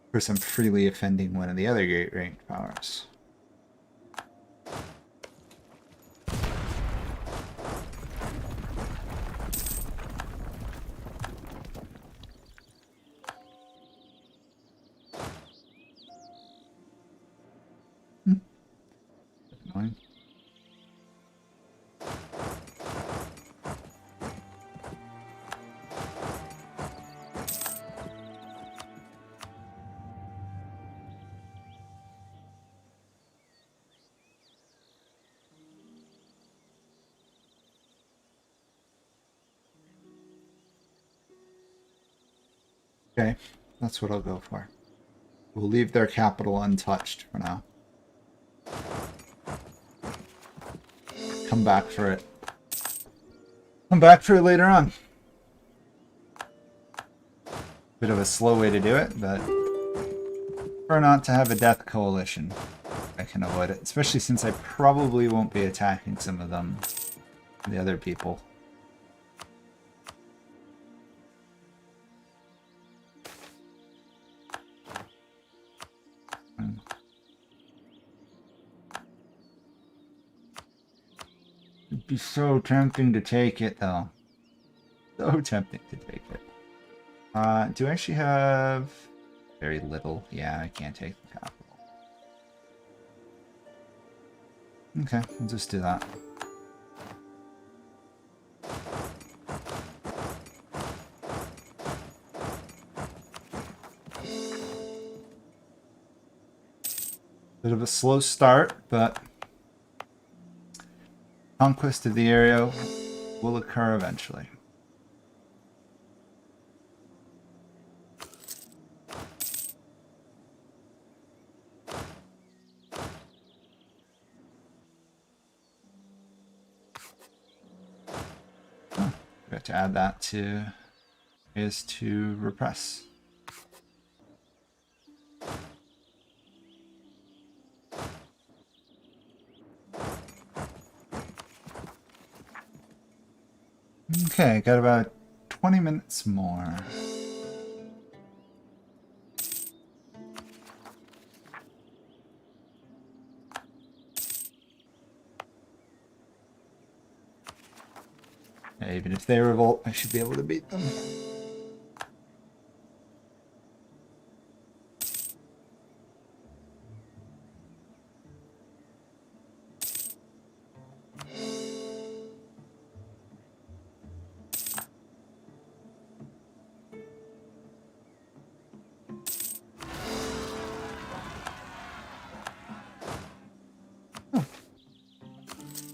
Of course, I'm freely offending one of the other great ranked powers. Annoying. Okay, that's what I'll go for. We'll leave their capital untouched for now. Come back for it. Come back for it later on. Bit of a slow way to do it, but prefer not to have a death coalition. I can avoid it, especially since I probably won't be attacking some of them, the other people. It'd be so tempting to take it, though. So tempting to take it. Do I actually have very little? Yeah, I can't take the capital. Okay, we'll just do that. Bit of a slow start, but conquest of the area will occur eventually. Oh, got to add that to is to repress. Okay, got about 20 minutes more. Yeah, even if they revolt, I should be able to beat them.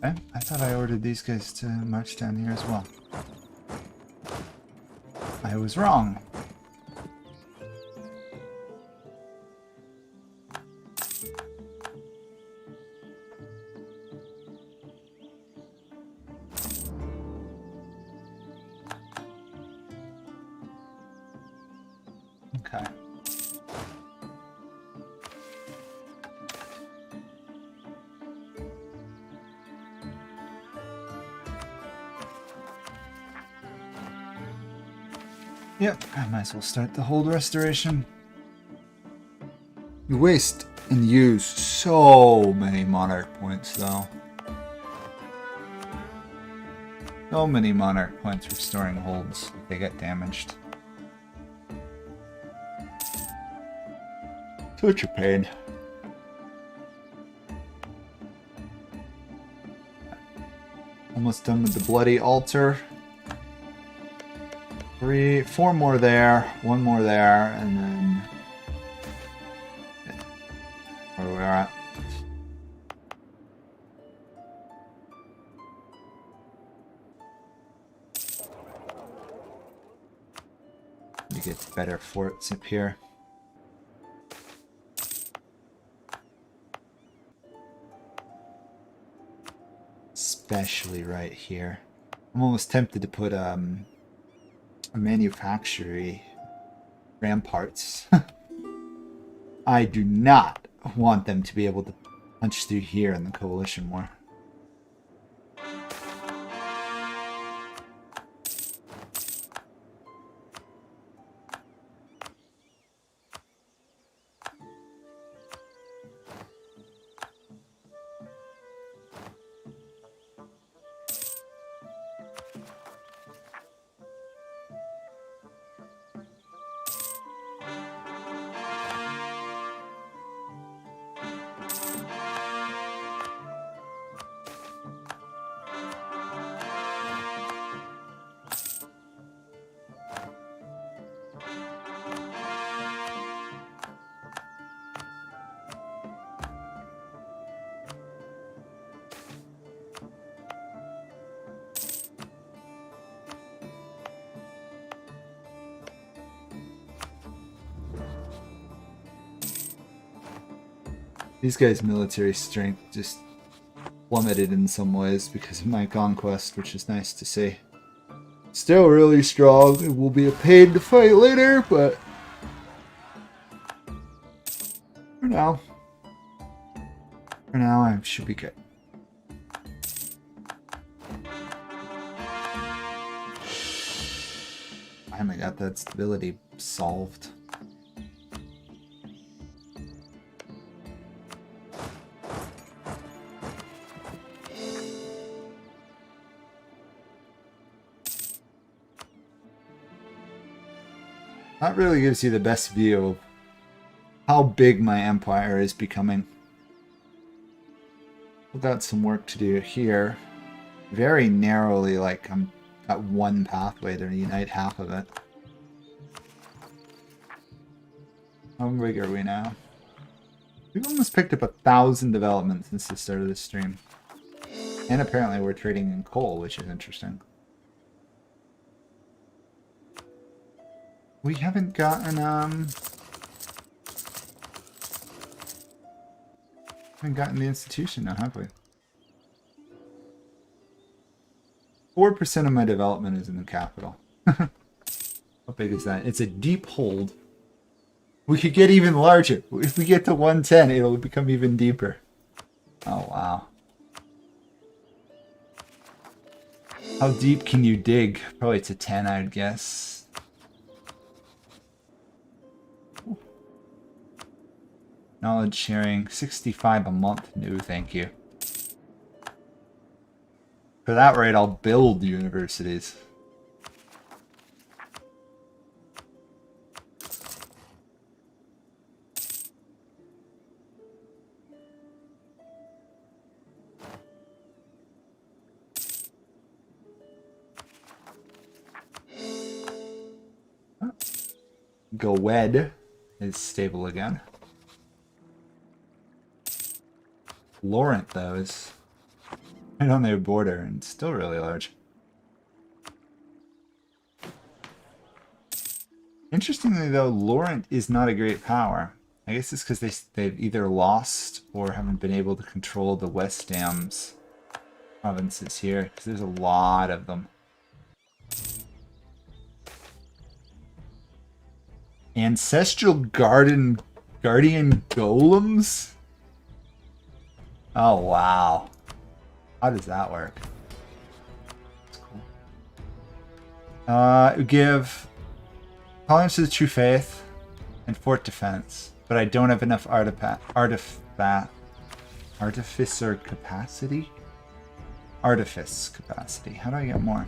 Okay, I thought I ordered these guys to march down here as well. I was wrong. Okay. Yep, I might as well start the hold restoration. You waste and use so many monarch points though. So many monarch points restoring holds if they get damaged. Such a pain. Almost done with the bloody altar. 4 more there, 1 more there, and then where we're at. We get better forts up here. Especially right here. I'm almost tempted to put a manufactory ramparts. I do not want them to be able to punch through here in the coalition war. These guys' military strength just plummeted in some ways because of my conquest, which is nice to see. Still really strong. It will be a pain to fight later, but for now I should be good. Finally got that stability solved. That really gives you the best view of how big my empire is becoming. We've got some work to do here. Very narrowly, like I'm got one pathway to unite half of it. How big are we now? We've almost picked up 1,000 developments since the start of this stream. And apparently we're trading in coal, which is interesting. We haven't gotten, the institution now, have we? 4% of my development is in the capital. How big is that? It's a deep hold. We could get even larger. If we get to 110, it'll become even deeper. Oh, wow. How deep can you dig? Probably to 10, I'd guess. Knowledge sharing, 65 a month. No, thank you. For that rate, I'll build universities. Goed is stable again. Laurent, though, is right on their border and still really large. Interestingly, though, Laurent is not a great power. I guess it's because they've either lost or haven't been able to control the West Dams provinces here, because there's a lot of them. Ancestral Guardian Golems? Oh, wow. How does that work? That's cool. Give Tolerance to the True Faith and Fort Defense, but I don't have enough artificer capacity? Artifice capacity. How do I get more?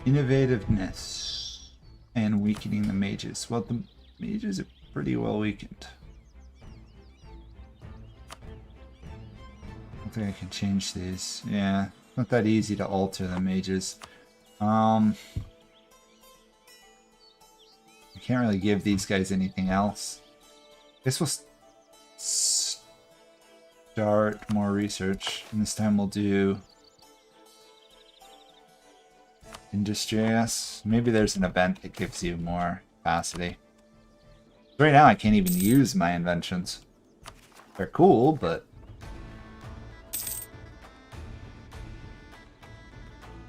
Innovativeness and weakening the mages. Well, the mages are pretty well weakened. I don't think I can change these. Yeah, not that easy to alter the mages. I can't really give these guys anything else. This will start more research, and this time we'll do Industrious. Maybe there's an event that gives you more capacity. Right now I can't even use my inventions. They're cool, but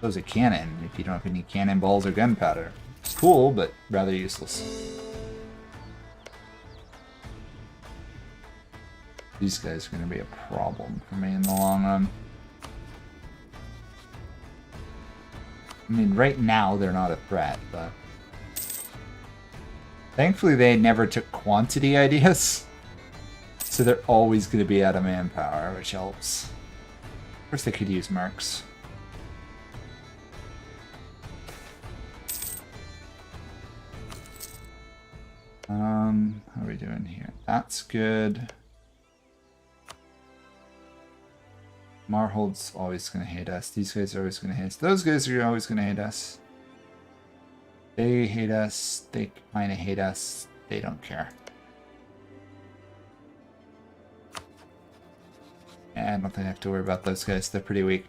those are cannon if you don't have any cannonballs or gunpowder. It's cool, but rather useless. These guys are going to be a problem for me in the long run. I mean, right now they're not a threat, but thankfully they never took quantity ideas, so they're always going to be out of manpower, which helps. Of course they could use mercs. How are we doing here? That's good. Marhold's always going to hate us. These guys are always going to hate us. Those guys are always going to hate us. They hate us. They kind of hate us. They don't care. Yeah, I don't think I have to worry about those guys. They're pretty weak.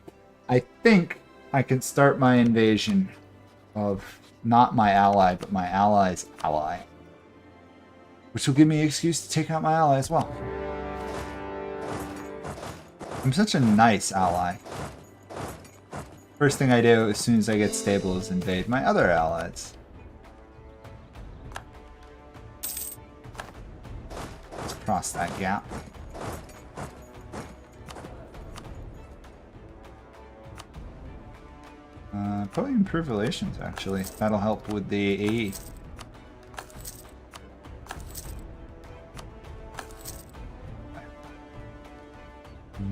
I think I can start my invasion of not my ally, but my ally's ally. Which will give me an excuse to take out my ally as well. I'm such a nice ally. First thing I do as soon as I get stable is invade my other allies. Let's cross that gap. Probably improve relations, actually. That'll help with the AE.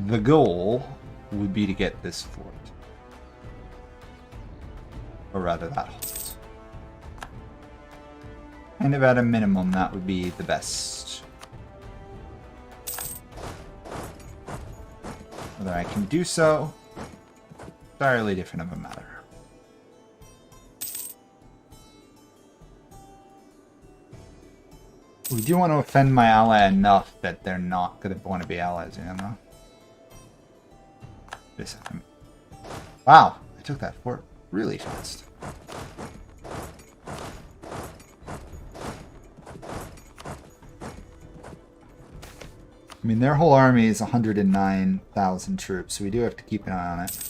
The goal would be to get this fort. Or rather, that hold. Kind of at a minimum, that would be the best. Whether I can do so, entirely different of a matter. We do want to offend my ally enough that they're not going to want to be allies, you know? Wow, I took that fort really fast. I mean, their whole army is 109,000 troops, so we do have to keep an eye on it.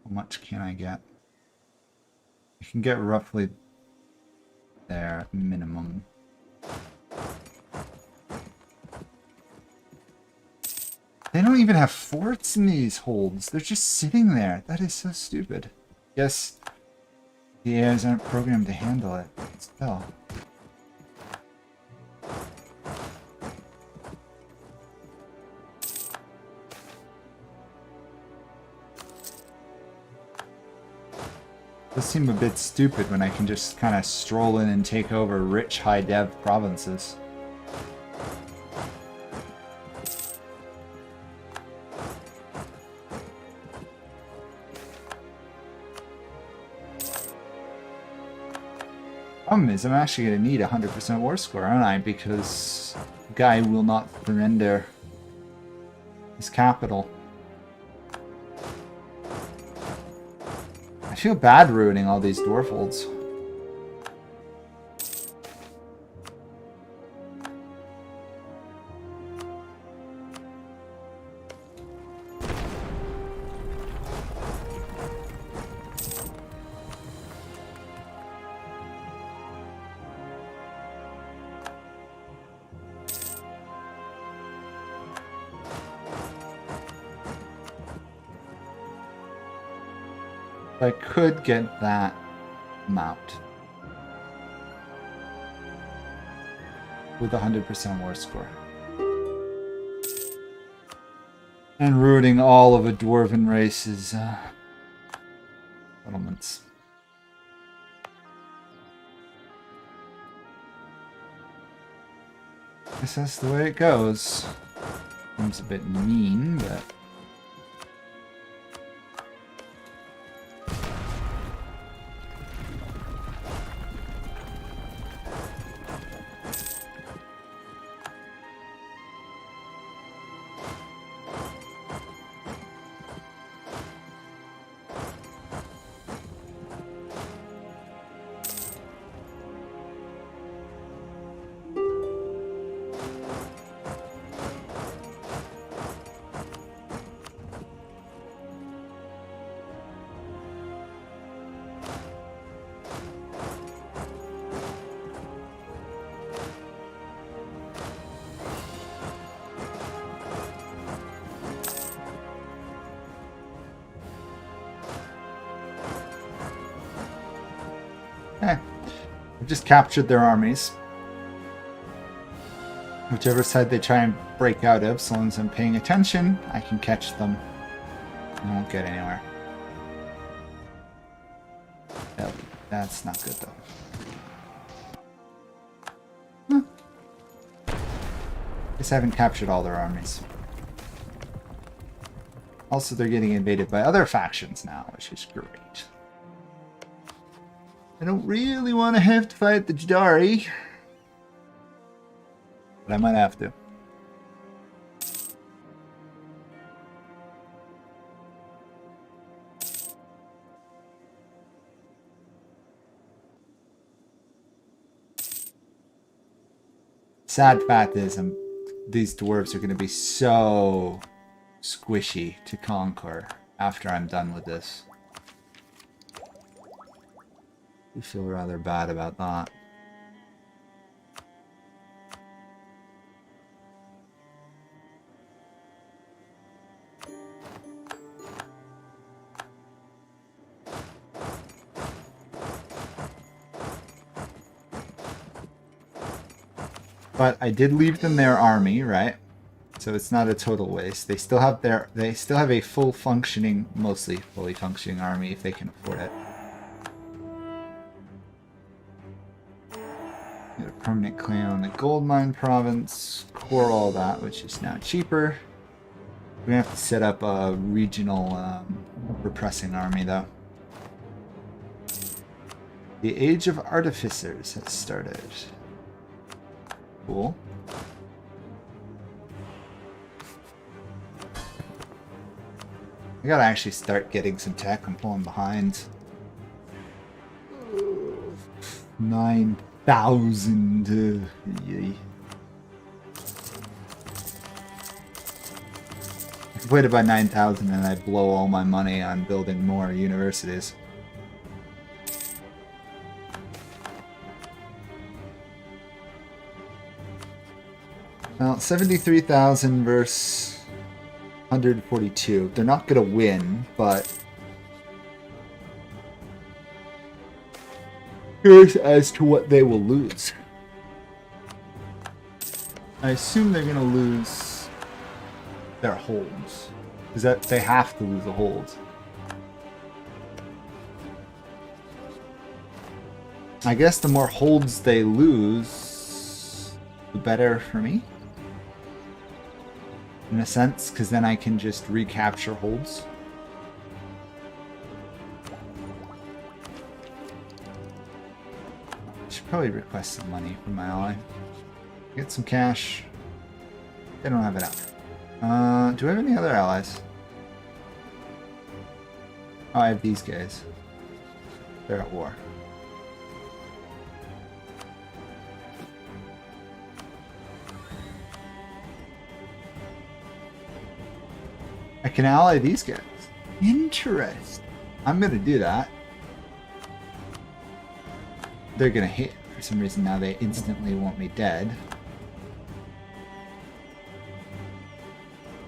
How much can I get? I can get roughly there, minimum. They don't even have forts in these holds. They're just sitting there. That is so stupid. Yes, the AIs aren't programmed to handle it. Still. Does seem a bit stupid when I can just kind of stroll in and take over rich high-dev provinces. Problem is, I'm actually going to need 100% war score, aren't I? Because Guy will not surrender his capital. I feel bad ruining all these dwarf holds. I could get that amount with 100% war score. And ruining all of a dwarven race's settlements. I guess that's the way it goes. Seems a bit mean, but... I've just captured their armies. Whichever side they try and break out of, so long as I'm paying attention, I can catch them. I won't get anywhere. That's not good, though. Guess I haven't captured all their armies. Also, they're getting invaded by other factions now, which is great. I don't really want to have to fight the Jadari, but I might have to. Sad fact is, these dwarves are going to be so squishy to conquer after I'm done with this. I feel rather bad about that. But I did leave them their army, right? So it's not a total waste. They still have a full functioning, mostly fully functioning army if they can afford it. Get a permanent claim on the gold mine province, core all that, which is now cheaper. We're gonna have to set up a regional repressing army though. The Age of Artificers has started. Cool. I gotta actually start getting some tech. I'm falling behind. 9,000. Yay. I completed by 9,000 and I blow all my money on building more universities. Well, 73,000 versus 142. They're not going to win, but curious as to what they will lose. I assume they're going to lose their holds. Is that they have to lose a hold? I guess the more holds they lose, the better for me. In a sense, because then I can just recapture holds. I should probably request some money from my ally. Get some cash. They don't have enough. Do I have any other allies? Oh, I have these guys. They're at war. I can ally these guys. Interesting. I'm gonna do that. They're gonna hit. For some reason now they instantly want me dead.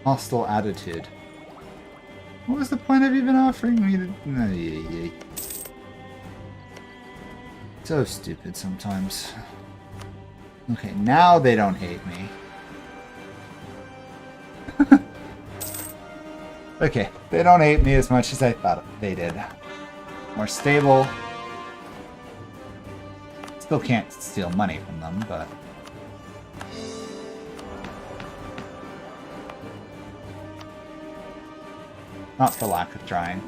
Hostile attitude. What was the point of even offering me to... No, yeah. So stupid sometimes. Okay, now they don't hate me. Okay, they don't hate me as much as I thought they did. More stable. Still can't steal money from them, but... Not for lack of trying.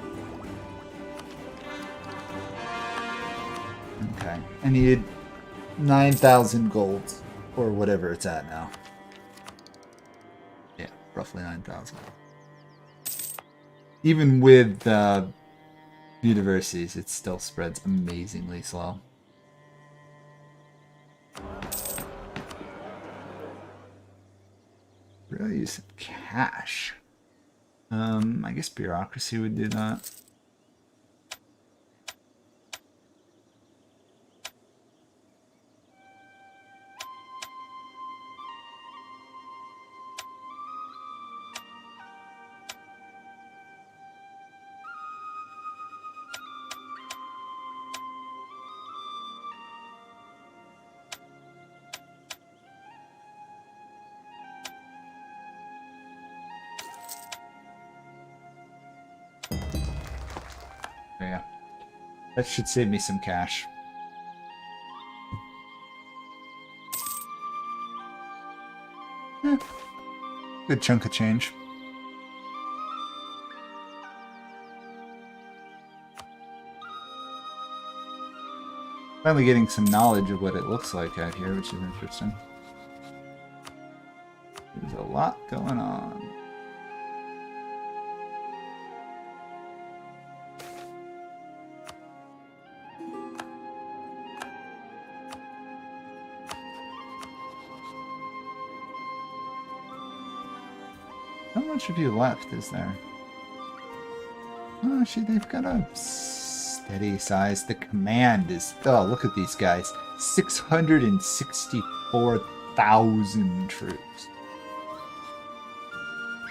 Okay. I needed 9,000 gold, or whatever it's at now. Yeah, roughly 9,000. Even with universities, it still spreads amazingly slow. Really use some cash. I guess bureaucracy would do that. Yeah, that should save me some cash. Good chunk of change. Finally getting some knowledge of what it looks like out here, which is interesting. There's a lot going on. How much of you left is there? Oh, actually, they've got a steady size. The command is... Oh, look at these guys. 664,000 troops.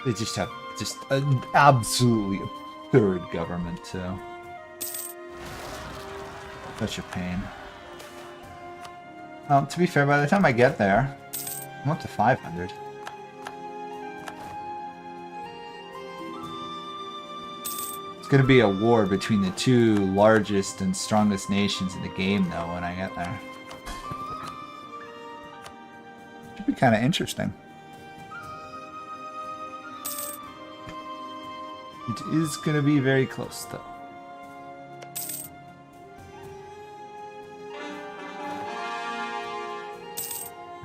They just have just an absolutely absurd government, too. Such a pain. Well, to be fair, by the time I get there, I'm up to 500. It's going to be a war between the two largest and strongest nations in the game, though, when I get there. Should be kind of interesting. It is going to be very close, though.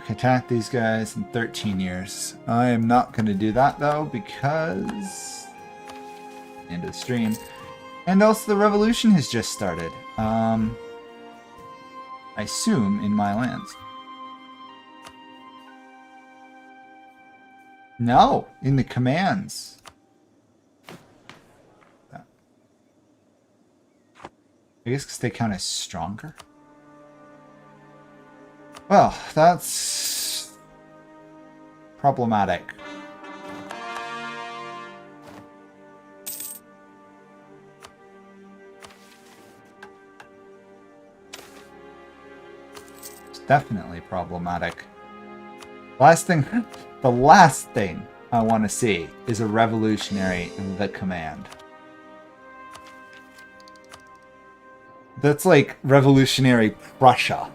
Attack these guys in 13 years. I am not going to do that, though, because... End of the stream. And also the revolution has just started. I assume in my lands. No, in the commands. I guess because they count as stronger. Well, that's problematic. It's definitely problematic. The last thing I want to see is a revolutionary in the command. That's like revolutionary Prussia.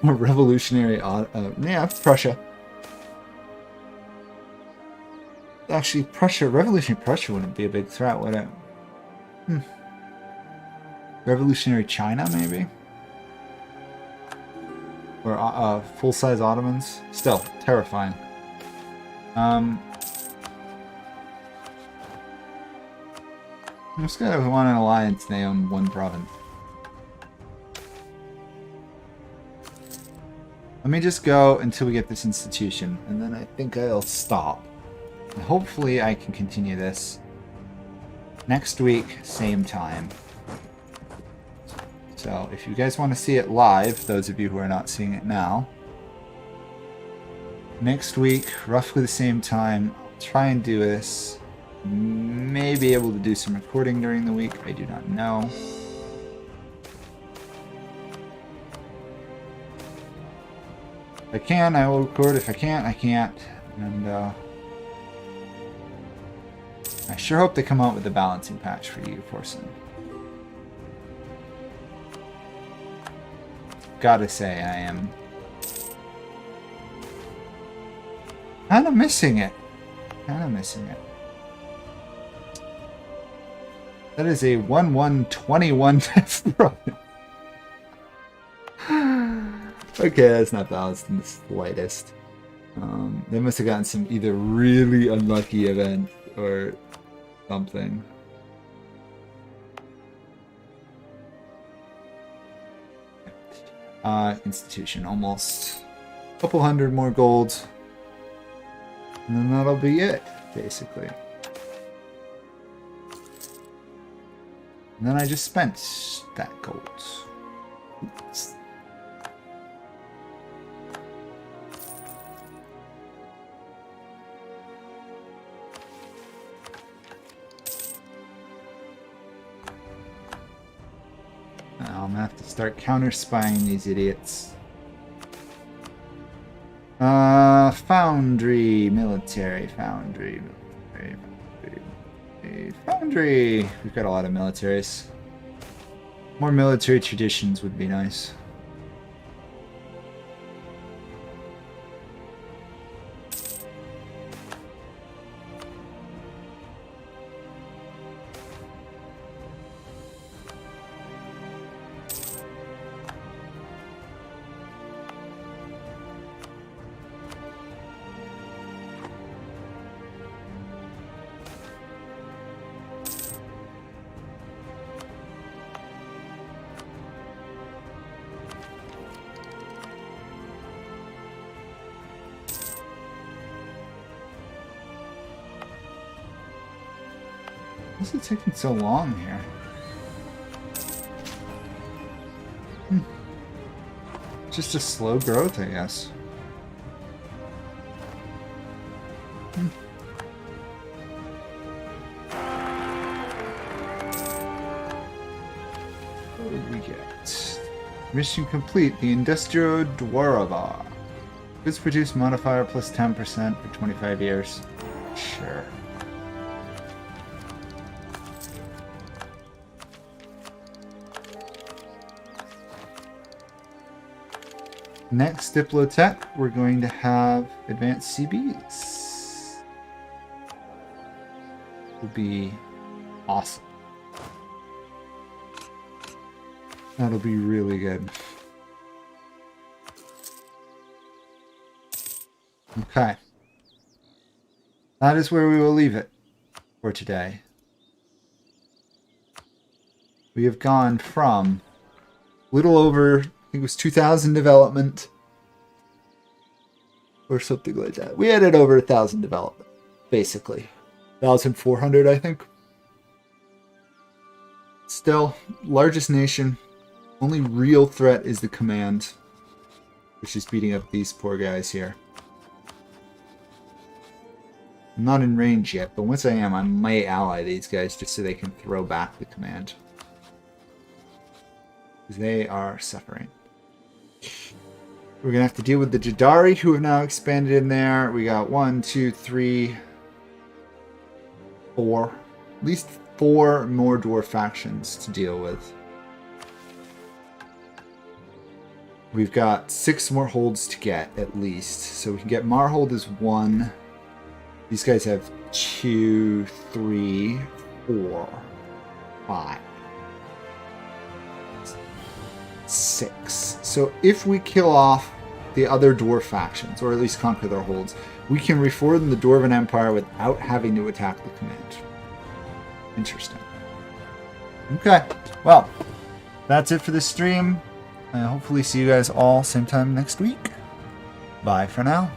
Or revolutionary, yeah, Prussia. Actually, revolutionary Prussia wouldn't be a big threat, would it? Revolutionary China, maybe? Or full-size Ottomans? Still, terrifying. I'm just gonna want an alliance, they own one province. Let me just go until we get this institution, and then I think I'll stop. And hopefully I can continue this next week, same time. So if you guys want to see it live, those of you who are not seeing it now, next week, roughly the same time, I'll try and do this. May be able to do some recording during the week. I do not know. If I can, I will record. If I can't, I can't. And I sure hope they come out with a balancing patch for EU4 soon. Gotta say, I am kind of missing it. That is a 1-1-21 Forwind. Okay, that's not balanced in the slightest. They must have gotten some either really unlucky event or something. Institution, almost a couple hundred more gold. And then that'll be it, basically. And then I just spent that gold. Oops. Now I'm gonna have to start counter-spying these idiots. Foundry, military, foundry. We've got a lot of militaries. More military traditions would be nice. Why is it taking so long here? Just a slow growth, I guess. What did we get? Mission complete. The Industrial Dwarves. Goods produce modifier plus 10% for 25 years. Sure. Next Diplotech, we're going to have advanced CBs. Would be awesome. That'll be really good. Okay. That is where we will leave it for today. We have gone from a little over, I think it was 2,000 development or something like that. We added over 1,000 development, basically. 1,400, I think. Still, largest nation. Only real threat is the command, which is beating up these poor guys here. I'm not in range yet, but once I am, I may ally these guys just so they can throw back the command. Because they are suffering. We're going to have to deal with the Jadari, who have now expanded in there. We got 1, 2, 3, 4. At least 4 more dwarf factions to deal with. We've got 6 more holds to get, at least. So we can get Marhold as 1. These guys have 2, 3, 4, 5. 6. So if we kill off the other dwarf factions, or at least conquer their holds, we can reform the Dwarven Empire without having to attack the command. Interesting. Okay, well, that's it for this stream. Hopefully see you guys all same time next week. Bye for now.